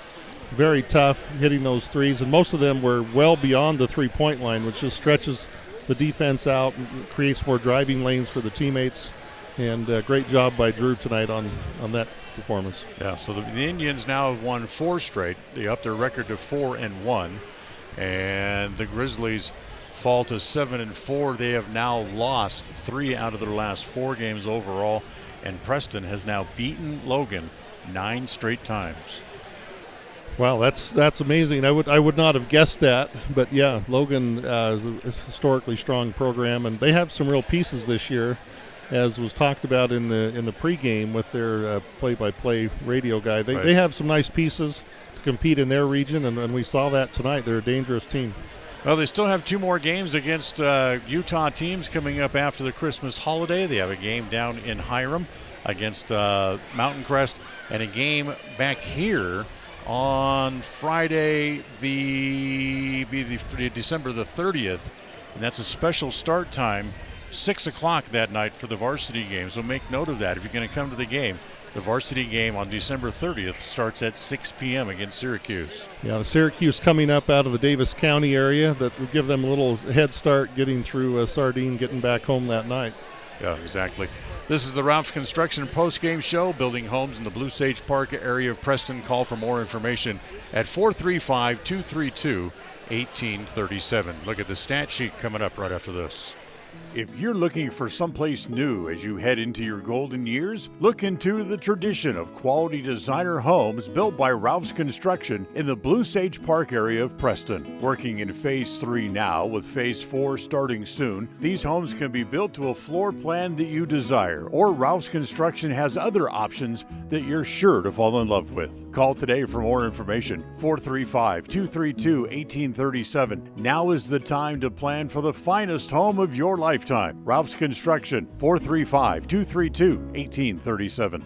Speaker 12: very tough hitting those threes, and most of them were well beyond the three-point line, which just stretches the defense out and creates more driving lanes for the teammates. And great job by Drew tonight on that performance.
Speaker 1: Yeah, so the Indians now have won 4 straight. They upped their record to 4-1, and the Grizzlies fall to 7-4. They have now lost 3 out of their last 4 games overall, and Preston has now beaten Logan 9 straight times.
Speaker 12: Wow, that's amazing. I would not have guessed that, but yeah, Logan is a historically strong program, and they have some real pieces this year, as was talked about in the pregame with their play-by-play radio guy. They have some nice pieces. compete in their region, and we saw that tonight. They're a dangerous team.
Speaker 1: Well, they still have 2 more games against Utah teams coming up after the Christmas holiday. They have a game down in Hiram against Mountain Crest, and a game back here on Friday, December the 30th, and that's a special start time, 6 o'clock that night for the varsity game. So make note of that if you're going to come to the game. The varsity game on December 30th starts at 6 p.m. against Syracuse.
Speaker 12: Yeah, the Syracuse coming up out of the Davis County area. That will give them a little head start getting through Sardine, getting back home that night.
Speaker 1: Yeah, exactly. This is the Ralph's Construction Postgame Show, building homes in the Blue Sage Park area of Preston. Call for more information at 435-232-1837. Look at the stat sheet coming up right after this.
Speaker 5: If you're looking for someplace new as you head into your golden years, look into the tradition of quality designer homes built by Ralph's Construction in the Blue Sage Park area of Preston. Working in Phase 3 now, with Phase 4 starting soon, these homes can be built to a floor plan that you desire, or Ralph's Construction has other options that you're sure to fall in love with. Call today for more information, 435-232-1837. Now is the time to plan for the finest home of your lifetime. Ralph's Construction, 435-232-1837.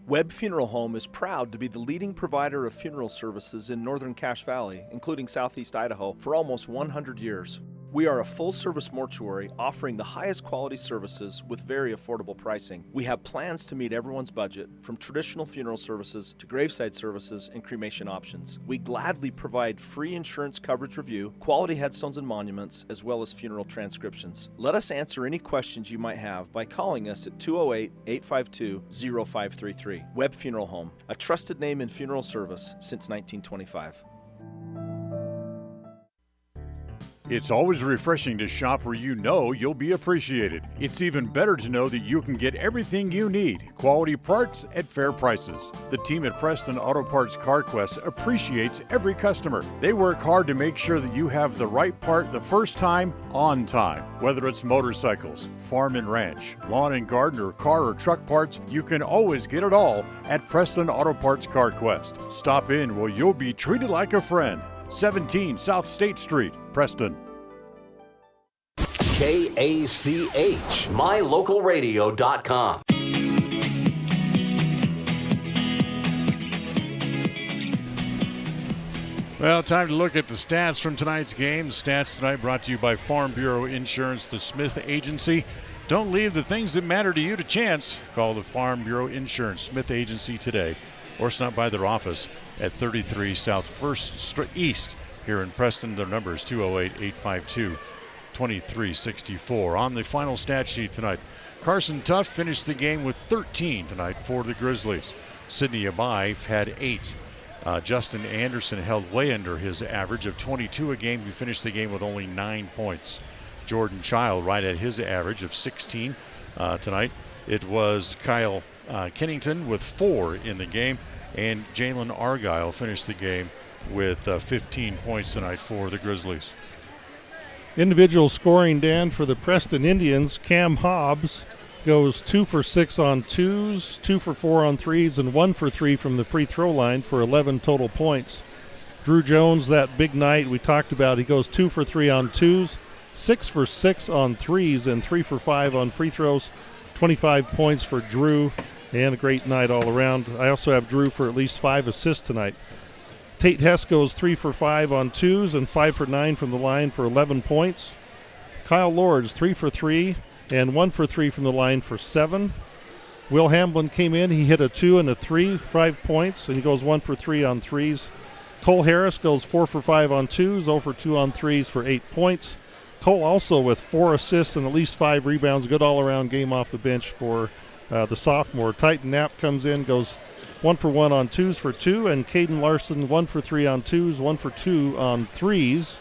Speaker 4: Webb Funeral Home is proud to be the leading provider of funeral services in northern Cache Valley, including southeast Idaho, for almost 100 years. We are a full-service mortuary offering the highest quality services with very affordable pricing. We have plans to meet everyone's budget, from traditional funeral services to graveside services and cremation options. We gladly provide free insurance coverage review, quality headstones and monuments, as well as funeral transcriptions. Let us answer any questions you might have by calling us at 208-852-0533. Webb Funeral Home, a trusted name in funeral service since 1925.
Speaker 5: It's always refreshing to shop where you know you'll be appreciated. It's even better to know that you can get everything you need, quality parts at fair prices. The team at Preston Auto Parts CarQuest appreciates every customer. They work hard to make sure that you have the right part the first time, on time. Whether it's motorcycles, farm and ranch, lawn and garden, or car or truck parts, you can always get it all at Preston Auto Parts CarQuest. Stop in where you'll be treated like a friend. 17 South State Street, Preston.
Speaker 20: KACH, mylocalradio.com.
Speaker 1: Well, time to look at the stats from tonight's game. The stats tonight brought to you by Farm Bureau Insurance, the Smith Agency. Don't leave the things that matter to you to chance. Call the Farm Bureau Insurance Smith Agency today, or stop by their office at 33 South 1st East here in Preston. Their number is 208-852-2364. On the final stat sheet tonight, Carson Tuff finished the game with 13 tonight for the Grizzlies. Sidney Abai had 8. Justin Anderson held way under his average of 22 a game. He finished the game with only 9 points. Jordan Child right at his average of 16 tonight. It was Kyle Kennington with 4 in the game, and Jalen Argyle finished the game with 15 points tonight for the Grizzlies.
Speaker 12: Individual scoring, Dan, for the Preston Indians. Cam Hobbs goes 2 for 6 on twos, 2 for 4 on threes, and 1 for 3 from the free throw line for 11 total points. Drew Jones, that big night we talked about, he goes 2 for 3 on twos, 6 for 6 on threes, and 3 for 5 on free throws. 25 points for Drew, and a great night all around. I also have Drew for at least 5 assists tonight. Tate Hess goes 3 for 5 on twos and 5 for 9 from the line for 11 points. Kyle Lords 3 for 3 and 1 for 3 from the line for 7. Will Hamblin came in. He hit a 2 and a 3, 5 points, and he goes 1 for 3 on threes. Cole Harris goes 4 for 5 on twos, 0 for 2 on threes for 8 points. Cole also with 4 assists and at least 5 rebounds. Good all-around game off the bench for the sophomore. Titan Knapp comes in, goes 1 for 1 on twos for 2, and Caden Larson 1 for 3 on twos, 1 for 2 on threes,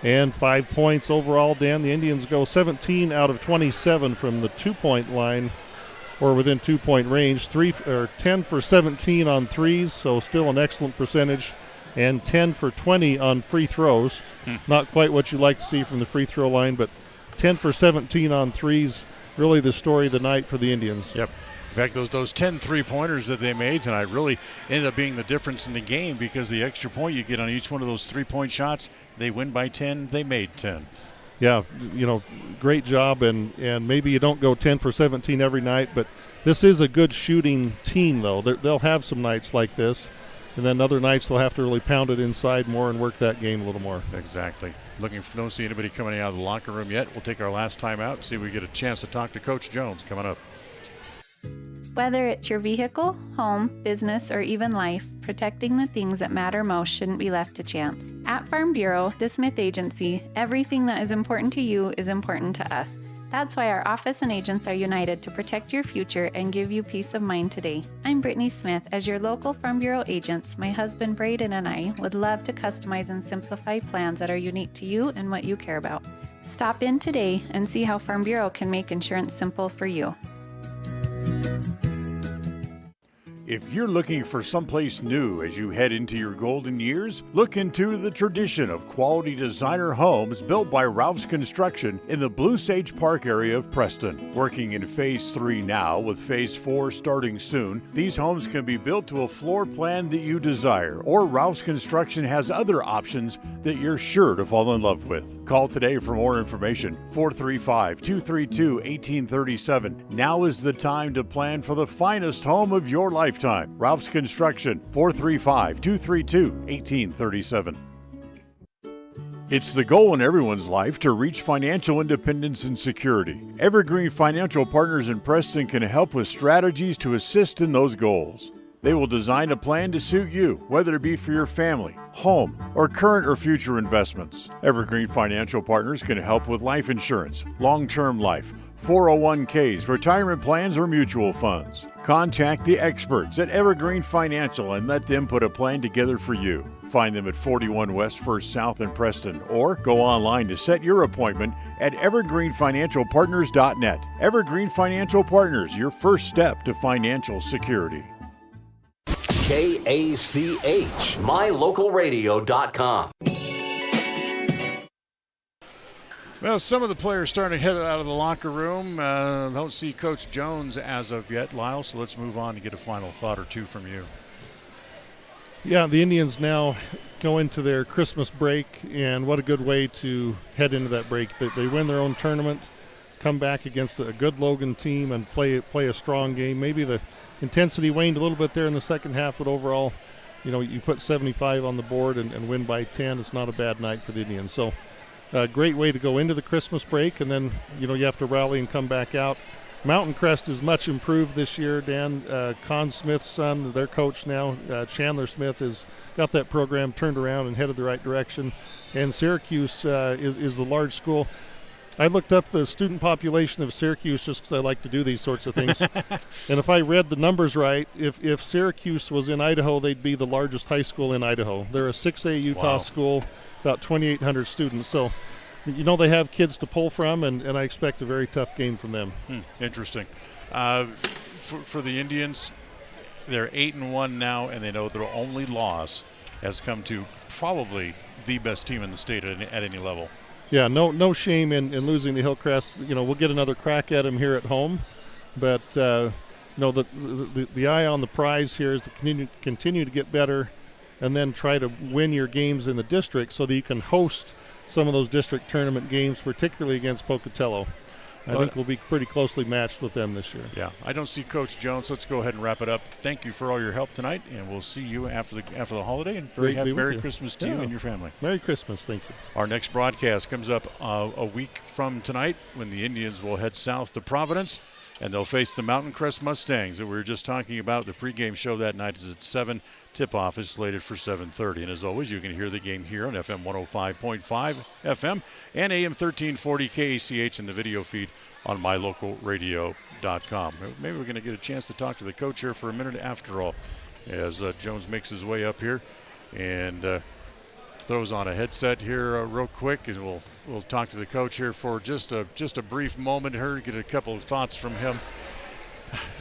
Speaker 12: and 5 points overall. Dan, the Indians go 17 out of 27 from the 2-point line, or within 2-point range. 10 for 17 on threes, so still an excellent percentage, and 10 for 20 on free throws. Not quite what you like to see from the free throw line, but 10 for 17 on threes. Really the story of the night for the Indians.
Speaker 1: Yep. In fact, those 10 3-pointers that they made tonight really ended up being the difference in the game, because the extra point you get on each one of those 3-point shots, they win by 10, they made 10.
Speaker 12: Yeah, great job, and maybe you don't go 10 for 17 every night, but this is a good shooting team, though. They'll have some nights like this, and then other nights they'll have to really pound it inside more and work that game a little more.
Speaker 1: Exactly. Don't see anybody coming out of the locker room yet. We'll take our last time out and see if we get a chance to talk to Coach Jones coming up.
Speaker 3: Whether it's your vehicle, home, business, or even life, protecting the things that matter most shouldn't be left to chance. At Farm Bureau, the Smith Agency, everything that is important to you is important to us. That's why our office and agents are united to protect your future and give you peace of mind today. I'm Brittany Smith. As your local Farm Bureau agents, my husband Braden and I would love to customize and simplify plans that are unique to you and what you care about. Stop in today and see how Farm Bureau can make insurance simple for you.
Speaker 5: If you're looking for someplace new as you head into your golden years, look into the tradition of quality designer homes built by Ralph's Construction in the Blue Sage Park area of Preston. Working in Phase 3 now, with Phase 4 starting soon, these homes can be built to a floor plan that you desire, or Ralph's Construction has other options that you're sure to fall in love with. Call today for more information, 435-232-1837. Now is the time to plan for the finest home of your lifetime. Ralph's Construction, 435-232-1837. It's the goal in everyone's life to reach financial independence and security. Evergreen Financial Partners in Preston can help with strategies to assist in those goals. They will design a plan to suit you, whether it be for your family, home, or current or future investments. Evergreen Financial Partners can help with life insurance, long-term life, 401ks, retirement plans, or mutual funds. Contact the experts at Evergreen Financial and let them put a plan together for you. Find them at 41 West 1st South in Preston, or go online to set your appointment at evergreenfinancialpartners.net. Evergreen Financial Partners, your first step to financial security.
Speaker 20: KACH, mylocalradio.com.
Speaker 1: Well, some of the players starting to head out of the locker room. Don't see Coach Jones as of yet, Lyle, so let's move on and get a final thought or two from you.
Speaker 12: Yeah, the Indians now go into their Christmas break, and what a good way to head into that break. They win their own tournament, come back against a good Logan team and play a strong game. Maybe the intensity waned a little bit there in the second half, but overall, you put 75 on the board and win by 10. It's not a bad night for the Indians. So a great way to go into the Christmas break, and then, you have to rally and come back out. Mountain Crest is much improved this year, Dan. Con Smith's son, their coach now, Chandler Smith, has got that program turned around and headed the right direction. And Syracuse is the large school. I looked up the student population of Syracuse just because I like to do these sorts of things. And if I read the numbers right, if Syracuse was in Idaho, they'd be the largest high school in Idaho. They're a 6A Utah school, about 2,800 students. So, they have kids to pull from, and I expect a very tough game from them.
Speaker 1: Interesting. For the Indians, they're 8-1 now, and they know their only loss has come to probably the best team in the state at any level.
Speaker 12: Yeah, no shame in losing to Hillcrest. We'll get another crack at them here at home, but the eye on the prize here is to continue to get better, and then try to win your games in the district so that you can host some of those district tournament games, particularly against Pocatello. I think we'll be pretty closely matched with them this year.
Speaker 1: Yeah, I don't see Coach Jones. Let's go ahead and wrap it up. Thank you for all your help tonight, and we'll see you after the holiday. And Merry Christmas to you and your family.
Speaker 12: Merry Christmas, thank you.
Speaker 1: Our next broadcast comes up a week from tonight, when the Indians will head south to Providence, and they'll face the Mountain Crest Mustangs that we were just talking about. The pregame show that night is at 7. Tip-off is slated for 7:30. And as always, you can hear the game here on FM 105.5 FM and AM 1340 KACH in the video feed on mylocalradio.com. Maybe we're going to get a chance to talk to the coach here for a minute after all, as Jones makes his way up here and throws on a headset here real quick, and we'll talk to the coach here for just a brief moment here, get a couple of thoughts from him.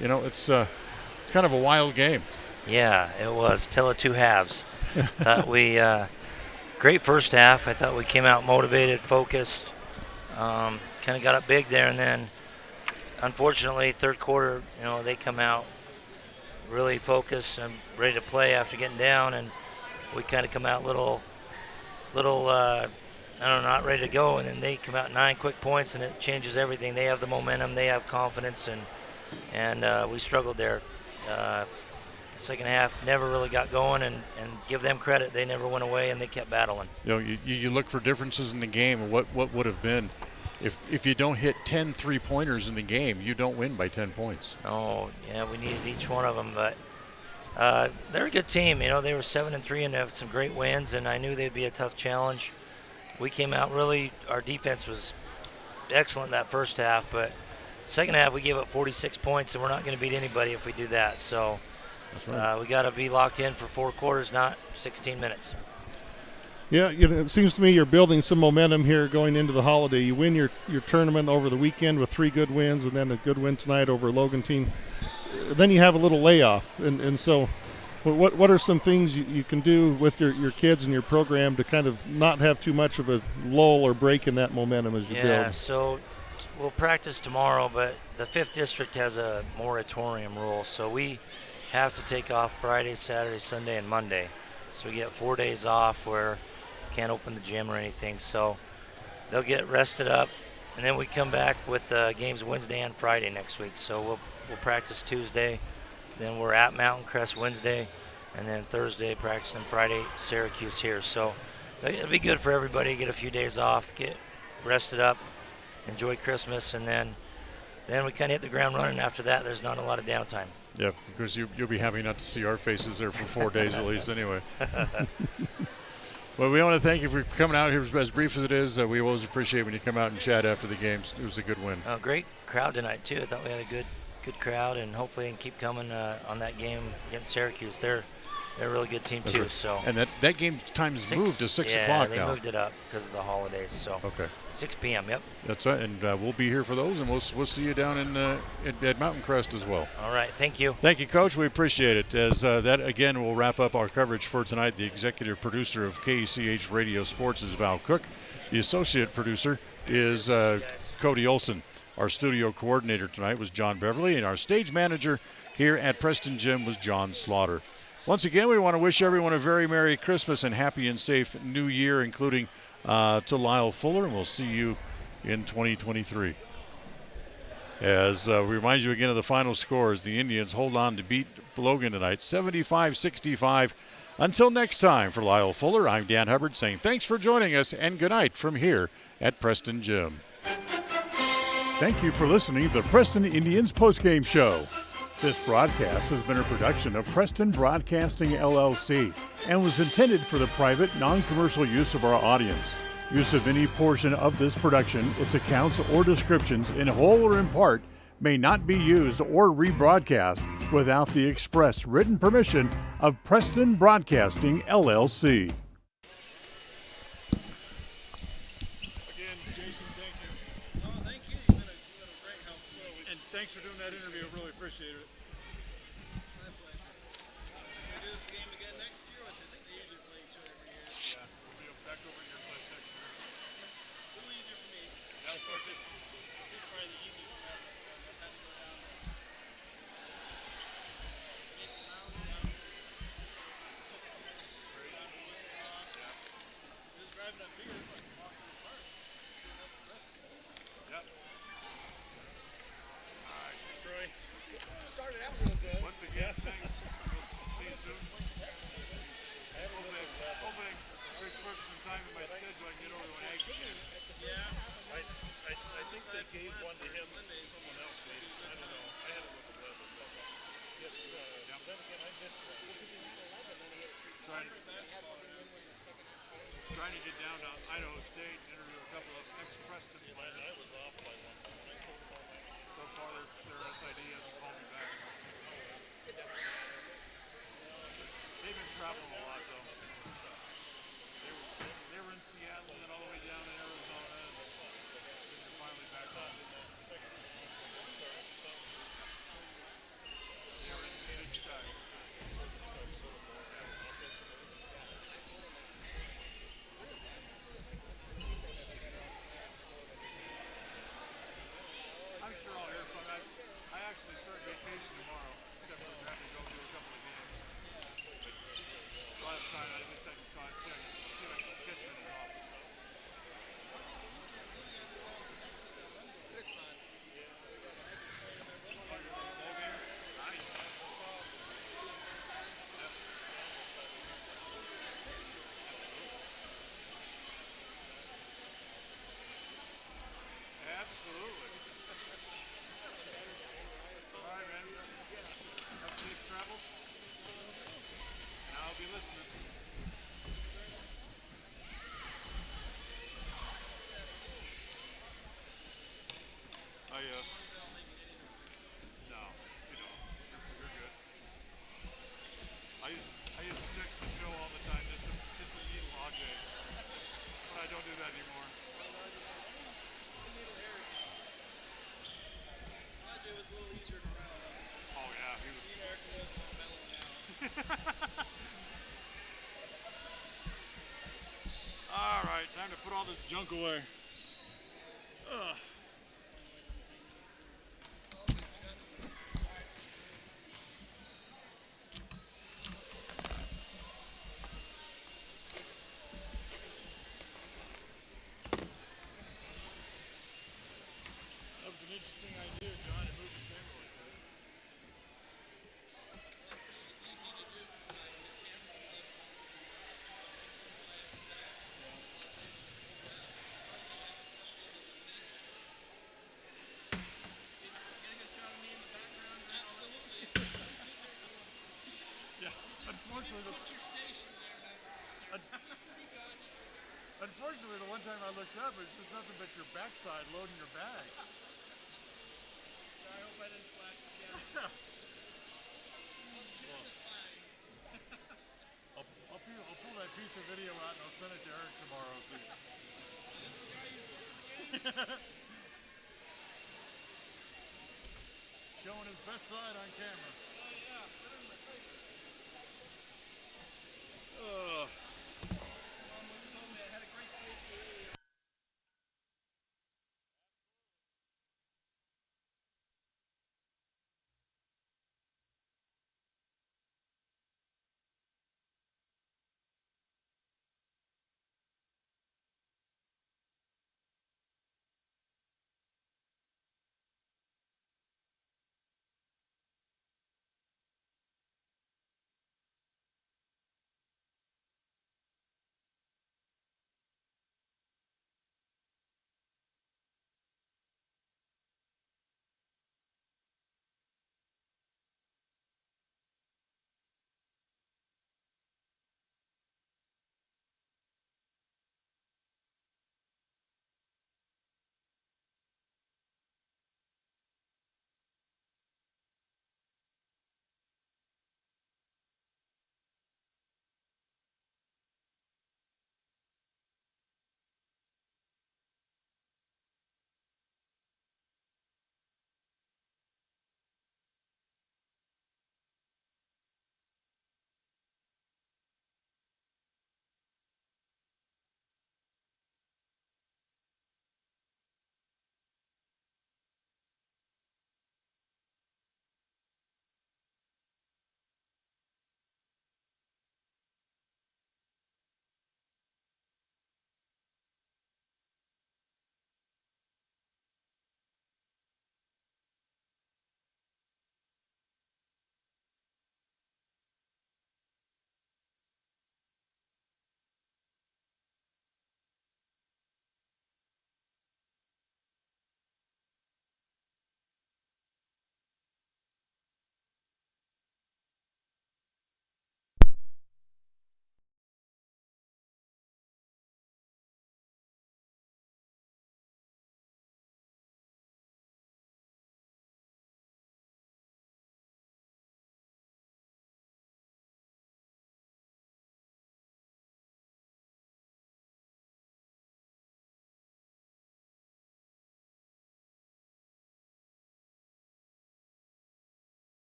Speaker 1: It's kind of a wild game.
Speaker 9: Yeah, it was. Tale of two halves. Thought we great first half. I thought we came out motivated, focused. Kind of got up big there, and then unfortunately, third quarter, they come out really focused and ready to play after getting down, and we kind of come out little, not ready to go, and then they come out 9 quick points, and it changes everything. They have the momentum, they have confidence, and we struggled there. Second half never really got going, and give them credit, they never went away, and they kept battling.
Speaker 1: You look for differences in the game, and what would have been if you don't hit 10 3-pointers in the game, you don't win by 10 points.
Speaker 9: Oh, yeah, we needed each one of them, but they're a good team. They were 7-3 and have some great wins, and I knew they'd be a tough challenge. We came out really, our defense was excellent that first half, but second half we gave up 46 points, and we're not going to beat anybody if we do that. So
Speaker 1: that's right.
Speaker 9: We got to be locked in for 4 quarters, not 16 minutes.
Speaker 12: Yeah, it seems to me you're building some momentum here going into the holiday. You win your tournament over the weekend with 3 good wins, and then a good win tonight over a Logan team. Then you have a little layoff, and so what are some things you can do with your kids and your program to kind of not have too much of a lull or break in that momentum as you build?
Speaker 9: Yeah, so we'll practice tomorrow, but the 5th district has a moratorium rule, so we have to take off Friday, Saturday, Sunday, and Monday. So we get 4 days off where can't open the gym or anything, so they'll get rested up, and then we come back with games Wednesday and Friday next week. So we'll practice Tuesday, then we're at Mountain Crest Wednesday, and then Thursday practice, and Friday Syracuse here. So it'll be good for everybody to get a few days off, get rested up, enjoy Christmas, and then we kind of hit the ground running. After that, there's not a lot of downtime.
Speaker 1: Yeah, because you'll be happy not to see our faces there for 4 days at least anyway. Well, we want to thank you for coming out here as brief as it is. We always appreciate when you come out and chat after the games. It was a good win.
Speaker 9: Great crowd tonight, too. I thought we had a good crowd, and hopefully they can keep coming on that game against Syracuse. They're a really good team, too.
Speaker 1: Right.
Speaker 9: So.
Speaker 1: And that game time is moved to 6 o'clock now.
Speaker 9: Yeah, they moved it up because of the holidays. So.
Speaker 1: Okay.
Speaker 9: 6 p.m., yep.
Speaker 1: That's right, and we'll be here for those, and we'll see you down at Mountain Crest as well.
Speaker 9: All right, thank you.
Speaker 1: Thank you, Coach. We appreciate it. As that, again, will wrap up our coverage for tonight. The executive producer of KECH Radio Sports is Val Cook. The associate producer is Cody Olson. Our studio coordinator tonight was John Beverly, and our stage manager here at Preston Gym was John Slaughter. Once again, we want to wish everyone a very Merry Christmas and happy and safe New Year, including to Lyle Fuller, and we'll see you in 2023. As we remind you again of the final scores, the Indians hold on to beat Logan tonight, 75-65. Until next time, for Lyle Fuller, I'm Dan Hubbard saying thanks for joining us and good night from here at Preston Gym.
Speaker 5: Thank you for listening to the Preston Indians postgame show. This broadcast has been a production of Preston Broadcasting, LLC, and was intended for the private, non-commercial use of our audience. Use of any portion of this production, its accounts or descriptions, in whole or in part, may not be used or rebroadcast without the express written permission of Preston Broadcasting, LLC.
Speaker 1: Again, Jason, thank you. Oh, thank you. You've been a great help. And thanks for doing that interview. I really appreciate it. My pleasure. Can we do this game again next year? Which I think they usually play each other every year. Yeah, we'll be back over in your place next year. A little easier for me. Yeah, of course. It's probably the easiest for me. I had to go down. Just driving up here, it's like walking in the park. Yep. All right, Troy. Started out real good. Once again, thanks. We'll see you soon. Hopefully, put some time in my schedule. I can get over to an egg again. Yeah. I think they gave one to him. Someone else gave it. I don't know. I had it with the weather. Then again, I missed one. Trying to get down to Idaho State and interview a couple of ex-Preston players. I was off by one. So far, their SID hasn't called me back. They've been traveling a lot, though. They were in Seattle and then all the way down in Arizona. And they're finally back on. They were in the Big Sky. vacation tomorrow, except for having to go do a couple of games. But last night I just hadn't caught see if I can catch him in his office.
Speaker 15: It's fun.
Speaker 1: Logan, nice. Absolutely. All right, man. Have safe travels. And I'll be listening. No, you don't. You're good. I used to text the show all the time just to meet Ajay. But I don't do that anymore.
Speaker 15: Ajay was a little easier to run.
Speaker 1: Oh yeah, he was. All right, time to put all this junk away. Ugh. That was an interesting idea, John, to move the camera like that.
Speaker 15: It's easy to do because the camera getting a shot of me in the background. Absolutely.
Speaker 1: Yeah, unfortunately.
Speaker 15: Put your station there.
Speaker 1: Unfortunately, the one time I looked up, it's just nothing but your backside loading your bag.
Speaker 15: I hope I didn't flash the camera.
Speaker 1: I'll pull that piece of video out and I'll send it to Eric tomorrow. So.
Speaker 15: This is the guy you saw the game?
Speaker 1: Showing his best side on camera.
Speaker 15: Oh yeah, put it in my face.
Speaker 1: Ugh.